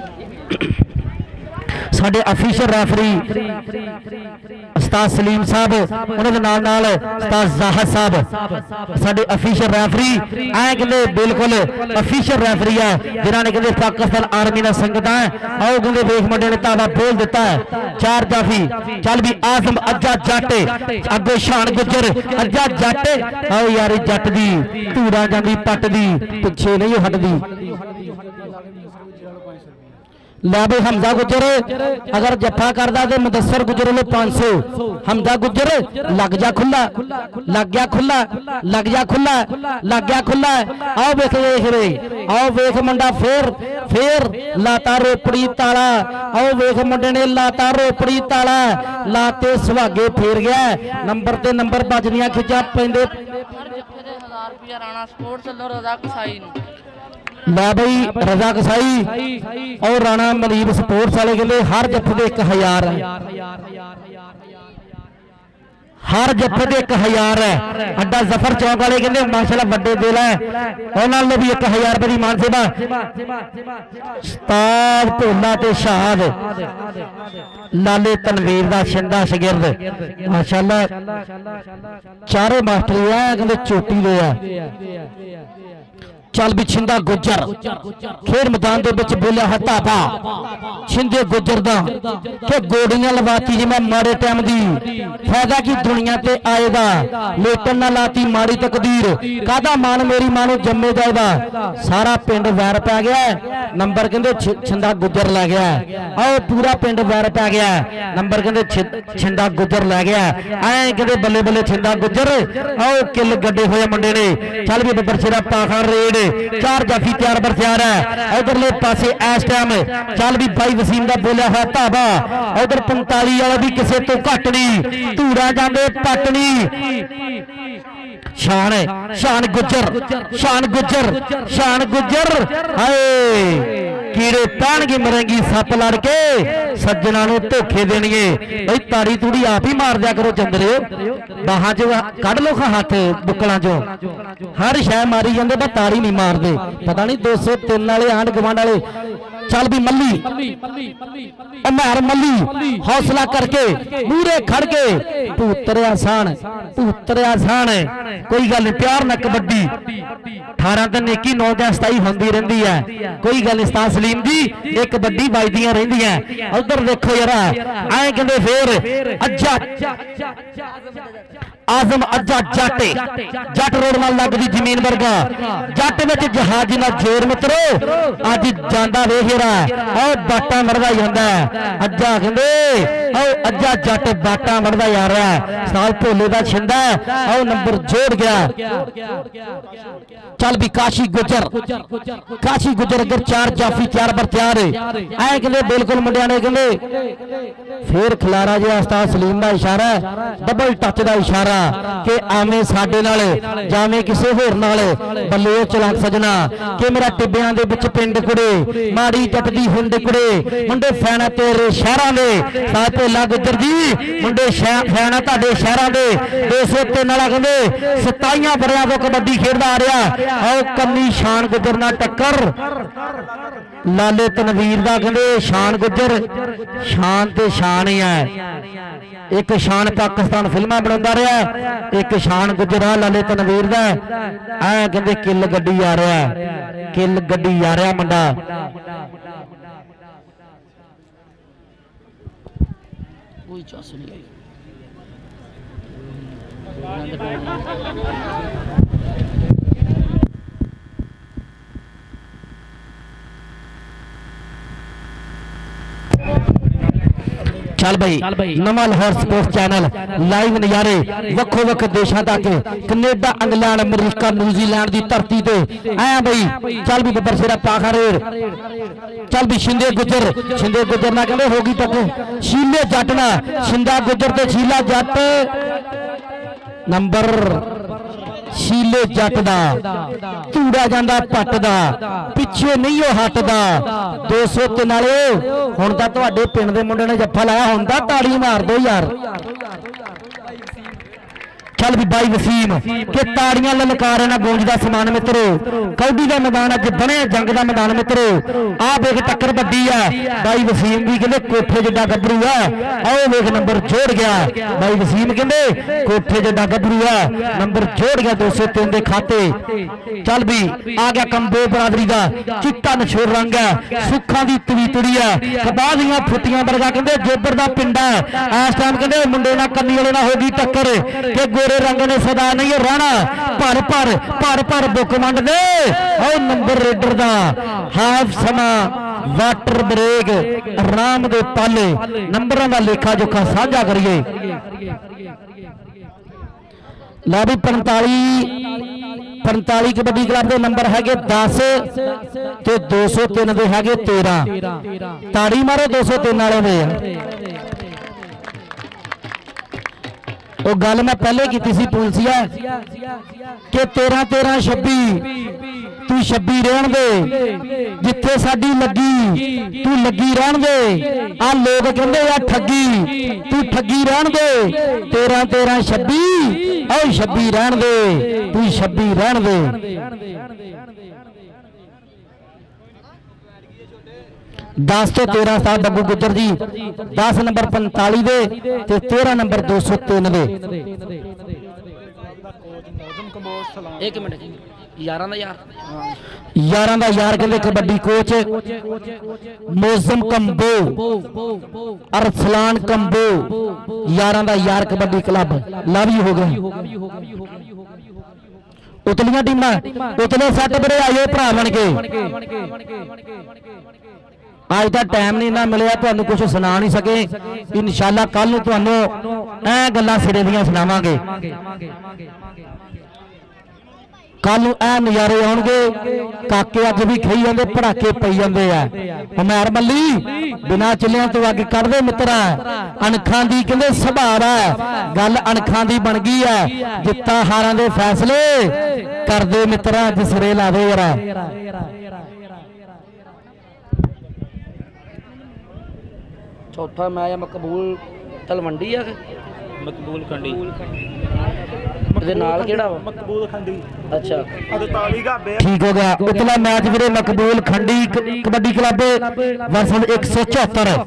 साडे ऑफिशियल रेफरी उस्ताद सलीम साहब उन्होंने नाल उस्ताद जाहिद साहब साडे ऑफिशियल रेफरी ऐ कहते बिल्कुल ऑफिशियल रेफरी है जिन्होंने कहते पाकिस्तान आर्मी का संगत है। आओ कहते वेख मुंडे ने तावा बोल दिता है 4 जाफी। चल भी आजम अज्जा जट अगे शान गुजर अज्जा जट। आओ यार जट दी धूड़ा जांदी पट दी पिछे नहीं हटदी। लै भाई हमजा गुजर अगर जफा करदा तो मुदस्सर गुजर लो 500। हमजा गुजर लग जा खुला, लग गया खुला, लग जा खुला, लग गया खुला। आओ वेख वेख रे आओ वेख मुंडा फिर लाता रोपड़ी ताला। आओ वेख मुंडे ने लाता रोपड़ी ताला लाते सुहागे फेर गया। नंबर ते नंबर बजदियां खिचा पैंदे 1000 रुपया राणा स्पोर्ट्स वालों रजा कसाई लै बई रजा कसाई और राणा मरीब स्पोर्ट्स वाले कहते हर जफे दे 1000 है, हर जफे दे 1000 है। अड्डा जफर चौक वाले कहते माशाल्लाह बड़े दिल है उन्होंने भी 1000 रुपए की मान सेवा। उस्ताद भोला ते शाद लाले तनवीर दा शिंदा शगिर्द माशाल्लाह चारे मास्टर है कहते चोटी दे है। चल भी छिंदा गुजर खेल मैदान दे विच बोलिया है धाबा छिंदे गुजर दा कि गोड़ियां लवाती जी मैं माड़े टाइम दी फायदा की दुनिया ते आएगा लेटन ना लाती माड़ी तकदीर कादा मान मेरी मानो जम्मे जाएगा। सारा पिंड वैर पै गया नंबर कहंदे छिंदा गुजर लै गया। आओ पूरा पिंड वैर पै गया नंबर कहंदे छिंदा गुजर लै गया। ऐ कहंदे बल्ले बल्ले छिंदा गुजर। आओ किल गड्डे होए मुंडे ने। चल भी बब्बर शेरा पाखा रेड 4 जाफी 4 बर तैयार है। उधरले पासे इस टाइम चल भी भाई वसीम का बोलिया है धाबा। उधर 45 वाला भी किसी तो घट नहीं धूड़ा जाते पट नहीं। शान शान गुजर शान गुजर शान गुजर हाय कीड़े पैणगे मरेंगी सप लड़ के सज्जना धोखे देनिए। भाई ताड़ी तूड़ी आप ही मार दिया करो चंद्रे बाहां च कढ़ लो हाथ बुकलों चो हर शह मारी जाते पर ताड़ी नहीं मारते। पता नहीं 203 वाले आंढ गवांढ वाले ਚੱਲ ਵੀ ਮੱਲੀ ਅਮਰ ਮੱਲੀ ਹੌਸਲਾ ਕਰਕੇ ਮੂਰੇ ਖੜ ਕੇ ਭੂਤਰਿਆ ਸਾਨ ਕੋਈ ਗੱਲ ਨਹੀਂ ਪਿਆਰ ਨਾਲ ਕਬੱਡੀ 18 ਦਿਨ 21 9 ਜਾਂ 27 ਹੁੰਦੀ ਰਹਿੰਦੀ ਹੈ ਕੋਈ ਗੱਲ ਨਹੀਂ ਉਸਤਾਦ ਸਲੀਮ ਦੀ ਇਹ ਕਬੱਡੀ ਵੱਜਦੀਆਂ ਰਹਿੰਦੀਆਂ ਉਧਰ ਦੇਖੋ ਯਾਰ ਐਂ ਕਹਿੰਦੇ ਫੇਰ ਅੱਜਾ ਆਜ਼ਮ ਅੱਜਾ ਜੱਟ ਰੋਡ ਨਾਲ ਲੱਗਦੀ ਜ਼ਮੀਨ ਵਰਗਾ ਜੱਟ ਵਿੱਚ ਜਹਾਜ਼ ਨਾਲ ਜੋਰ ਮਿੱਤਰੋ ਅੱਜ ਜਾਂਦਾ ਵੇਖ ਰਿਹਾ ਉਹ ਬਾਟਾਂ ਮੜਦਾ ਜਾਂਦਾ ਅੱਜਾ ਕਹਿੰਦੇ ਉਹ ਅੱਜਾ ਜੱਟ ਬਾਟਾਂ ਮੜਦਾ ਜਾ ਰਿਹਾ ਸਾਲ ਭੋਲੇ ਦਾ ਛਿੰਦਾ ਉਹ ਨੰਬਰ ਜੋੜ ਗਿਆ ਚੱਲ ਵੀ ਕਾਸ਼ੀ ਗੁਜਰ ਅਗਰ 4 ਜਾਫੀ ਤਿਆਰ ਬਰ ਤਿਆਰ ਐ ਕਹਿੰਦੇ ਬਿਲਕੁਲ ਮੁੰਡਿਆਂ ਨੇ ਕਹਿੰਦੇ ਫੇਰ ਖਿਲਾਰਾ ਜਿਹਾ ਉਸਤਾਦ ਸਲੀਮ ਦਾ ਇਸ਼ਾਰਾ ਡਬਲ ਟੱਚ ਦਾ ਇਸ਼ਾਰਾ ਕਿ ਆਵੇਂ ਸਾਡੇ ਨਾਲ ਜਾਵੇਂ ਕਿਸੇ ਹੋਰ ਨਾਲ ਬੱਲੇ ਚਲਾਕ ਸਜਣਾ ਕਿ ਮੇਰਾ ਟਿੱਬਿਆਂ ਦੇ ਵਿੱਚ ਪਿੰਡ ਕੁੜੇ ਮਾੜੀ ਜੱਟ ਦੀ ਹੁੰਡ ਕੁੜੇ ਮੁੰਡੇ ਫੈਣਾ ਤੇਰੇ ਸ਼ਹਿਰਾਂ ਦੇ ਸਾਥ ਭੋਲਾ ਗੁੱਜਰ ਜੀ ਮੁੰਡੇ ਫੈਣਾ ਤੁਹਾਡੇ ਸ਼ਹਿਰਾਂ ਦੇ 203 ਵਾਲਾ ਕਹਿੰਦੇ 27 ਵਰਿਆਂ ਤੋਂ ਕਬੱਡੀ ਖੇਡਦਾ ਆ ਰਿਹਾ ਆਓ ਕੰਨੀ ਸ਼ਾਨ ਗੁੱਜਰ ਨਾਲ ਟੱਕਰ ਲਾਲੇ ਤਨਵੀਰ ਦਾ ਕਹਿੰਦੇ ਸ਼ਾਨ ਗੁੱਜਰ ਸ਼ਾਨ ਤੇ ਸ਼ਾਨ ਹੀ ਹੈ ਇੱਕ ਸ਼ਾਨ ਪਾਕਿਸਤਾਨ ਫਿਲਮਾਂ ਬਣਾਉਂਦਾ ਰਿਹਾ ਇੱਕ ਸ਼ਾਨ ਗੁਜਰਾ ਲਾਲੇ ਤਨਵੀਰ ਦਾ ਐ ਕਹਿੰਦੇ ਕਿੱਲ ਗੱਡੀ ਆ ਰਿਹਾ ਮੁੰਡਾ ਕੋਈ ਚਾਸ ਨਹੀਂ ਚੱਲ ਬਈ ਨਵਾਂ ਲਾਹੌਰ ਸਪੋਰਟਸ ਚੈਨਲ ਲਾਈਵ ਨਜ਼ਾਰੇ ਵੱਖੋ ਵੱਖ ਦੇਸ਼ਾਂ ਤੱਕ ਕੈਨੇਡਾ ਇੰਗਲੈਂਡ ਅਮਰੀਕਾ ਨਿਊਜ਼ੀਲੈਂਡ ਦੀ ਧਰਤੀ ਤੇ ਐ ਬਈ ਚੱਲ ਵੀ ਬੱਬਰ ਸਿਰਾ ਪਾਖਾ ਰੇਡ ਚੱਲ ਵੀ ਸ਼ਿੰਦੇ ਗੁੱਜਰ ਨਾਲ ਕਹਿੰਦੇ ਹੋ ਗਈ ਤੱਕ ਸ਼ੀਲੇ ਜੱਟ ਨਾਲ ਸ਼ਿੰਦਾ ਗੁੱਜਰ ਤੇ ਸ਼ੀਲਾ ਜੱਟ ਨੰਬਰ ਸ਼ੀਲੇ ਜੱਟ ਦਾ ਧੂੜਾ ਜਾਂਦਾ ਪੱਟ ਦਾ ਪਿੱਛੇ ਨਹੀਂ ਉਹ ਹਟਦਾ 203 ਵਾਲੇ ਹੁਣ ਤਾਂ ਤੁਹਾਡੇ ਪਿੰਡ ਦੇ ਮੁੰਡੇ ਨੇ ਜੱਫਾ ਲਾਇਆ ਹੁੰਦਾ ਤਾੜੀ ਮਾਰ ਦੋ ਯਾਰ ਚੱਲ ਵੀ ਬਾਈ ਵਸੀਮ ਕਿ ਤਾੜੀਆਂ ਲਲਕਾਰੇ ਨਾਲ ਗੂੰਜਦਾ ਸਮਾਨ ਮਿੱਤਰੋ ਕੌਡੀ ਦਾ ਮੈਦਾਨ ਅੱਜ ਬਣਿਆ ਜੰਗ ਦਾ ਮੈਦਾਨ ਮਿੱਤਰੋ ਆਹ ਵੇਖ ਟੱਕਰ ਵੱਡੀ ਆ ਬਾਈ ਵਸੀਮ ਵੀ ਕਹਿੰਦੇ ਕੋਠੇ ਜਿੱਡਾ ਗੱਭਰੂ ਆ ਆਹ ਵੇਖ ਨੰਬਰ ਜੋੜ ਗਿਆ ਬਾਈ ਵਸੀਮ ਕਹਿੰਦੇ ਕੋਠੇ ਜਿੱਡਾ ਗੱਭਰੂ ਆ ਨੰਬਰ ਜੋੜ ਗਿਆ 203 ਦੇ ਖਾਤੇ ਚੱਲ ਵੀ ਆ ਗਿਆ ਕੰਬੋ ਬਰਾਦਰੀ ਦਾ ਚਿੱਟਾ ਨਸ਼ੋਰ ਰੰਗ ਹੈ ਸੁੱਖਾਂ ਦੀ ਤਵੀਤੜੀ ਆ ਕਬਾਹ ਦੀਆਂ ਫੁੱਟੀਆਂ ਵਰਗਾ ਕਹਿੰਦੇ ਜੋਬਰ ਦਾ ਪਿੰਡਾ ਇਸ ਟਾਈਮ ਕਹਿੰਦੇ ਮੁੰਡੇ ਨਾਲ ਕੰਨੀ ਵਾਲੇ ਨਾਲ ਹੋ ਗਈ ਟੱਕਰ ਕਿ ਗੋਰੇ ਰੰਗ ਨੇ ਸਦਾ ਨਹੀਂ ਰਹਿਣਾ ਭਰ ਬੁੱਕ ਵੰਡ ਦੇ ਉਹ ਨੰਬਰ ਰੇਡਰ ਦਾ ਹਾਫ ਸਮਾਂ ਵਾਟਰ ਬ੍ਰੇਕ ਆਰਾਮ ਦੇ ਪਾਲੇ ਨੰਬਰਾਂ ਦਾ ਲੇਖਾ ਜੋਖਾ ਸਾਂਝਾ ਕਰੀਏ ਲਾ ਵੀ 45 ਕਬੱਡੀ ਕਲੱਬ ਦੇ ਨੰਬਰ ਹੈਗੇ 10 ਤੇ 203 ਦੇ ਹੈਗੇ 13 ਤਾੜੀ ਮਾਰੋ 203 ਵਾਲੇ ਦੇ ਉਹ ਗੱਲ ਮੈਂ ਪਹਿਲੇ ਕੀਤੀ ਸੀ ਪੁਲਸੀਆ ਕਿ 13 26 ਤੂੰ 26 ਰਹਿਣ ਦੇ ਜਿੱਥੇ ਸਾਡੀ ਲੱਗੀ ਤੂੰ ਲੱਗੀ ਰਹਿਣ ਦੇ ਆ ਲੋਕ ਕਹਿੰਦੇ ਆ ਠੱਗੀ ਤੂੰ ਠੱਗੀ ਰਹਿਣ ਦੇ 13 26 ਓ 26 ਰਹਿਣ ਦੇ ਤੂੰ 26 ਰਹਿਣ ਦੇ 10 ਤੋਂ 13 ਸਾਹਿਬ ਬੱਬੂ ਗੁੱਜਰ ਜੀ 10 ਨੰਬਰ 45 ਦੇ ਤੇ 13 ਨੰਬਰ 203 ਦੇ ਇੱਕ ਮਿੰਟ ਜੀ ਯਾਰਾਂ ਦਾ ਯਾਰ ਕਹਿੰਦੇ kabaddi coach ਮੌਜ਼ਮ combo Arsalan combo ਯਾਰਾਂ ਦਾ ਯਾਰ ਕਬੱਡੀ ਕਲੱਬ ਲਵ ਹੋ ਗਿਆ ਉਤਲੀਆਂ ਟੀਮਾਂ ਉਤਲੇ ਸੱਟ ਬੜੇ ਆਏ ਭਰਾ ਬਣ ਕੇ ਅੱਜ ਦਾ ਟਾਈਮ ਨਹੀਂ ਨਾ ਮਿਲਿਆ ਤੁਹਾਨੂੰ ਕੁਝ ਸੁਣਾ ਨਹੀਂ ਸਕੇ ਇਨਸ਼ਾਅੱਲਾ ਕੱਲ ਨੂੰ ਤੁਹਾਨੂੰ ਇਹ ਗੱਲਾਂ ਸਿਰੇ ਦੀਆਂ ਸੁਣਾਵਾਂਗੇ ਕੱਲ ਨੂੰ ਇਹ ਨਜ਼ਾਰੇ ਆਉਣਗੇ ਕਾਕੇ ਅੱਜ ਵੀ ਖਾਈ ਜਾਂਦੇ ਪੜਾਕੇ ਪਈ ਜਾਂਦੇ ਆ ਹਮੈਰ ਮੱਲੀ ਬਿਨਾ ਚੱਲਿਆਂ ਤੋਂ ਅੱਗ ਕੱਢਦੇ ਮਿੱਤਰਾ ਅਣਖਾਂ ਦੀ ਕਹਿੰਦੇ ਸੁਭਾਅ ਹੈ ਗੱਲ ਅਣਖਾਂ ਦੀ ਬਣ ਗਈ ਹੈ ਜਿੱਤਾਂ ਹਾਰਾਂ ਦੇ ਫੈਸਲੇ ਕਰਦੇ ਮਿੱਤਰਾ ਜਿਸਰੇ ਲਾਵੇ ਯਾਰ ਚੌਥਾ ਮੈਚ ਮਕਬੂਲ ਤਲਵੰਡੀ ਆ ਮਕਬੂਲ ਖੰਡੀ ਇਹਦੇ ਨਾਲ ਕਿਹੜਾ ਵਾ? ਮਕਬੂਲ ਖੰਡੀ। ਅੱਛਾ 48 ਗਾਬੇ। ਠੀਕ ਹੋ ਗਿਆ। ਉਤਲਾ ਮੈਚ ਵੀਰੇ ਮਕਬੂਲ ਖੰਡੀ ਕਬੱਡੀ ਕਲੱਬ ਵਰਸਸ 174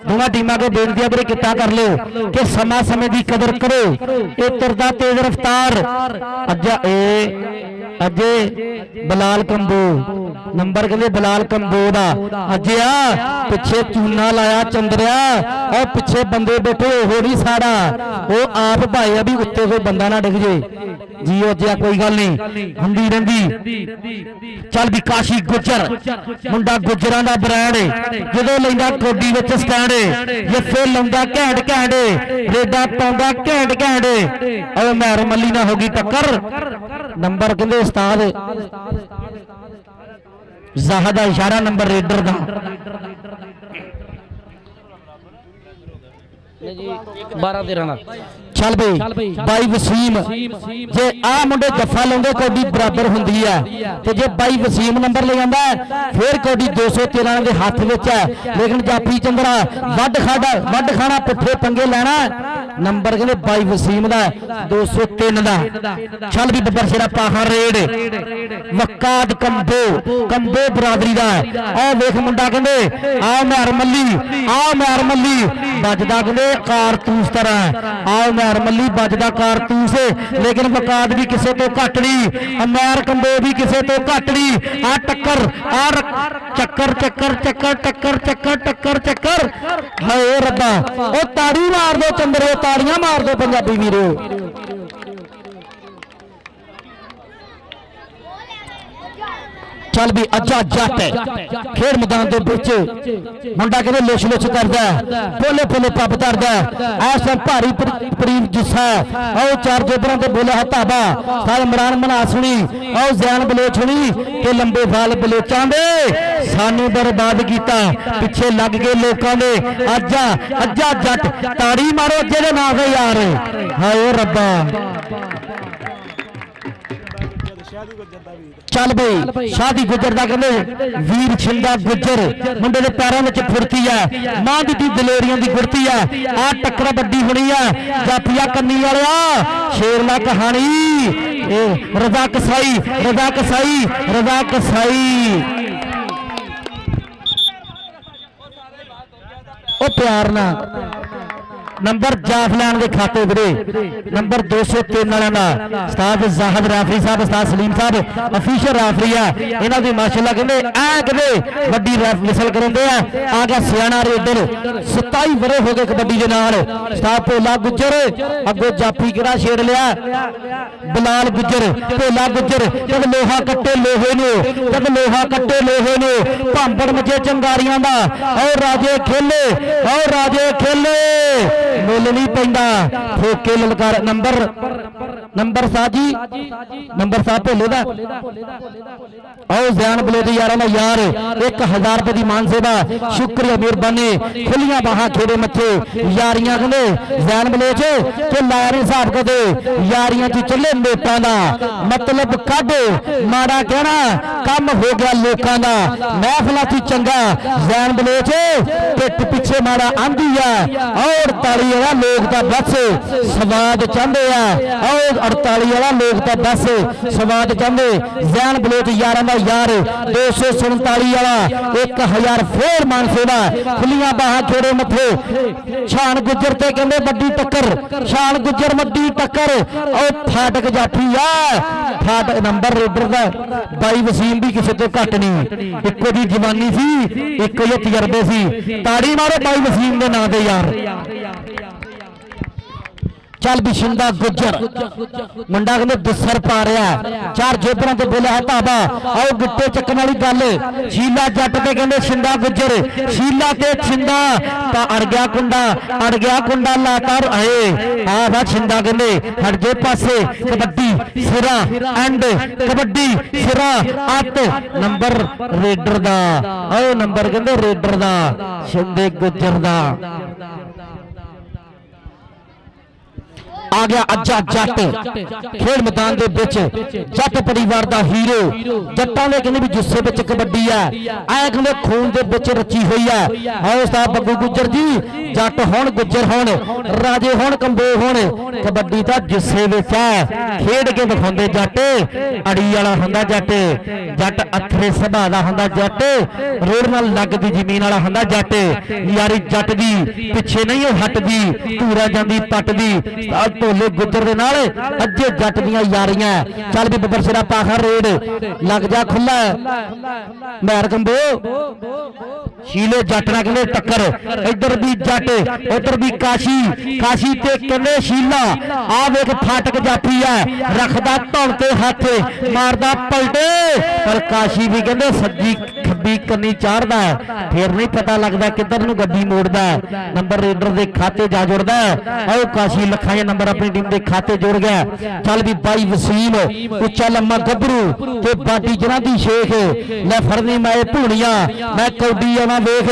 ਦੋਵਾਂ ਟੀਮਾਂ ਕੋ ਬੇਨਤੀ ਹੈ ਵੀਰੇ ਕਿੱਤਾ ਕਰ ਲਿਓ ਕਿ ਸਮਾਂ ਸਮੇਂ ਦੀ ਕਦਰ ਕਰੋ। ਇਹ ਤੁਰਦਾ ਤੇਜ਼ ਰਫ਼ਤਾਰ ਅਜੇ ਬਲਾਲ ਕੰਬੋ ਨੰਬਰ ਕਹਿੰਦੇ ਬਲਾਲ ਕੰਬੋ ਦਾ ਅੱਜ ਆ ਪਿੱਛੇ ਚੂਨਾ ਲਾਇਆ ਚੰਦਰਿਆ ਉਹ ਪਿੱਛੇ ਬੰਦੇ ਬੈਠੇ ਉਹ ਨਹੀਂ ਸਾੜਾ ਉਹ ਆਪ ਭਾਏ ਆ ਵੀ ਉੱਤੇ ਕੋਈ ਬੰਦਾ ਨਾ ਡਿੱਗ ਜੇ ਜੀ ਉਹ ਜਿਆ ਕੋਈ ਗੱਲ ਨਹੀਂ ਹੁੰਦੀ ਰਹਿੰਦੀ। ਚੱਲ ਵੀ ਕਾਸ਼ੀ ਗੁੱਜਰ ਮੁੰਡਾ ਗੁੱਜਰਾਂ ਦਾ ਬ੍ਰਾਂਡ ਜਦੋਂ ਲੈਂਦਾ ਕੋਡੀ ਵਿੱਚ ਸਟੈਂਡ ਜੱਫੇ ਲਾਉਂਦਾ ਘੈਂਟ ਘੈਂਟ ਰੇਡਾ ਪਾਉਂਦਾ ਘੈਂਟ ਘੈਂਟ ਉਹ ਮਹਿਰ ਮੱਲੀ ਨਾ ਹੋ ਗਈ ਟੱਕਰ। ਨੰਬਰ ਕਹਿੰਦੇ ਉਸਤਾਦ ਜ਼ਾਹਦ ਦਾ ਇਸ਼ਾਰਾ ਨੰਬਰ ਰੇਡਰ ਦਾ 12-13 ਦਾ। ਚੱਲ ਬਈ ਬਾਈ ਵਸੀਮ ਜੇ ਆ ਮੁੰਡੇ ਜੱਫਾ ਲਾਉਂਦੇ ਕੌਡੀ ਬਰਾਬਰ ਹੁੰਦੀ ਹੈ ਤੇ ਜੇ ਬਾਈ ਵਸੀਮ ਨੰਬਰ ਲੈ ਜਾਂਦਾ ਫਿਰ ਕੌਡੀ 213 ਦੇ ਹੱਥ ਵਿੱਚ ਹੈ। ਲੇਕਿਨ ਜਾਫੀ ਚੰਦਰਾ ਵੱਡ ਖਾਣਾ ਪੁੱਠੇ ਪੰਗੇ ਲੈਣਾ ਨੰਬਰ ਕਹਿੰਦੇ ਬਾਈ ਵਸੀਮ ਦਾ 203 ਦਾ। ਚੱਲ ਵੀ ਬੱਬਰ ਸ਼ੇਰਾ ਪਾਹਾ ਰੇਡ ਵਕਾਦ ਕੰਬੋ ਬਰਾਦਰੀ ਦਾ ਆਹ ਵੇਖ ਮੁੰਡਾ ਕਹਿੰਦੇ ਆ ਮਹਿਰ ਮੱਲੀ ਵੱਜਦਾ ਕਹਿੰਦੇ ਕਾਰਤੂਸ ਤਰ੍ਹਾਂ ਆਹ ਮਹਿਰ ਮੱਲੀ ਵੱਜਦਾ ਕਾਰਤੂਸ ਲੇਕਿਨ ਵਕਾਦ ਵੀ ਕਿਸੇ ਤੋਂ ਘੱਟ ਨਹੀਂ ਅਮੈਰ ਕੰਬੋ ਵੀ ਕਿਸੇ ਤੋਂ ਘੱਟ ਨਹੀਂ। ਆ ਟੱਕਰ ਚੱਕਰ ਹਾਏ ਰੱਬਾ ਉਹ ਤਾੜੀ ਮਾਰ ਦੋ ਚੰਦਰੇ ਤਾੜੀਆਂ ਮਾਰ ਦੋ ਪੰਜਾਬੀ ਵੀਰੋ। ਚੱਲ ਵੀ ਅੱਜਾ ਜੱਟ ਖੇਡ ਮੈਦਾਨ ਦੇ ਵਿੱਚ ਮੁੰਡਾ ਕਹਿੰਦੇ ਲੁੱਛ ਕਰਦਾ ਪੋਲੇ ਪੱਬ ਧਰਦਾ ਐਸ ਭਾਰੀ ਪ੍ਰੀਤ ਜੁੱਸਾ ਉਹ ਚਾਰ ਜੋਬਰਾਂ ਤੇ ਬੋਲਿਆ ਹੈ ਧਾਬਾ ਸਾਲ ਇਮਰਾਨ ਮਨਾਸਣੀ ਉਹ ਜ਼ੈਨ ਬਲੋਚਣੀ ਤੇ ਲੰਬੇ ਵਾਲ ਬਲੋਚਾਂ ਦੇ ਸਾਨੂੰ ਬਰਬਾਦ ਕੀਤਾ ਪਿੱਛੇ ਲੱਗ ਗਏ ਲੋਕਾਂ ਦੇ ਅੱਜਾ ਜੱਟ ਤਾੜੀ ਮਾਰੋ ਜਿਹਦੇ ਨਾਂ ਦੇ ਯਾਰ ਹਾਏ ਰੱਬਾ। ਚੱਲ ਬਈ ਸ਼ਾਦੀ ਗੁੱਜਰ ਦਾ ਕਹਿੰਦੇ ਵੀਰ ਛਿੰਦਾ ਗੁੱਜਰ ਮੁੰਡੇ ਦੇ ਪੈਰਾਂ ਵਿੱਚ ਫੁਰਤੀ ਹੈ ਮਾਂ ਦੀ ਦਲੇਰੀਆਂ ਦੀ ਗੁਰਤੀ ਹੈ। ਆ ਟੱਕਰ ਵੱਡੀ ਹੋਣੀ ਹੈ ਜਾਫੀਆ ਕੰਨੀ ਵਾਲਿਆ ਸ਼ੇਰਲਾ ਕਹਾਣੀ ਇਹ ਰਜ਼ਾ ਕਸਾਈ ਉਹ ਪਿਆਰ ਨਾਲ ਨੰਬਰ ਜਾਫਲਾਨ ਦੇ ਖਾਤੇ ਵੀਰੇ ਨੰਬਰ 203 ਵਾਲਿਆਂ ਦਾ ਉਸਤਾਦ ਜ਼ਾਹਦ ਰਾਫਰੀ ਸਾਹਿਬ ਉਸਤਾਦ ਸਲੀਮ ਸਾਹਿਬ ਅਫੀਸ਼ੀਅਲ ਰਾਫਰੀ ਆ ਇਹਨਾਂ ਦੀ ਮਾਸ਼ਾਅੱਲਾ ਕਹਿੰਦੇ ਐ ਕਹਿੰਦੇ ਵੱਡੀ ਮਿਸਲ ਕਰਾਉਂਦੇ ਆ ਗਿਆ ਸਿਆਣਾ ਰੇਡਰ 27 ਵਰੇ ਹੋ ਗਏ ਕਬੱਡੀ ਦੇ ਨਾਲ ਉਸਤਾਦ ਭੋਲਾ ਗੁੱਜਰ ਅੱਗੋਂ ਜਾਫੀ ਕਿਹੜਾ ਛੇੜ ਲਿਆ ਬਲਾਲ ਗੁੱਜਰ ਭੋਲਾ ਗੁੱਜਰ ਜਦ ਲੋਹਾ ਕੱਟੇ ਲੋਹੇ ਨੂੰ ਭਾਂਬੜ ਮਚੇ ਚੰਗਾਰੀਆਂ ਦਾ ਔਰ ਰਾਜੇ ਖੇਲੇ ਮੁੱਲ ਨਹੀਂ ਪੈਂਦਾ ਠੋਕੇ ਲਲਕਾਰ ਨੰਬਰ ਸਾਜੀ ਨੰਬਰ ਸਾਹਿਬ ਭੋਲੇ ਦਾ ਆਓ ਜ਼ੈਨ ਬਲੇ ਦੇ ਯਾਰਾਂ ਦਾ ਯਾਰ 1000 ਰੁਪਏ ਦੀ ਮਾਨ ਸੇਵਾ ਸ਼ੁਕਰੀਆ ਮਿਹਰਬਾਨੀ ਖੁੱਲੀਆਂ ਬਾਹਾਂ ਖੇੜੇ ਮੱਥੇ ਯਾਰੀਆਂ ਕਹਿੰਦੇ ਜ਼ੈਨ ਬਲੇ ਚ ਤੇ ਲਾਇਆ ਨਹੀਂ ਹਿਸਾਬ ਕਦੇ ਯਾਰੀਆਂ ਚ ਚੱਲੇ ਨੋਟਾਂ ਦਾ ਮਤਲਬ ਕੱਢ ਮਾੜਾ ਕਹਿਣਾ ਕੰਮ ਹੋ ਗਿਆ ਲੋਕਾਂ ਦਾ ਮਹਿਫਲਾਂ ਚ ਚੰਗਾ ਜ਼ੈਨ ਬਲੇ ਚ ਪਿੱਠ ਪਿੱਛੇ ਮਾੜਾ ਆਂਦੀ ਆ ਔਰ 48 ਵਾਲਾ ਲੋਕ ਤਾਂ ਬਸ ਸਵਾਦ ਚਾਹੁੰਦੇ ਆ ਔਰ 48 ਵਾਲਾ ਲੋਕ ਤਾਂ ਬਸ ਸਵਾਦ ਚਾਹੁੰਦੇ ਜ਼ੈਨ ਬਲੋਚ ਯਾਰਾਂ ਦਾ ਯਾਰ 247 ਵਾਲਾ 1000 ਫੇਰ ਮਾਨ ਸੇਵਾ ਖੁੱਲੀਆਂ ਬਾਹਾਂ ਖੇੜੇ ਮੱਥੇ ਸ਼ਾਨ ਗੁੱਜਰ ਤੇ ਕਹਿੰਦੇ ਵੱਡੀ ਟੱਕਰ ਸ਼ਾਨ ਗੁੱਜਰ ਵੱਡੀ ਟੱਕਰ ਉਹ ਫਾਟਕ ਜਾਫੀ ਆ ਫਾਟਕ ਨੰਬਰ ਰੇਡਰ ਦਾ ਬਾਈ ਵਸੀਮ ਵੀ ਕਿਸੇ ਤੋਂ ਘੱਟ ਨਹੀਂ ਇੱਕੋ ਦੀ ਜਵਾਨੀ ਸੀ ਇੱਕੋ ਹੀ ਤਜਰਬੇ ਸੀ ਤਾੜੀ ਮਾਰੋ ਬਾਈ ਵਸੀਮ ਦੇ ਨਾਂ ਦੇ ਯਾਰ। ਚੱਲ ਵੀ ਸ਼ਿੰਦਾ ਗੁੱਜਰ ਮੁੰਡਾ ਕਹਿੰਦੇ ਦੁਸਰ ਪਾ ਰਿਹਾ ਚਾਰ ਜੋਬਰਾਂ ਤੇ ਬੋਲਿਆ ਹੈ ਧਾਬਾ ਆਓ ਗੁੱਟੇ ਚੱਕਣ ਵਾਲੀ ਗੱਲ ਸ਼ੀਲਾ ਜੱਟ ਤੇ ਕਹਿੰਦੇ ਸ਼ਿੰਦਾ ਗੁੱਜਰ ਸ਼ੀਲਾ ਤੇ ਛਿੰਦਾ ਤਾਂ ਅੜ ਗਿਆ ਕੁੰਡਾ ਲਾਤਾ ਆਏ ਆ ਵਾ ਛਿੰਦਾ ਕਹਿੰਦੇ ਹਟ ਜੇ ਪਾਸੇ ਕਬੱਡੀ ਸਿਰਾ ਐਂਡ ਕਬੱਡੀ ਸਿਰਾ ਅੱਤ ਨੰਬਰ ਰੇਡਰ ਦਾ ਆਓ ਨੰਬਰ ਕਹਿੰਦੇ ਰੇਡਰ ਦਾ ਸ਼ਿੰਦੇ ਗੁੱਜਰ ਦਾ ਆ ਗਿਆ ਅੱਜਾ ਜੱਟ ਖੇਡ ਮੈਦਾਨ ਦੇ ਵਿੱਚ ਜੱਟ ਪਰਿਵਾਰ ਦਾ ਹੀਰੋ ਜੱਟਾਂ ਦੇ ਕਹਿੰਦੇ ਵੀ ਜੁੱਸੇ ਵਿੱਚ ਕਬੱਡੀ ਆ ਐ ਕਹਿੰਦੇ ਖੂਨ ਦੇ ਵਿੱਚ ਰਚੀ ਹੋਈ ਆ ਆਓ ਉਸਤਾਦ ਬੱਬੂ ਗੁੱਜਰ ਜੀ ਜੱਟ ਹੋਣ ਗੁੱਜਰ ਹੋਣ ਰਾਜੇ ਹੋਣ ਕੰਬੋ ਹੋਣ ਕਬੱਡੀ ਤਾਂ ਜੁੱਸੇ ਵਿੱਚ ਆ ਖੇਡ ਕੇ ਵਿਖਾਉਂਦੇ ਜੱਟ ਅੜੀ ਵਾਲਾ ਹੁੰਦਾ ਜੱਟ ਜੱਟ ਅਥਰੇ ਸੁਭਾਅ ਦਾ ਹੁੰਦਾ ਜੱਟ ਰੋਡ ਨਾਲ ਲੱਗਦੀ ਜ਼ਮੀਨ ਵਾਲਾ ਹੁੰਦਾ ਜੱਟ ਯਾਰੀ ਜੱਟ ਦੀ ਪਿੱਛੇ ਨਹੀਂ ਉਹ ਹਟਦੀ ਧੂਰਾ ਜਾਂਦੀ ਪੱਟ ਦੀ ਢੋਲੇ ਗੁੱਜਰ ਦੇ ਨਾਲ ਅੱਜੇ ਜੱਟ ਦੀਆਂ ਯਾਰੀਆਂ ਚੱਲ ਵੀ ਬੱਬਰ ਸਿਰਾ ਪਾਖਾ ਰੋਡ ਲੱਗ ਜਾ ਖੁੱਲਾ ਮਹਿਰ ਕੰਬੋ ਸ਼ੀਲੇ ਜੱਟ ਨਾਲ ਕਹਿੰਦੇ ਟੱਕਰ ਇੱਧਰ ਵੀ ਜੱਟ ਉੱਧਰ ਵੀ ਕਾਸ਼ੀ ਤੇ ਕਹਿੰਦੇ ਸ਼ੀਲਾ ਆ ਵੇਖ ਫਾਟਕ ਜਾਫੀ ਆ ਰੱਖਦਾ ਧੌਣ ਤੇ ਹੱਥ ਮਾਰਦਾ ਪਲਟੇ ਪਰ ਕਾਸ਼ੀ ਵੀ ਕਹਿੰਦੇ ਸੱਜੀ ਖੱਬੀ ਕੰਨੀ ਚਾੜਦਾ ਫੇਰ ਨਹੀਂ ਪਤਾ ਲੱਗਦਾ ਕਿੱਧਰ ਨੂੰ ਗੱਡੀ ਮੋੜਦਾ ਨੰਬਰ ਰੇਡਰ ਦੇ ਖਾਤੇ ਜਾ ਜੁੜਦਾ ਆਓ ਕਾਸ਼ੀ ਲੱਖਾਂ ਦੇ ਨੰਬਰ ਆਪਣੀ ਟੀਮ ਦੇ ਖਾਤੇ ਜੁੜ ਗਿਆ ਚੱਲ ਵੀ ਬਾਈ ਵਸੀਮ ਉੱਚਾ ਲੰਮਾ ਗੱਭਰੂ ਤੇ ਬਾਡੀ ਜਨਾਂ ਦੀ ਸ਼ੇਖ ਲੈ ਫੜਨੀ ਮੈਂ ਧੂਣੀਆਂ ਮੈਂ ਕੌਡੀ ਆਵਾਂ ਵੇਖ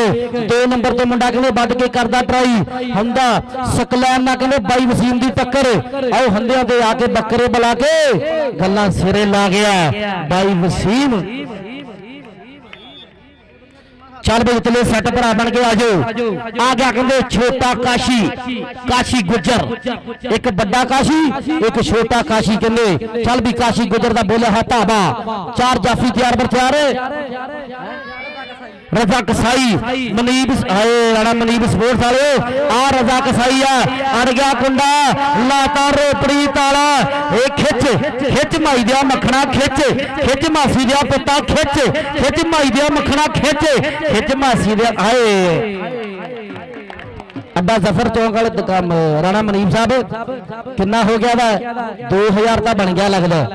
2 ਨੰਬਰ ਤੇ ਮੁੰਡਾ ਕਹਿੰਦੇ ਵੱਢ ਕੇ ਕਰਦਾ ਟਰਾਈ ਹੁੰਦਾ ਸਕਲੈਨ ਨਾਲ ਕਹਿੰਦੇ ਬਾਈ ਵਸੀਮ ਦੀ ਟੱਕਰ ਆਓ ਹੰਦਿਆਂ ਤੇ ਆ ਕੇ ਬੱਕਰੇ ਬੁਲਾ ਕੇ ਗੱਲਾਂ ਸਿਰੇ ਲਾ ਗਿਆ ਬਾਈ ਵਸੀਮ ਚੱਲ ਬਈ ਉਤਲੇ ਸੈੱਟ ਭਰਾ ਬਣ ਕੇ ਆਜੋ ਆ ਗਿਆ ਕਹਿੰਦੇ ਛੋਟਾ ਕਾਸ਼ੀ ਗੁੱਜਰ ਇੱਕ ਵੱਡਾ ਕਾਸ਼ੀ ਇੱਕ ਛੋਟਾ ਕਾਸ਼ੀ ਕਹਿੰਦੇ ਚੱਲ ਵੀ ਕਾਸ਼ੀ ਗੁੱਜਰ ਦਾ ਬੋਲਿਆ ਹੈ ਧਾਵਾ 4 ਜਾਫੀ ਤਿਆਰ ਬਰ ਤਿਆਰ रजा कसाई मनीब राणा मनीब स्पोर्ट्स वाले आ रजा कसाई अड़ गया कुंडा लाता रोपड़ी ताला खिच माई दिया मखना खिच मासी दिया पुत्ता खिच माई दिया मखना खिच मासी दिया आए अड्डा जफर चौक वाले राणा मनीब साहब कितना हो गया वा 2000 का बन गया लगता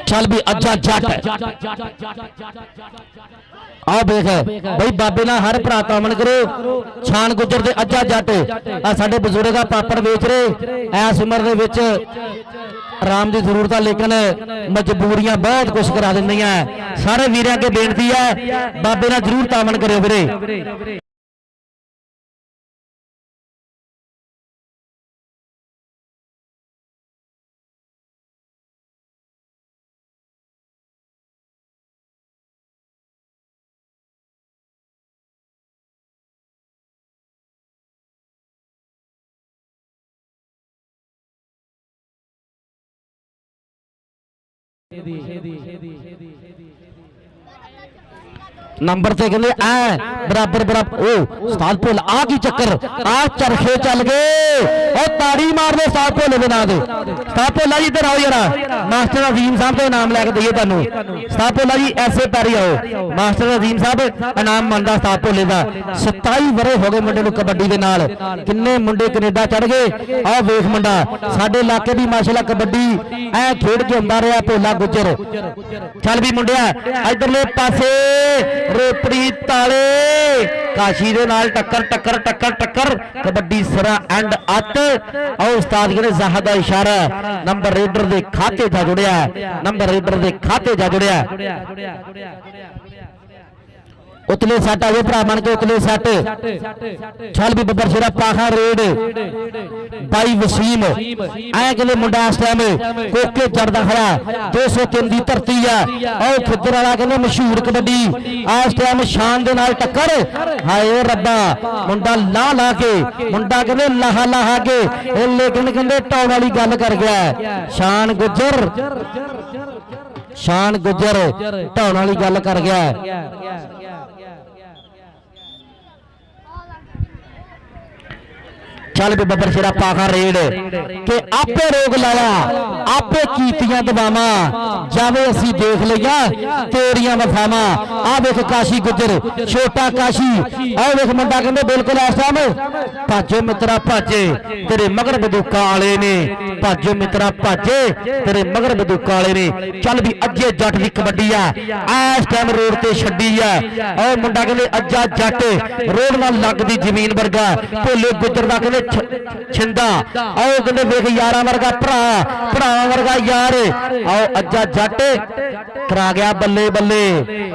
चल भी अज्जा जट आओ देख भाई बाबे ना हर भरा कामन करो छान गुजर दे अज्जा जट आ साडे बजुर्ग का पापड़ बेच रहे इस उम्र दे विच आराम की जरूरत है लेकिन मजबूरियां बहुत कुछ करा दिंदियां सारे वीरां के बेनती है बाबे ना जरूर तामन करो वीरे नंबर से कहते बराबर बराबर ओ उस्ताद भुल आ की चक्कर आ चरखे चल गए और ताड़ी मार दे उस्ताद भोले के नाम दे उस्ताद भोला जी इधर आओ जरा मास्टर अजीम साहब का इनाम लैके दईए तुहानू उस्ताद भोला जी ऐसे पैरी आओ मास्टर अजीम साहब इनाम मनदा उस्ताद भोले का 27 वरे हो गए मुंडे नू कबड्डी दे नाल किन्ने मुंडे कनेडा चढ़ गए आ वेख मुंडा साडे इलाके दी माशाअल्लाह कबड्डी ऐ खेड के आंदा रहा भोला गुजर चल भी मुंडिया इधरले पासे रोपड़ी ताले काशी दे नाल टक्कर टक्कर टक्कर टक्कर कबड्डी सिरा एंड अत और उस्ताद कहते ज़ाहद दा इशारा नंबर रेडर दे खाते जा जुड़िया नंबर रेडर दे खाते जा जुड़िया उतले सट आ भरा बन के उतले सट चल भी बब्बर शेरा पाखा रेड बाई वसीम ऐ कहते मुंडा इस टाइम कोके चढ़दा खड़ा 203 की धरती है और खिद्दर वाला कहते मशहूर कबड्डी इस टाइम शान दे नाल टक्कर हाय रब्बा मुंडा ला के मुंडा कहते लाहा के लेकिन कहते टॉप वाली गल कर गया शान गुजर ढाउण वाली गल कर गया चल भी बब्बर शेरा पाखा रेड के आपे रोग लाया आपे कीतियां दबावा जावे असी देख लिया तेरियां वफावा आ देख काशी गुजर छोटा काशी आ देख मुंडा कहंदे बिल्कुल इस टाइम भाजो मित्रा भाजे तेरे मगर बंदूका वाले ने भाजो मित्रा भाजे तेरे मगर बंदूका वाले ने चल भी अज्जे जट की कबड्डी आ इस टाइम रोड ते छड्डी आ और मुंडा कहंदे अज्जा जट रोड नाल लगदी जमीन वर्गा भोले गुजर दा कहंदे छिंदा आओ कहते वेख यारा वर्गा भरा वर्गा यार आओ अज्जा जट ਕਰਾ ਗਿਆ ਬੱਲੇ ਬੱਲੇ,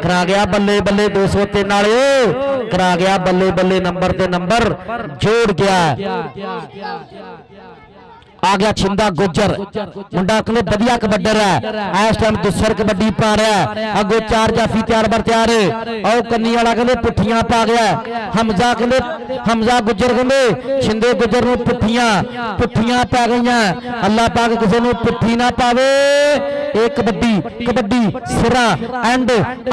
ਕਰਾ ਗਿਆ ਬੱਲੇ ਬੱਲੇ 203 ਵਾਲੇ, ਕਰਾ ਗਿਆ ਬੱਲੇ ਬੱਲੇ, ਨੰਬਰ ਤੇ ਨੰਬਰ ਜੋੜ ਗਿਆ। ਆ ਗਿਆ ਛਿੰਦਾ ਗੁੱਜਰ, ਮੁੰਡਾ ਕਹਿੰਦੇ ਵਧੀਆ ਕਬੱਡਰ ਹੈ, ਇਸ ਟਾਈਮ ਦੁਸਰ ਕਬੱਡੀ ਪਾ ਰਿਹਾ। ਅੱਗੋਂ 4 ਜਾਫੀ ਤਿਆਰ ਬਰ ਤਿਆਰ, ਆਓ ਕੰਨੀ ਵਾਲਾ ਕਹਿੰਦੇ ਪੁੱਠੀਆਂ ਪਾ ਗਿਆ। ਹਮਜ਼ਾ ਕਹਿੰਦੇ, ਹਮਜ਼ਾ ਗੁੱਜਰ ਕਹਿੰਦੇ ਛਿੰਦੇ ਗੁੱਜਰ ਨੂੰ ਪੁੱਠੀਆਂ ਪੈ ਗਈਆਂ। ਅੱਲਾ ਪਾਕ ਕਿਸੇ ਨੂੰ ਪੁੱਠੀ ਨਾ ਪਾਵੇ। ਇਹ ਕਬੱਡੀ ਕਬੱਡੀ ਸਿਰਾ ਐਂਡ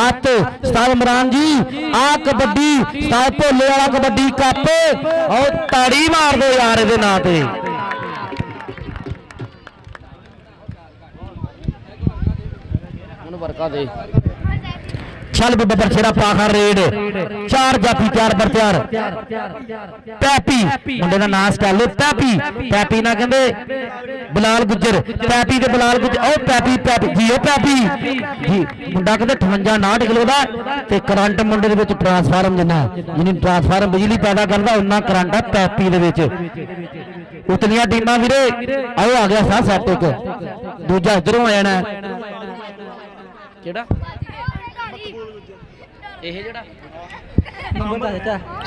ਅੱਤ ਉਸਤਾਦ ਇਮਰਾਨ ਜੀ, ਆ ਕਬੱਡੀ ਉਸਤਾਦ ਭੋਲੇ ਵਾਲਾ ਕਬੱਡੀ ਕੱਪ, ਆਓ ਤਾੜੀ ਮਾਰ ਦਿਓ ਯਾਰ ਇਹਦੇ ਨਾਂ ਤੇ। ਵਰਕਾ ਦੇ ਚੱਲ ਵੀ ਬੱਬਰ ਛੇਰਾ ਪਾਖਾ ਰੇਡ, 4 ਜਾਫੀ ਤਿਆਰ ਬਰ ਤਿਆਰ। ਪੈਪੀ ਮੁੰਡੇ ਦਾ ਨਾਮ ਸਟੈਲੋ, ਪੈਪੀ ਨਾ ਕਹਿੰਦੇ ਬਲਾਲ ਗੁੱਜਰ, ਪੈਪੀ ਤੇ ਬਲਾਲ ਗੁੱਜਰ, ਉਹ ਪੈਪੀ ਜੀ, ਉਹ ਪੈਪੀ ਜੀ ਮੁੰਡਾ ਕਹਿੰਦੇ 58 59 ਕਿਲੋ ਦਾ, ਤੇ ਕਰੰਟ ਮੁੰਡੇ ਦੇ ਵਿੱਚ ਟਰਾਂਸਫਾਰਮ ਜਿੰਨਾ, ਜਿਹਨੂੰ ਟਰਾਂਸਫਾਰਮ ਬਿਜਲੀ ਪੈਦਾ ਕਰਦਾ ਉਹਨਾਂ ਕਰੰਟ ਆ ਪੈਪੀ ਦੇ ਵਿੱਚ। ਉਤਲੀਆਂ ਟੀਮਾਂ ਵੀਰੇ, ਆਓ ਆ ਗਿਆ ਸਾਹ ਸੈਟ ਇੱਕ, ਦੂਜਾ ਇਧਰੋਂ ਆ ਜਾਣਾ। ਕਿਹੜਾ ਇਹ ਜਿਹੜਾ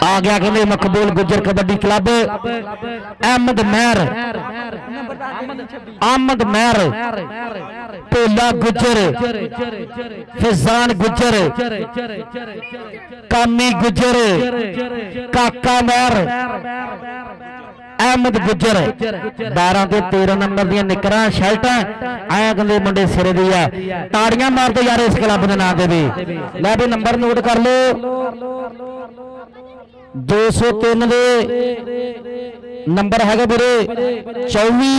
ਆ ਗਿਆ ਕਹਿੰਦੇ ਮਕਬੂਲ ਗੁੱਜਰ ਕਬੱਡੀ ਕਲੱਬ, ਅਹਿਮਦ ਮਹਿਰ, ਭੋਲਾ ਗੁੱਜਰ, ਫਿਜ਼ਾਨ ਗੁੱਜਰ, ਕਾਮੀ ਗੁੱਜਰ, ਕਾਕਾ ਮਹਿਰ, ਅਹਿਮਦ ਗੁੱਜਰ। 12 ਤੇ 13 ਨੰਬਰ ਦੀਆਂ ਨਿਕਰਾਂ ਸ਼ਰਟਾਂ, ਐ ਕਹਿੰਦੇ ਮੁੰਡੇ ਸਿਰੇ ਦੀ ਆ। ਤਾੜੀਆਂ ਮਾਰ ਦੋ ਯਾਰ ਇਸ ਕਲੱਬ ਦੇ ਨਾਂ ਤੇ ਵੀ। ਲੈ ਵੀ ਨੰਬਰ ਨੋਟ ਕਰ ਲਓ, 203 ਦੇ ਨੰਬਰ ਹੈਗਾ ਵੀਰੇ 24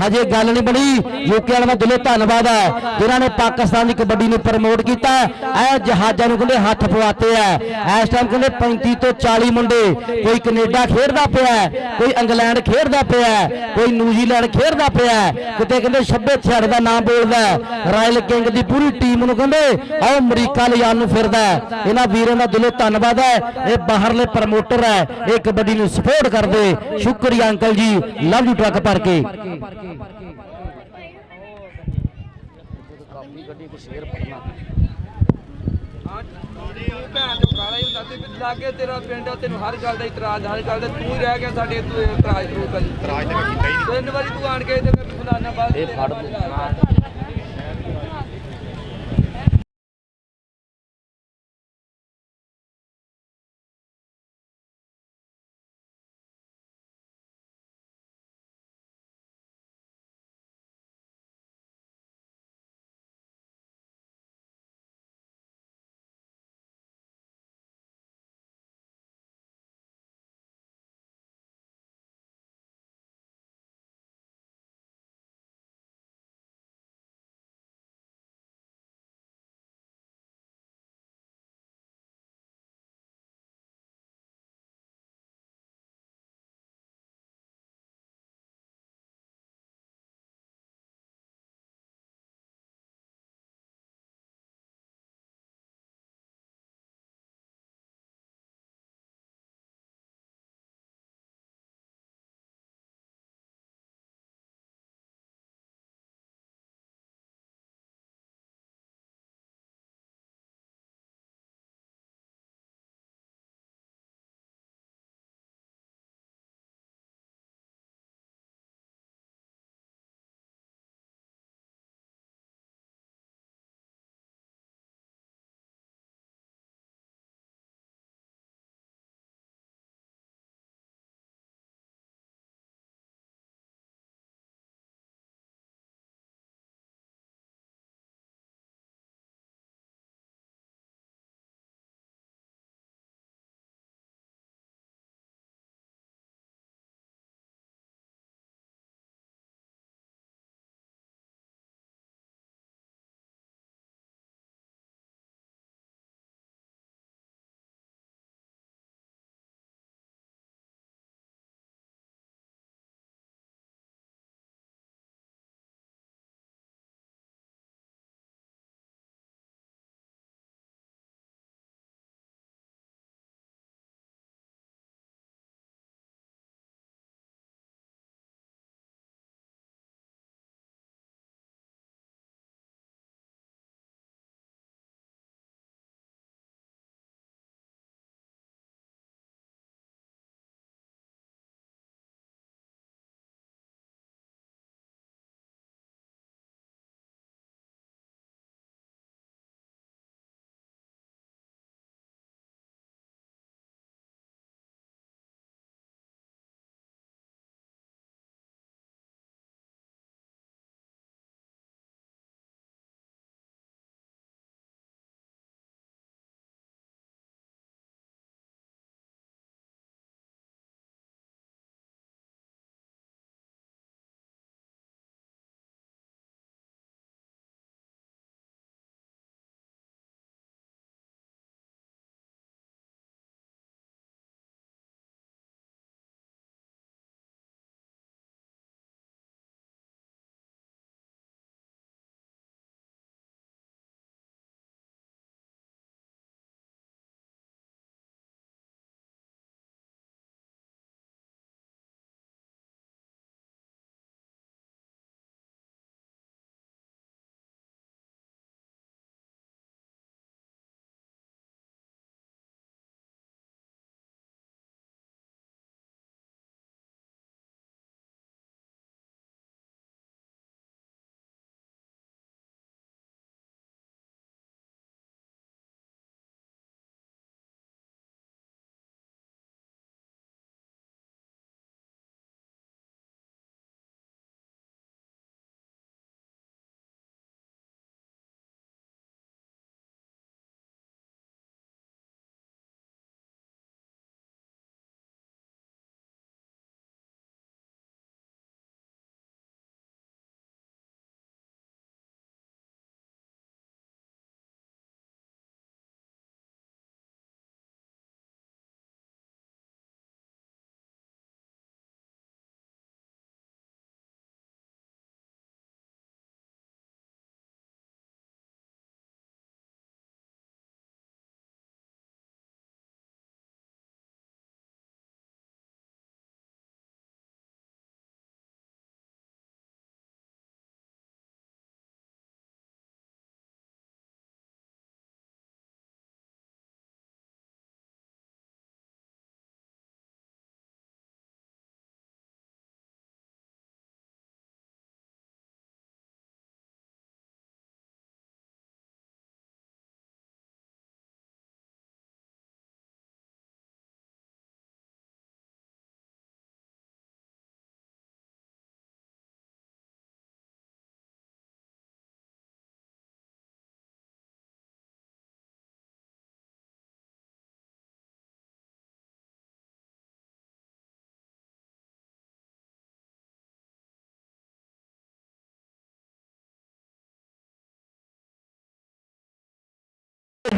ਹਜੇ ਗੱਲ ਨਹੀਂ ਬਣੀ। ਯੂਕੇ ਵਾਲਿਆਂ ਦਾ ਦਿਲੋਂ ਧੰਨਵਾਦ ਹੈ ਜਿਨ੍ਹਾਂ ਨੇ ਪਾਕਿਸਤਾਨ ਦੀ ਕਬੱਡੀ ਨੂੰ ਪ੍ਰਮੋਟ ਕੀਤਾ। ਇਹ ਜਹਾਜ਼ਾਂ ਨੂੰ ਕਹਿੰਦੇ ਹੱਥ ਪਵਾਤੇ ਆ। ਇਸ ਟਾਈਮ ਕਹਿੰਦੇ 35 ਤੋਂ 40 ਮੁੰਡੇ, ਕੋਈ ਕੈਨੇਡਾ ਖੇਡਦਾ ਪਿਆ, ਕੋਈ ਇੰਗਲੈਂਡ ਖੇਡਦਾ ਪਿਆ, ਕੋਈ ਨਿਊਜ਼ੀਲੈਂਡ ਖੇਡਦਾ ਪਿਆ, ਕਿਤੇ ਕਹਿੰਦੇ 26 ਛੜ ਦਾ ਨਾਮ ਬੋਲਦਾ। ਰਾਇਲ ਕਿੰਗ ਦੀ ਪੂਰੀ ਟੀਮ ਨੂੰ ਕਹਿੰਦੇ ਆਹ ਅਮਰੀਕਾ ਲਿਜਾਣ ਨੂੰ ਫਿਰਦਾ। ਇਹਨਾਂ ਵੀਰਾਂ ਦਾ ਦਿਲੋਂ ਧੰਨਵਾਦ ਹੈ। ਇਹ ਬਾਹਰਲੇ ਪ੍ਰਮੋਟਰ ਹੈ, ਇਹ ਕਬੱਡੀ ਨੂੰ ਸਪੋਰਟ ਕਰਦੇ। ਸ਼ੁਕਰੀਆ ਅੰਕਲ ਜੀ, ਲਵ ਯੂ ਟਰੱਕ ਭਰ ਕੇ। ਭੈਣ ਚੋ ਕਾਲਾ ਹੀ ਹੁੰਦਾ ਤੇ ਲਾਗੇ ਤੇਰਾ ਪਿੰਡ ਆ, ਤੈਨੂੰ ਹਰ ਗੱਲ ਦਾ ਇਤਰਾਜ਼, ਹਰ ਗੱਲ ਦਾ ਤੂੰ ਹੀ ਰਹਿ ਗਿਆ ਸਾਡੇ ਇਤਰਾਜ਼ ਰੂ ਕਰੀ। ਇਤਰਾਜ਼ ਤਾਂ ਕੀਤਾ ਹੀ ਨਹੀਂ। 3 ਵਾਰੀ ਤੂੰ ਆਣ ਕੇ ਤੇ ਫਲਾਣਾ ਬਾਅਦ ਇਹ ਫੜ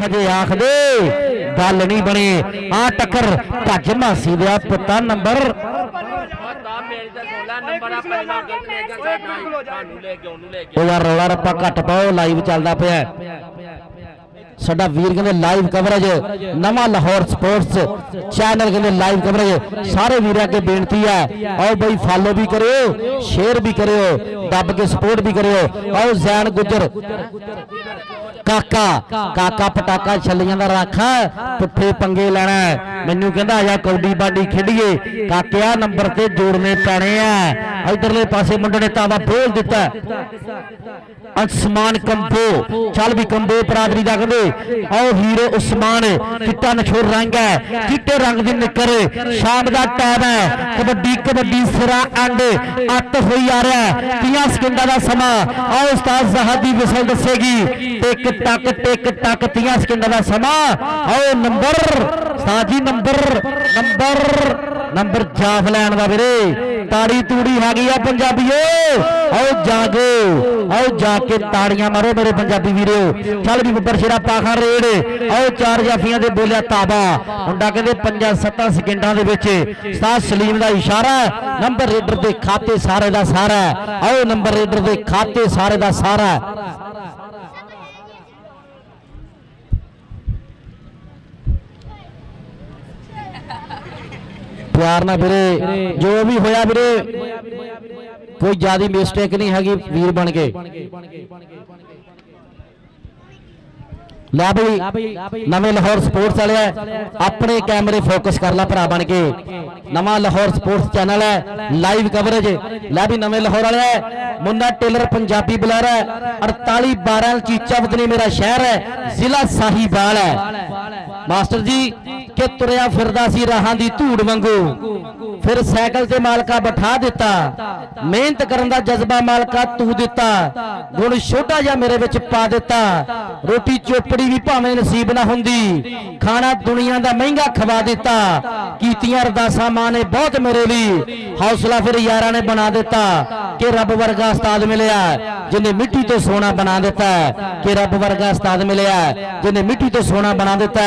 ਹਜੇ ਆਖਦੇ ਗੱਲ ਨਹੀਂ ਬਣੀ। ਆ ਟੱਕਰ ਭੱਜ ਮਾਸੀ ਦਿਆ ਪੁੱਤਾ ਨੰਬਰ ਉਹ ਯਾਰ ਰੌਲਾ ਰੱਪਾ ਘੱਟ ਪਾਓ, ਲਾਈਵ ਚੱਲਦਾ ਪਿਆ ਸਾਡਾ ਵੀਰ ਕਹਿੰਦੇ ਲਾਈਵ ਕਵਰੇਜ ਨਵਾਂ ਲਾਹੌਰ ਸਪੋਰਟਸ ਚੈਨਲ ਕਹਿੰਦੇ ਲਾਈਵ ਕਵਰੇਜ ਸਾਰੇ ਵੀਰਾਂ ਅੱਗੇ ਬੇਨਤੀ ਹੈ ਆਓ ਬਈ ਫਾਲੋ ਵੀ ਕਰਿਓ ਸ਼ੇਅਰ ਵੀ ਕਰਿਓ ਦੱਬ ਕੇ ਸਪੋਰਟ ਵੀ ਕਰਿਓ। ਆਓ ਜ਼ੈਨ ਗੁੱਜਰ ਕਾਕਾ ਪਟਾਕਾ ਛੱਲੀਆਂ ਦਾ ਰੱਖ ਪੁੱਠੇ ਪੰਗੇ ਲੈਣਾ ਮੈਨੂੰ ਕਹਿੰਦਾ ਆ ਜਾ ਕੌਡੀ ਬਾਡੀ ਖੇਡੀਏ ਕਾਕਿਆ ਨੰਬਰ ਤੇ ਜੋੜਨੇ ਪੈਣੇ ਆ। ਇਧਰਲੇ ਪਾਸੇ ਮੁੰਡੇ ਨੇ ਤਾਵਾ ਬੋਲ ਦਿੱਤਾ ਉਸਮਾਨ ਕੰਬੋ ਚੱਲ ਵੀ ਕੰਬੋ ਬਰਾਦਰੀ ਦਾ ਕਹਿੰਦੇ ਆਓ ਹੀਰੋ ਉਸਮਾਨ ਚਿੱਟਾ ਨਛੋੜ ਰੰਗ ਹੈ ਚਿੱਟੇ ਰੰਗ ਦੀ ਨਿੱਕਰ ਸ਼ਾਮ ਦਾ ਟਾਈਮ ਹੈ ਕਬੱਡੀ ਸਿਰਾ ਐਂਡ ਅੱਤ ਹੋਈ ਆ ਰਿਹਾ 30 ਸਕਿੰਟਾਂ ਦਾ ਸਮਾਂ। ਆਓ ਉਸਤਾਦ ਜ਼ਹਾਦ ਦੀ ਵਿਸਲ ਦੱਸੇਗੀ ਟਿਕ ਟਕ 30 ਸਕਿੰਟਾਂ ਦਾ ਸਮਾਂ। ਆਓ ਨੰਬਰ ਸਾਜੀ ਨੰਬਰ ਜਾਫ ਲੈਣ ਦਾ ਵੀਰੇ ਤਾੜੀ ਤੂੜੀ ਹੈਗੀ ਆ ਪੰਜਾਬੀਓ। ਆਓ ਜਾ ਕੇ ਤਾੜੀਆਂ ਮਾਰੋ ਮੇਰੇ ਪੰਜਾਬੀ ਵੀਰੋ। ਚੱਲ ਵੀ ਬੱਬਰ ਸ਼ੇਰਾ ਪਾਖਾ ਰੇਡ ਆਓ 4 ਜਾਫੀਆਂ ਦੇ ਬੋਲਿਆ ਤਾਬਾ ਮੁੰਡਾ ਕਹਿੰਦੇ 5-7 ਸਕਿੰਟਾਂ ਦੇ ਵਿੱਚ ਉਸਤਾਦ ਸਲੀਮ ਦਾ ਇਸ਼ਾਰਾ ਨੰਬਰ ਰੇਡਰ ਦੇ ਖਾਤੇ ਸਾਰੇ ਦਾ ਸਾਰਾ। ਆਓ ਨੰਬਰ ਰੇਡਰ ਦੇ ਖਾਤੇ ਸਾਰੇ ਦਾ ਸਾਰਾ। ਪਿਆਰ ਨਾਲ ਵੀਰੇ ਜੋ ਵੀ ਹੋਇਆ ਵੀਰੇ ਕੋਈ ਜ਼ਿਆਦਾ ਮਿਸਟੇਕ ਨਹੀਂ ਹੈਗੀ ਵੀਰ ਬਣ ਕੇ। ਲੈ ਬਈ ਨਵੇਂ ਲਾਹੌਰ ਸਪੋਰਟਸ ਵਾਲੇ ਆਪਣੇ ਕੈਮਰੇ ਫੋਕਸ ਕਰ ਲੈ ਭਰਾ ਬਣ ਕੇ। ਨਵਾਂ ਲਾਹੌਰ ਸਪੋਰਟਸ ਚੈਨਲ ਹੈ ਲਾਈਵ ਕਵਰੇਜ। ਲੈ ਵੀ ਨਵੇਂ ਲਾਹੌਰ ਵਾਲੇ ਮੁੰਨਾ ਟੇਲਰ ਪੰਜਾਬੀ ਬੁਲਾਰਾ 4812 ਚੀਚਾ ਵਤਨੀ ਮੇਰਾ ਸ਼ਹਿਰ ਹੈ ਜ਼ਿਲ੍ਹਾ ਸਾਹੀਵਾਲ ਹੈ। ਮਾਸਟਰ ਜੀ ਕਿ ਤੁਰਿਆ ਫਿਰਦਾ ਸੀ ਰਾਹਾਂ ਦੀ ਧੂੜ ਵਾਂਗੂ ਫਿਰ ਸਾਈਕਲ ਤੇ ਮਾਲਕਾ ਬਿਠਾ ਦਿੱਤਾ ਮਿਹਨਤ ਕਰਨ ਦਾ ਜਜ਼ਬਾ ਮਾਲਕਾ ਤੂੰ ਦਿੱਤਾ ਗੁਣ ਛੋਟਾ ਜਿਹਾ ਮੇਰੇ ਵਿੱਚ ਪਾ ਦਿੱਤਾ ਰੋਟੀ ਚੋਪੜੀ ਵੀ ਭਾਵੇਂ ਨਸੀਬ ਨਾ ਹੁੰਦੀ ਖਾਣਾ ਦੁਨੀਆ ਦਾ ਮਹਿੰਗਾ ਖਵਾ ਦਿੱਤਾ ਕੀਤੀਆਂ ਅਰਦਾਸਾਂ ਮਾਂ ਨੇ ਬਹੁਤ ਮੇਰੇ ਲਈ ਹੌਸਲਾ ਫਿਰ ਯਾਰਾਂ ਨੇ ਬਣਾ ਦਿੱਤਾ ਕਿ ਰੱਬ ਵਰਗਾ ਉਸਤਾਦ ਮਿਲਿਆ ਜਿਹਨੇ ਮਿੱਟੀ ਤੋਂ ਸੋਨਾ ਬਣਾ ਦਿੱਤਾ ਕਿ ਰੱਬ ਵਰਗਾ ਉਸਤਾਦ ਮਿਲਿਆ ਜਿਹਨੇ ਮਿੱਟੀ ਤੋਂ ਸੋਨਾ ਬਣਾ ਦਿੱਤਾ।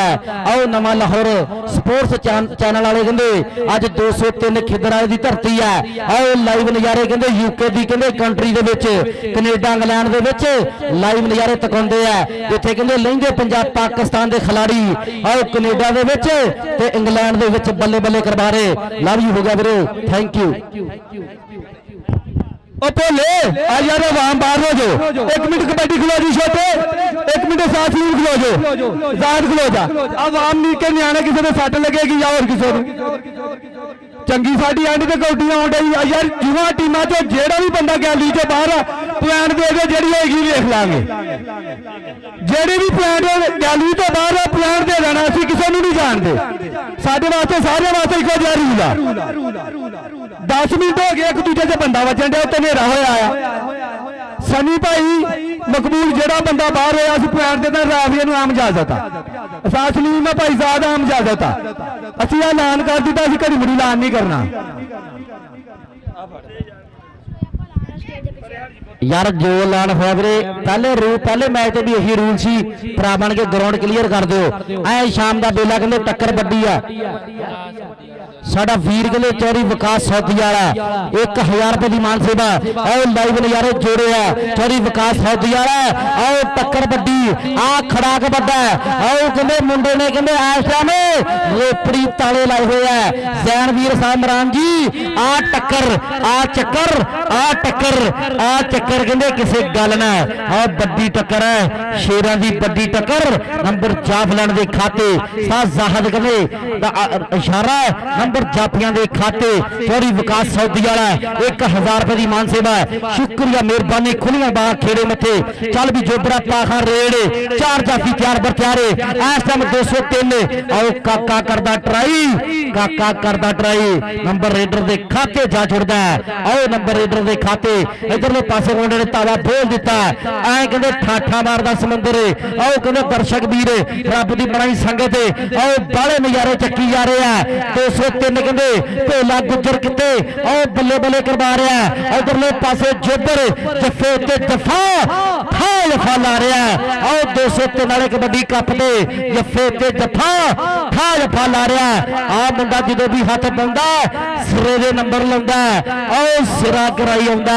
ਆਓ ਨਵਾਂ ਲਾਹੌਰ ਸਪੋਰਟਸ ਚੈਨਲ ਵਾਲੇ ਕਹਿੰਦੇ ਅੱਜ 203 ਖਿਦਰਾਏ ਦੀ ਧਰਤੀ ਹੈ। ਆਓ ਲਾਈਵ ਨਜ਼ਾਰੇ ਕਹਿੰਦੇ ਯੂਕੇ ਦੀ ਕਹਿੰਦੇ ਕੰਟਰੀ ਦੇ ਵਿੱਚ ਕੈਨੇਡਾ ਇੰਗਲੈਂਡ ਦੇ ਵਿੱਚ ਲਾਈਵ ਨਜ਼ਾਰੇ ਤਕਾਉਂਦੇ ਆ ਜਿੱਥੇ ਕਹਿੰਦੇ ਲਹਿੰਦੇ ਪੰਜਾਬ ਪਾਕਿਸਤਾਨ ਦੇ ਖਿਲਾੜੀ ਆਓ ਕੈਨੇਡਾ ਦੇ ਵਿੱਚ ਤੇ ਇੰਗਲੈਂਡ ਦੇ ਵਿੱਚ ਬੱਲੇ ਬੱਲੇ ਕਰਵਾ ਰਹੇ। ਲਵ ਯੂ ਹੋ ਗਿਆ ਵੀਰੇ ਥੈਂਕ ਯੂ। ओ बोले आ यार आवाम बाहर हो जाओ 1 मिनट कबड्डी खिलो जी छोटे 1 मिनट साथ ही खिलो जाओ जान खिलो जा आवाम नी के न्याणे किसी ने सट लगेगी या और किसी चंगी साडी एंड ते कौडियां आउंदी यार जुआ टीमां चो जेड़ा भी बंदा गैली चो बाहर प्लान दे दे जेड़ी होएगी देख लांगे जेड़ी भी प्लान गैली तो बाहर प्लान दे देना असि किसी नूं नहीं जानदे साडे वास्ते सारे वास्ते इक्को जिहा रूल आ 10 मिनट हो गए एक दूजे से बंदा वजन दिया उत्ते नेरा होया आया सनी भाई मकबूल जेड़ा बंदा बाहर होया असीं प्लान दे देना राविया नूं आम इजाजत आ साथ सलीम भाई साहब आम इजाजत आ असीं ऐलान कर दिता असीं घड़ी मुड़ी ऐलान नहीं करना यार जो ऐलान होया वीरे पहले मैच ते भी यही रूल सी भरा बन के ग्राउंड क्लीयर कर दो ऐ शाम दा बेला कहंदे टक्कर वड्डी आ साडा वीर कहंदे चौरी विकास सौदी वाला 1000 रुपए की मान सेवा आओ लाइव नजारे जोड़े है चौरी विकास सौदी वाला आओ टक्कर वड्डी आ खड़ाक वड्डा आओ कहंदे मुंडे ने कहंदे इस टाइम रोपड़ी ताले लाए हुए है जैन वीर सामरान जी आ टक्कर आ चक्कर कहंदे किसी गल ना आ वड्डी टक्कर है शेरां दी वड्डी टक्कर नंबर जाफलन दे खाते सा जाहद कहंदे इशारा नंबर जाफियां दे खाते चौरी विकास सौदी वाला 1000 रुपए की मान सेवा शुक्रिया मेहरबानी खुलियां बाहर खेड़े मथे चल भी जोबरा पाखा रेड़ 4 जाफी 4 बर 4 इस टाइम 203 आओ काका करदा ट्राई ਕਾਕਾ ਕਰਦਾ ਟਰਾਈ ਨੰਬਰ ਰੇਡਰ ਦੇ ਖਾਤੇ ਜਾ ਜੁੜਦਾ ਆਓ ਨੰਬਰ ਰੇਡਰ ਦੇ ਖਾਤੇ ਇਧਰਲੇ ਪਾਸੇ ਮੁੰਡੇ ਨੇ ਤਾਵਾ ਬੋਲ ਦਿੱਤਾ ਐ ਕਹਿੰਦੇ ਠਾਠਾ ਮਾਰਦਾ ਸਮੁੰਦਰ ਆਓ ਕਹਿੰਦੇ ਦਰਸ਼ਕ ਵੀਰ ਰੱਬ ਦੀ ਬਣਾਈ ਸੰਗਤ ਆਓ ਬਾਲੇ ਨਜ਼ਾਰੇ ਚੱਕੀ ਜਾ ਰਹੇ ਆ 203 ਕਹਿੰਦੇ ਭੋਲਾ ਗੁੱਜਰ ਕਿਤੇ ਆਓ ਬੱਲੇ ਬੱਲੇ ਕਰਵਾ ਰਿਹਾ ਇਧਰਲੇ ਪਾਸੇ ਜੋਬਰ ਜੱਫੇ ਉੱਤੇ ਜਫਾ ਜਫਾ ਲਾ ਰਿਹਾ ਆਓ 203 ਵਾਲੇ ਕਬੱਡੀ ਕੱਪ ਦੇ ਜੱਫੇ ਤੇ ਜਫਾ ਜਫਾ ਲਾ ਰਿਹਾ ਆ ਮੁੰਡਾ ਜਦੋਂ ਵੀ ਹੱਥ ਪਾਉਂਦਾ ਸਿਰੇ ਦੇ ਨੰਬਰ ਲਾਉਂਦਾ ਆਓ ਸਿਰਾ ਕਰਾਈ ਆਉਂਦਾ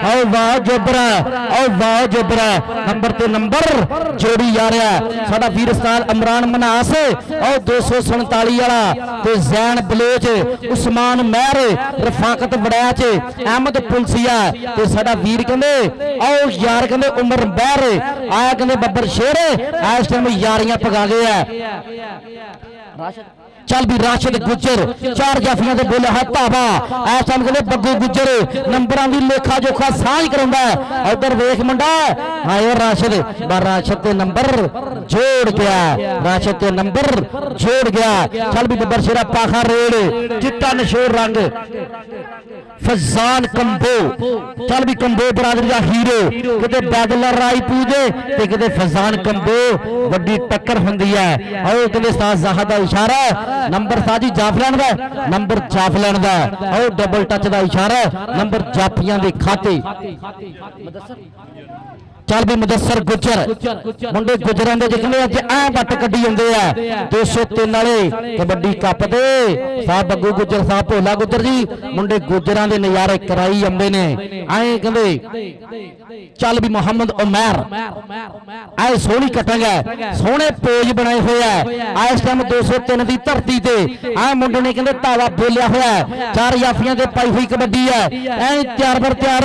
ਆਓ ਵਾਹ ਜੋਬਰਾ ਆਓ ਵਾਹ ਜੋਬਰਾ ਨੰਬਰ ਤੇ ਨੰਬਰ ਜੋੜੀ ਜਾ ਰਿਹਾ ਸਾਡਾ ਵੀਰ ਉਸਤਾਦ ਇਮਰਾਨ ਮਨਾਸ ਆਓ 247 ਵਾਲਾ ਤੇ ਜ਼ੈਨ ਬਲੋਚ ਉਸਮਾਨ ਮਹਿਰ ਰਫਾਕਤ ਵੜੈਚ ਅਹਿਮਦ ਪੁਲਸੀਆ ਤੇ ਸਾਡਾ ਵੀਰ ਕਹਿੰਦੇ ਆਓ ਯਾਰ ਕਹਿੰਦੇ ਉਮਰ ਬਹਿਰ ਆਇਆ ਕਹਿੰਦੇ ਬੱਬਰ ਸ਼ੇਰ ਇਸ ਟਾਈਮ ਯਾਰੀਆਂ ਪਗਾ ਗਏ ਆ ਚੱਲ ਵੀ ਰਾਸ਼ਿਦ ਗੁੱਜਰ 4 ਜਾਫੀਆਂ ਤੇ ਬੋਲਿਆ ਹੈ ਧਾਵਾ ਇਸ ਟਾਈਮ ਕਹਿੰਦੇ ਬੱਗੂ ਗੁੱਜਰ ਨੰਬਰਾਂ ਦੀ ਲੇਖਾ ਜੋਖਾ ਸਾਂਝ ਕਰਾਉਂਦਾ ਉਧਰ ਵੇਖ ਮੁੰਡਾ ਆਏ ਰਾਸ਼ਿਦ ਰਾਸ਼ਿਦ ਤੇ ਨੰਬਰ ਜੋੜ ਗਿਆ ਰਾਸ਼ਿਦ ਤੇ ਨੰਬਰ ਜੋੜ ਗਿਆ ਚੱਲ ਵੀ ਬੱਬਰ ਸ਼ੇਰਾ ਪਾਖਾ ਰੇਡ ਚਿੱਟਾ ਨਸ਼ੋਰ ਰੰਗ ਫਜ਼ਾਨ ਕੰਬੋ ਚੱਲ ਵੀ ਕੰਬੋ ਬਰਾਦਰੀ ਦਾ ਹੀਰੋ ਕਿਤੇ ਬਾਦਲ ਰਾਈ ਪੂਜੇ ਤੇ ਕਿਤੇ ਫਜ਼ਾਨ ਕੰਬੋ ਵੱਡੀ ਟੱਕਰ ਹੁੰਦੀ ਹੈ ਆਓ ਕਹਿੰਦੇ ਉਸਤਾਦ ਜ਼ਾਹਦ ਦਾ ਇਸ਼ਾਰਾ ਨੰਬਰ ਸਾਜੀ ਜਾਫ ਲੈਣ ਦਾ ਨੰਬਰ ਜਾਫ ਲੈਣ ਦਾ ਆਓ ਡਬਲ ਟੱਚ ਦਾ ਇਸ਼ਾਰਾ ਨੰਬਰ ਜਾਫੀਆਂ ਦੇ ਖਾਤੇ ਚੱਲ ਵੀ ਮੁਦੱਸਰ ਗੁੱਜਰ ਮੁੰਡੇ ਗੁੱਜਰਾਂ ਦੇ ਜਿਕਨੇ ਅੱਜ ਐ ਵੱਟ ਕੱਢੀ ਜਾਂਦੇ ਆ 203 ਵਾਲੇ ਕਬੱਡੀ ਕੱਪ ਦੇ ਸਾਹਿਬ ਬੱਗੂ ਗੁੱਜਰ ਸਾਹਿਬ ਭੋਲਾ ਗੁੱਜਰ ਜੀ ਮੁੰਡੇ ਗੁੱਜਰਾਂ ਦੇ ਨਜ਼ਾਰੇ ਕਰਾਈ ਜਾਂਦੇ ਨੇ ਐ ਕਹਿੰਦੇ ਚੱਲ ਵੀ ਮੁਹੰਮਦ ਉਮਰ ਐ ਸੋਹਣੀ ਕਟਿੰਗ ਹੈ ਸੋਹਣੇ ਪੇਜ ਬਣਾਏ ਹੋਏ ਆ ਇਸ ਟਾਈਮ 203 ਦੀ ਧਰਤੀ ਤੇ ਐ ਮੁੰਡੇ ਨੇ ਕਹਿੰਦੇ ਧਾਵਾ ਬੋਲਿਆ ਹੋਇਆ 4 ਜਾਫੀਆਂ ਤੇ ਪਾਈ ਹੋਈ ਕਬੱਡੀ ਹੈ ਐ ਤਿਆਰ ਬਰ ਤਿਆਰ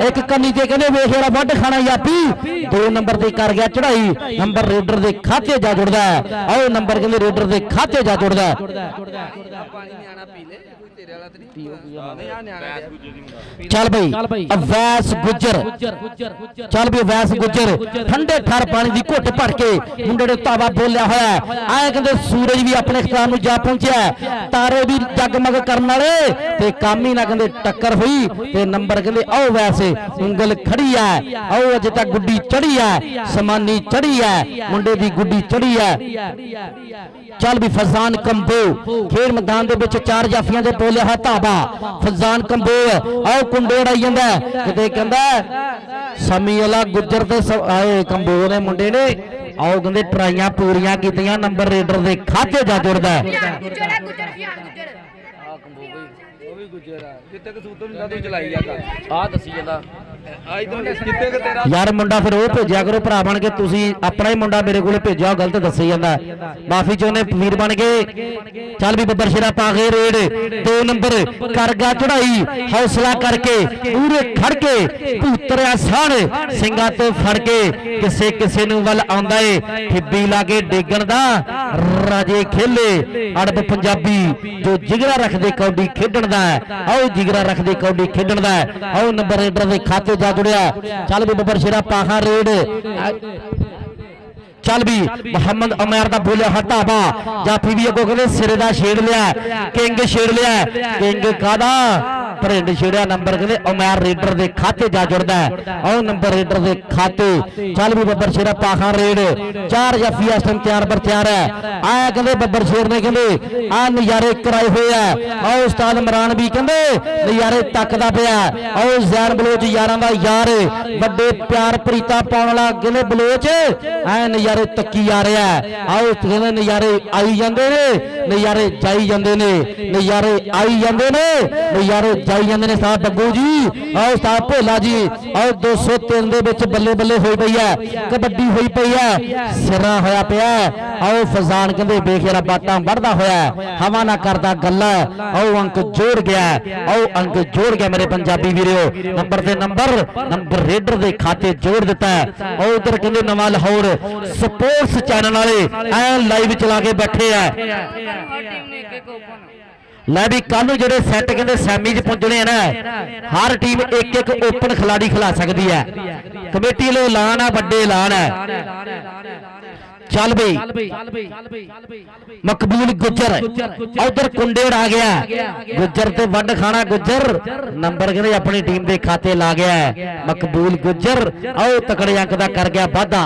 ਇੱਕ ਕੰਨੀ ਤੇ ਕਹਿੰਦੇ ਵੇਖ ਜਿਹੜਾ ਵੱਢ ਖਾਣਾ ਜਾਪੀ 2 ਨੰਬਰ ਤੇ ਕਰ ਗਿਆ ਚੜਾਈ ਨੰਬਰ ਰੇਡਰ ਦੇ ਖਾਤੇ ਜਾ ਜੁੜਦਾ ਆਓ ਨੰਬਰ ਕਹਿੰਦੇ ਰੇਡਰ ਦੇ ਖਾਤੇ ਜਾ ਜੁੜਦਾ ਚੱਲ ਬਈ ਅਵੈਸ ਗੁੱਜਰ ਚੱਲ ਵੀ ਅਵੈਸ ਗੁੱਜਰ ਠੰਡੇ ਠਰ ਪਾਣੀ ਦੀ ਘੁੱਟ ਭਰ ਕੇ ਮੁੰਡੇ ਨੇ ਧਾਵਾ ਬੋਲਿਆ ਹੋਇਆ ਆਏ ਕਹਿੰਦੇ ਸੂਰਜ ਵੀ ਆਪਣੇ ਖਿਤਾਬ ਨੂੰ ਜਾ ਪਹੁੰਚਿਆ ਤਾਰੇ ਵੀ ਜਗਮਗ ਕਰਨ ਵਾਲੇ ਤੇ ਕੰਮ ਹੀ ਨਾ ਕਹਿੰਦੇ ਟੱਕਰ ਹੋਈ ਤੇ ਨੰਬਰ ਕਹਿੰਦੇ ਆਓ ਵੈਸੇ ਉਂਗਲ ਖੜੀ ਆ ਆਓ ਅਜੇ ਤੱਕ ਗੁੱਡੀ ਚੜੀ ਆ ਸਮਾਨੀ ਚੜੀ ਆ ਮੁੰਡੇ ਦੀ ਗੁੱਡੀ ਚੜੀ ਆ ਚੱਲ ਵੀ ਫਜ਼ਾਨ ਕੰਬੋ ਖੇਡ ਮੈਦਾਨ ਦੇ ਵਿੱਚ 4 ਜਾਫੀਆਂ ਦੇ ਬੋਲਿਆ ਹੈ ਧਾਵਾ ਫਜ਼ਾਨ ਕੰਬੋ ਆਓ ਕੁੰਡੋੜ ਆਈ ਜਾਂਦਾ ਕਿਤੇ ਕਹਿੰਦਾ ਸਮੀ ਵਾਲਾ ਗੁੱਜਰ ਤੇ ਆਏ ਕੰਬੋ ਨੇ ਮੁੰਡੇ ਨੇ ਆਓ ਕਹਿੰਦੇ ਟਰਾਈਆਂ ਪੂਰੀਆਂ ਕੀਤੀਆਂ ਨੰਬਰ ਰੇਡਰ ਦੇ ਖਾਤੇ ਜਾ ਜੁੜਦਾ ਯਾਰ ਮੁੰਡਾ ਫਿਰ ਉਹ ਭੇਜਿਆ ਕਰੋ ਭਰਾ ਬਣ ਕੇ ਤੁਸੀਂ ਆਪਣਾ ਹੀ ਮੁੰਡਾ ਮੇਰੇ ਕੋਲੇ ਭੇਜਿਆ ਗਲਤ ਦੱਸੀ ਜਾਂਦਾ ਮਾਫੀ ਚਾਹੁੰਦੇ ਵੀਰ ਬਣ ਕੇ ਚੱਲ ਵੀ ਬੱਬਰ ਸ਼ੇਰਾ ਪਾ ਗਏ ਰੇਡ 2 ਨੰਬਰ ਕਰਗਾ ਚੜਾਈ ਹੌਸਲਾ ਕਰਕੇ ਪੂਰੇ ਖੜ ਕੇ ਭੂਤਰਿਆ ਸਾਣ ਸਿੰਘਾਂ ਤੋਂ ਫੜ ਕੇ ਕਿਸੇ ਨੂੰ ਵੱਲ ਆਉਂਦਾ ਏ ਠਿੱਬੀ ਲਾ ਕੇ ਡੇਗਣ ਦਾ ਰਾਜੇ ਖੇਲੇ ਅੜਬ ਪੰਜਾਬੀ ਜੋ ਜਿਗਰਾ ਰੱਖਦੇ ਕੌਡੀ ਖੇਡਣ ਦਾ ਆਓ ਜਿਗਰਾ ਰੱਖਦੇ ਕੌਡੀ ਖੇਡਣ ਦਾ ਆਓ ਨੰਬਰ ਰੇਡਰ ਦੇ ਖਾਤੇ ਜਾ ਜੁੜਿਆ ਚੱਲ ਵੀ ਬੱਬਰ ਸ਼ੇਰਾ ਪਾਖਾ ਰੇਡ ਚੱਲ ਵੀ ਮੁਹੰਮਦ ਉਮਰ ਦਾ ਬੋਲਿਆ ਹਟਾਵਾ ਜਾਫੀ ਵੀ ਅੱਗੋਂ ਕਹਿੰਦੇ ਸਿਰੇ ਦਾ ਛੇੜ ਲਿਆ ਕਿੰਗ ਛੇੜ ਲਿਆ ਕਿੰਗ ਕਾਦਾ ਭਰਿੰਡ ਛੇੜਿਆ ਨੰਬਰ ਕਹਿੰਦੇ ਉਮਰ ਰੇਡਰ ਦੇ ਖਾਤੇ ਜਾ ਜੁੜਦਾ ਆਓ ਨੰਬਰ ਰੇਡਰ ਦੇ ਖਾਤੇ ਚੱਲ ਵੀ ਬੱਬਰ ਸ਼ੇਰਾ ਪਾਖਾ ਰੇਡ 4 ਜਾਫੀ ਇਸ ਟਾਈਮ ਤਿਆਰ ਬਰ ਤਿਆਰ ਹੈ ਆਇਆ ਕਹਿੰਦੇ ਬੱਬਰ ਸ਼ੇਰ ਨੇ ਕਹਿੰਦੇ ਆ ਨਜ਼ਾਰੇ ਕਰਾਏ ਹੋਏ ਆ ਆਓ ਉਸਤਾਦ ਇਮਰਾਨ ਵੀ ਕਹਿੰਦੇ ਨਜ਼ਾਰੇ ਤੱਕਦਾ ਪਿਆ ਆਓ ਜ਼ੈਨ ਬਲੋਚ ਯਾਰਾਂ ਦਾ ਯਾਰ ਵੱਡੇ ਪਿਆਰ ਪ੍ਰੀਤਾ ਪਾਉਣ ਵਾਲਾ ਕਹਿੰਦੇ ਬਲੋਚ ਐ ਨਜ਼ਾਰੇ ਤੱਕੀ ਜਾ ਰਿਹਾ ਆਓ ਕਹਿੰਦੇ ਨਜ਼ਾਰੇ ਆਈ ਜਾਂਦੇ ਨੇ ਨਜ਼ਾਰੇ ਜਾਈ ਜਾਂਦੇ ਨੇ ਨਜ਼ਾਰੇ ਆਈ ਜਾਂਦੇ ਨੇ ਨਜ਼ਾਰੇ ਜਾਈ ਜਾਂਦੇ ਨੇ ਸਾਹਿਬ ਬੱਗੂ ਜੀ ਆਓ ਸਾਹਿਬ ਭੋਲਾ ਜੀ ਆਓ 203 ਦੇ ਵਿੱਚ ਬੱਲੇ ਬੱਲੇ ਹੋਈ ਪਈ ਹੈ ਕਬੱਡੀ ਹੋਈ ਪਈ ਹੈ ਸਿਰਾ ਹੋਇਆ ਪਿਆ ਆਓ ਫਜ਼ਾਨ ਕਹਿੰਦੇ ਵੇਖ ਯਾਰਾ ਬਾਟਾਂ ਵੜਦਾ ਹੋਇਆ ਹਵਾ ਨਾ ਕਰਦਾ ਗੱਲਾਂ ਆਓ ਅੰਕ ਜੋੜ ਗਿਆ ਆਓ ਅੰਕ ਜੋੜ ਗਿਆ ਮੇਰੇ ਪੰਜਾਬੀ ਵੀਰੋ ਨੰਬਰ ਤੇ ਨੰਬਰ ਰੇਡਰ ਦੇ ਖਾਤੇ ਜੋੜ ਦਿੱਤਾ ਆਓ ਉਧਰ ਕਹਿੰਦੇ ਨਵਾਂ ਲਾਹੌਰ ਸਪੋਰਟਸ ਚੈਨਲ ਵਾਲੇ ਐ ਲਾਈਵ ਚਲਾ ਕੇ ਬੈਠੇ ਆ ਲੈ ਵੀ ਕੱਲ ਨੂੰ ਜਿਹੜੇ ਸੈੱਟ ਕਹਿੰਦੇ ਸੈਮੀ 'ਚ ਪਹੁੰਚਣੇ ਆ ਨਾ ਹਰ ਟੀਮ ਇੱਕ ਓਪਨ ਖਿਲਾੜੀ ਖਿਲਾ ਸਕਦੀ ਹੈ ਕਮੇਟੀ ਵੱਲੋਂ ਐਲਾਨ ਆ ਵੱਡੇ ਐਲਾਨ ਹੈ ਚੱਲ ਬਈ ਮਕਬੂਲ ਗੁੱਜਰ ਉਧਰ ਕੁੰਡੇੜ ਆ ਗਿਆ ਗੁੱਜਰ ਤੇ ਵੱਡ ਖਾਣਾ ਗੁੱਜਰ ਨੰਬਰ ਕਹਿੰਦੇ ਆਪਣੀ ਟੀਮ ਦੇ ਖਾਤੇ ਲਾ ਗਿਆ ਮਕਬੂਲ ਗੁੱਜਰ ਆਓ ਤਕੜੇ ਅੰਕ ਦਾ ਕਰ ਗਿਆ ਵਾਧਾ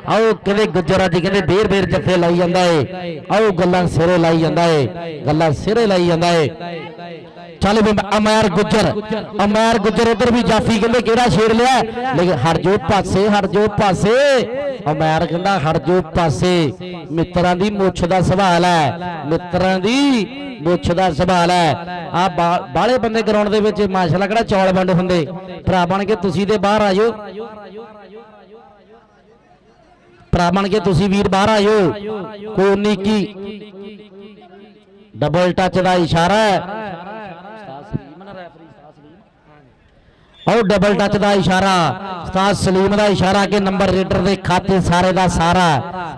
ਆਓ ਕਹਿੰਦੇ ਗੁੱਜਰ ਅੱਜ ਕਹਿੰਦੇ ਬੇਰ ਜੱਫੇ ਲਾਈ ਜਾਂਦਾ ਏ ਆਓ ਗੱਲਾਂ ਸਿਰੇ ਲਾਈ ਜਾਂਦਾ ਏ ਗੱਲਾਂ ਸਿਰੇ ਲਾਈ ਜਾਂਦਾ ਏ ਚੱਲ ਵੀ ਅਮਰ ਗੁੱਜਰ ਉਧਰ ਵੀ ਜਾਫੀ ਕਹਿੰਦੇ ਕਿਹੜਾ ਛੇੜ ਲਿਆ ਲੇਕਿਨ ਹਟ ਜੋ ਪਾਸੇ ਅਮਰ ਕਹਿੰਦਾ ਹਟ ਜੋ ਪਾਸੇ ਮਿੱਤਰਾਂ ਦੀ ਮੁੱਛ ਦਾ ਸਵਾਲ ਹੈ ਮਿੱਤਰਾਂ ਦੀ ਮੁੱਛ ਦਾ ਸਵਾਲ ਹੈ ਆ ਬਾਹਲੇ ਬੰਦੇ ਗਰਾਊਂਡ ਦੇ ਵਿੱਚ ਮਾਸ਼ਾਅੱਲਾ ਕਿਹੜਾ ਚੌਲ ਵੰਡ ਹੁੰਦੇ ਭਰਾ ਬਣ ਕੇ ਤੁਸੀਂ ਤੇ ਬਾਹਰ ਆਇਓ ਭਰਾ ਬਣ ਕੇ ਤੁਸੀਂ ਵੀਰ ਬਾਹਰ ਆਇਓ ਕੋਨੀ ਕੀ ਡਬਲ ਟੱਚ ਦਾ ਇਸ਼ਾਰਾ ਹੈ और डबल टच का इशारा उस्ताद सलीम का इशारा के नंबर रेडर के खाते सारे का सारा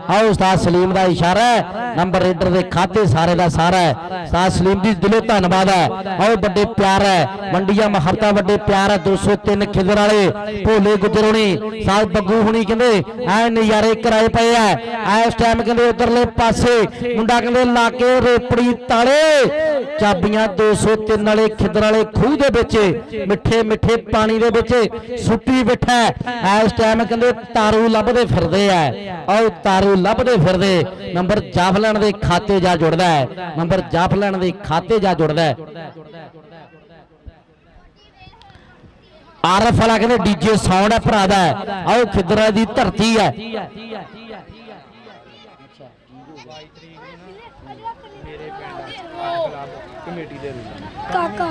आओ उस्ताद सलीम का इशारा है नंबर रेडर के खाते सारे का सारा है उस्ताद सलीम जी दिलों धन्यवाद है आओ बड़े प्यार है मंडिया मुहब्बत बड़े प्यार है 203 खिदर वाले भोले गुजर होनी उस्ताद बग्गू होनी कहते ऐ नज़ारे कराए पे है इस टाइम कहते उधरले पासे मुंडा कहते लाके रोपड़ी ताले चाबियां 203 वाले खिदर वाले खूह दे विच मिठे मिठे पानी दे विच सुट्टी बैठा है इस टाइम कहते तारू लभदे फिरदे है और तारू लभदे फिरदे नंबर जाफलन दे खाते जा जुड़दा है नंबर जाफलन दे खाते जा जुड़दा है आरफ वाला कहते डीजे साउंड है भरा दा आओ खिदरा दी धरती है कमेटी दे काका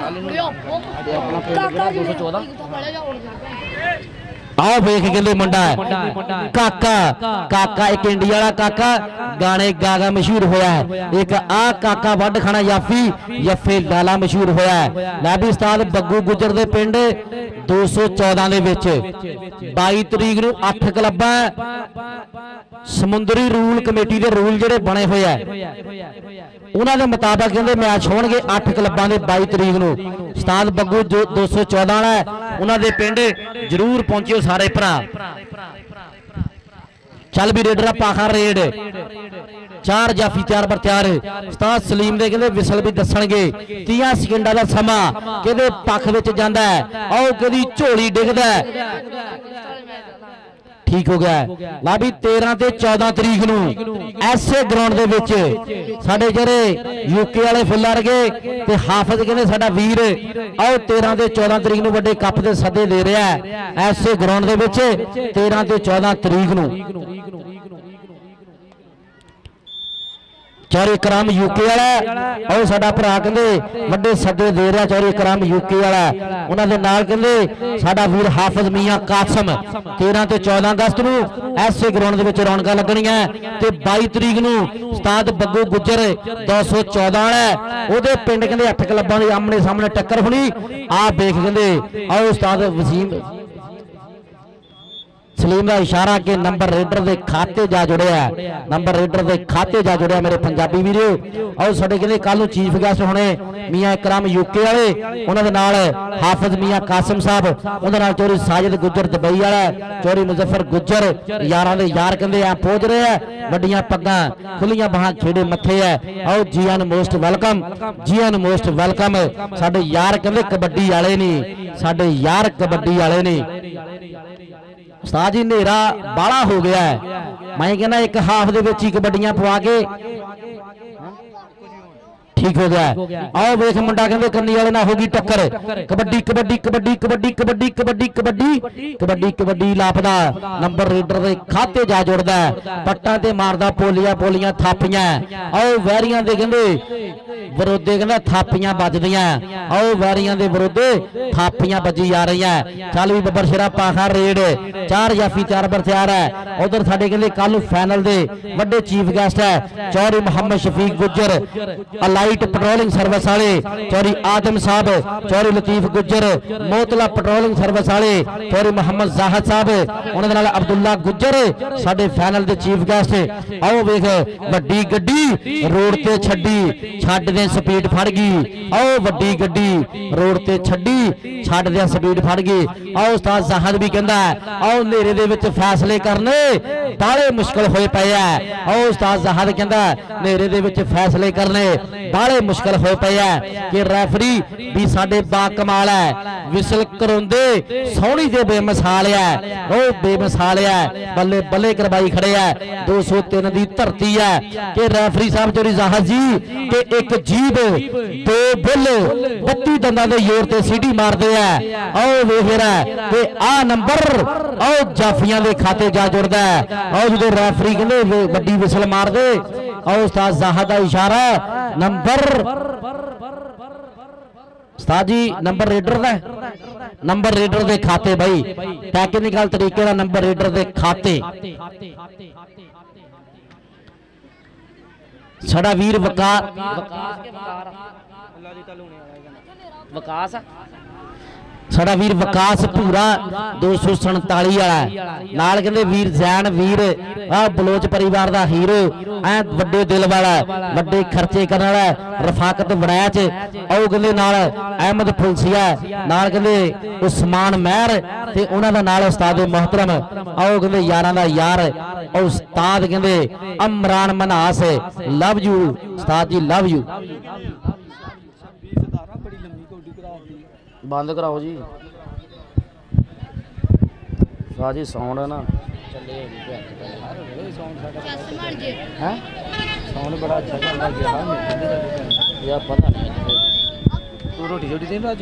काका 214 आओ वेख कहते मुंडा है काका एक इंडिया वाला काका गाने गागा मशहूर होया है एक आ काका वड खाना यफे लाला मशहूर होया है लाबी उस्ताद बग्गू गुजर दे पिंड 214 दे विच 22 तरीक नूं 8 क्लबां समुंदरी रूल कमेटी दे रूल जिहड़े बने होए है उन्हां दे मुताबिक कहंदे मैच होणगे 8 क्लबां दे 22 तरीक नूं उस्ताद बग्गू 214 वाला है उन्हां दे पिंड जरूर पहुंचियो सारे भरा चल भी रेडर पाखा रेड 4 जाफी 4 पर 4 उस्ताद सलीम दे कहंदे विसल भी दसणगे 30 सेकंडां दा समा कहंदे पख विच जांदा है आओ कदी झोली डिगदा है ठीक हो गया ला भी 13 ते 14 तरीक नूं ऐसे ग्राउंड दे विच साडे ਜਿਹੜੇ यूके वाले फुੱਲ अरगे ते हाफिज कहंदे साडा वीर आओ 13 ते 14 तरीक नूं ਵੱਡੇ ਕੱਪ ਦੇ ਸੱਦੇ ਦੇ ਰਿਹਾ ਹੈ ਐਸੇ ਗਰਾਊਂਡ ਦੇ ਵਿੱਚ 13 ਤੇ 14 ਤਰੀਕ ਨੂੰ चौरी कराम यूके वाला और साडा भरा कहंदे वड्डे सदे दे रहा चौरी कराम यूके वाला उन्हां दे नाल कहंदे साडा वीर हाफिज मियां कासम 13 ते 14 अगस्त नूं ऐसे ग्राउंड दे विच रौनकां लगणीਆਂ ते 22 तरीक नूं उस्ताद बग्गू गुजर 214 वाला ओहदे पिंड कहंदे 8 क्लबां दे आमने सामने टक्कर होनी आ वेख कहंदे आओ उस्ताद वसीम सलीम का इशारा के नंबर रेडर के खाते जा जुड़िया नंबर रेडर के खाते जा जुड़िया मेरे पंजाबी वीरो और साडे कहंदे कल चीफ गेस्ट होने मियां इकराम यूके वाले उन्हां दे नाल हाफिज मियां कासिम साहब उन्हां नाल चौरी साजिद गुजर दुबई वाला चौरी मुजफ्फर गुजर यारां दे यार कहंदे आ पहुंच रहे हैं वड्डियां पग्गां खुलियां बाहां खेड़े मथे है आओ G N most welcome G N most welcome साडे यार कहंदे कबड्डी वाले नहीं साडे यार कबड्डी वाले नहीं उस्ताद जी नेरा बाला हो गया है मैं कहना एक हाफ दे विच ही कबड्डियां पवा के ठीक हो गया आओ वेख मुंडा कहंदे कन्नी वाले ना होगी टक्कर कबड्डी कबड्डी कबड्डी कबड्डी कबड्डी कबड्डी कबड्डी कबड्डी कबड्डी लापदा नंबर रेडर दे खाते जा जुड़दा पट्टां ते मारदा पोलियां पोलियां थापियां आओ वैरियां दे कहंदे विरोधे कहंदा थापियां बजदियां आओ वैरियां दे विरोधे थापियां बजी जा रही चल भी बब्बर शेरा पाखा रेड 4 जाफी 4 पर तैयार है उधर साडे कहंदे कल फाइनल दे वड्डे चीफ गेस्ट है चौधरी मोहम्मद शफीक गुजर ਲਾਈਟ ਪੈਟਰੋਲਿੰਗ ਸਰਵਿਸ ਵਾਲੇ ਚੌਰੀ ਆਦਮ ਸਾਹਿਬ, ਚੌਰੀ ਲਤੀਫ ਗੁੱਜਰ, ਮੋਤਲਾ ਪੈਟਰੋਲਿੰਗ ਸਰਵਿਸ ਵਾਲੇ ਚੌਰੀ ਮੁਹੰਮਦ ਜ਼ਾਹਦ ਸਾਹਿਬ, ਉਹਨਾਂ ਦੇ ਨਾਲ ਅਬਦੁੱਲਾ ਗੁੱਜਰ ਸਾਡੇ ਫਾਈਨਲ ਦੇ ਚੀਫ ਗੈਸਟ। ਆਓ ਵੇਖ ਵੱਡੀ ਗੱਡੀ ਰੋਡ ਤੇ ਛੱਡੀ, ਛੱਡ ਦੇ ਸਪੀਡ ਫੜ ਗਈ। ਆਓ ਵੱਡੀ ਗੱਡੀ ਰੋਡ ਤੇ ਛੱਡੀ, ਛੱਡ ਦੇ ਸਪੀਡ ਫੜ ਗਈ। ਆਓ ਉਸਤਾਦ ਜ਼ਾਹਦ ਵੀ ਕਹਿੰਦਾ ਆਓ ਹਨੇਰੇ ਦੇ ਵਿੱਚ ਫੈਸਲੇ ਕਰਨੇ ਬਾਹਲੇ ਮੁਸ਼ਕਲ ਹੋਏ ਪਏ ਆ। ਆਓ ਉਸਤਾਦ ਜ਼ਾਹਦ ਕਹਿੰਦਾ ਹਨੇਰੇ ਦੇ ਵਿੱਚ ਫੈਸਲੇ ਕਰਨੇ ਬਾਹਲੇ ਮੁਸ਼ਕਲ ਹੋਏ ਪਏ ਆ ਕਿ ਰੈਫਰੀ ਵੀ ਸਾਡੇ ਬਾ ਕਮਾਲ ਹੈ, ਵਿਸਲ ਕਰਾਉਂਦੇ ਸੋਹਣੀ ਤੇ ਬੇਮਿਸਾਲ ਹੈ, ਉਹ ਬੇਮਿਸਾਲ ਹੈ, ਬੱਲੇ ਬੱਲੇ ਕਰਵਾਈ ਖੜੇ ਆ। 203 ਦੀ ਧਰਤੀ ਹੈ ਕਿ ਰੈਫਰੀ ਸਾਹਿਬ ਚੌਰੀ ਜ਼ਾਹਦ ਜੀ ਕਿ ਇੱਕ ਜੀਬ ਦੋ ਬੁੱਲ 32 ਦੰਦਾਂ ਦੇ ਜ਼ੋਰ ਤੇ ਸੀਟੀ ਮਾਰਦੇ ਆ। ਆਓ ਵੇਖ ਰਿਹਾ ਕਿ ਆਹ ਨੰਬਰ ਆਓ ਜਾਫੀਆਂ ਦੇ ਖਾਤੇ ਜਾ ਜੁੜਦਾ ਹੈ। ਆਓ ਜਦੋਂ ਰੈਫਰੀ ਕਹਿੰਦੇ ਵੱਡੀ ਵਿਸਲ ਮਾਰਦੇ, ਆਓ ਉਸਤਾਦ ਜ਼ਾਹਦ ਦਾ ਇਸ਼ਾਰਾ ਨੰਬਰ ਉਸਤਾਦ ਜੀ ਨੰਬਰ ਰੇਡਰ ਦਾ, ਨੰਬਰ ਰੇਡਰ ਦੇ ਖਾਤੇ ਬਾਈ ਟੈਕਨੀਕਲ ਤਰੀਕੇ ਨਾਲ ਨੰਬਰ ਰੇਡਰ ਦੇ ਖਾਤੇ। ਸਾਡਾ ਵੀਰ ਵਿਕਾਸ ਸਾਡਾ ਵੀਰ ਵਿਕਾਸ ਭੂਰਾ 247 ਵਾਲਾ ਨਾਲ ਕਹਿੰਦੇ ਵੀਰ ਜ਼ੈਨ ਵੀਰ ਆ ਬਲੋਚ ਪਰਿਵਾਰ ਦਾ ਹੀਰੋ ਐ ਵੱਡੇ ਦਿਲ ਵਾਲਾ ਵੱਡੇ ਖਰਚੇ ਕਰਨ ਵਾਲਾ ਰਫਾਕਤ ਵੜੈਚ। ਆਓ ਕਹਿੰਦੇ ਨਾਲ ਅਹਿਮਦ ਫੁਲਸੀਆ ਨਾਲ ਕਹਿੰਦੇ ਉਸਮਾਨ ਮਹਿਰ ਤੇ ਉਹਨਾਂ ਦਾ ਨਾਲ ਉਸਤਾਦ ਮੁਹਤਰਮ। ਆਓ ਕਹਿੰਦੇ ਯਾਰਾਂ ਦਾ ਯਾਰ ਉਸਤਾਦ ਕਹਿੰਦੇ ਅਮਰਾਨ ਮਨਾਸ ਲਵ ਯੂ ਉਸਤਾਦ ਜੀ ਲਵ ਯੂ। ਬੰਦ ਕਰਾਓ ਜੀ ਸਾਜੀ ਸਾਊਂਡ ਹੈ ਨਾ ਚੱਲੇ ਹੈ ਸਾਊਂਡ ਬੜਾ ਅੱਛਾ ਚੱਲਦਾ ਗਿਆ ਯਾਰ ਪਤਾ ਨਹੀਂ ਤੂੰ ਰੋਟੀ ਦੇ ਅੱਜ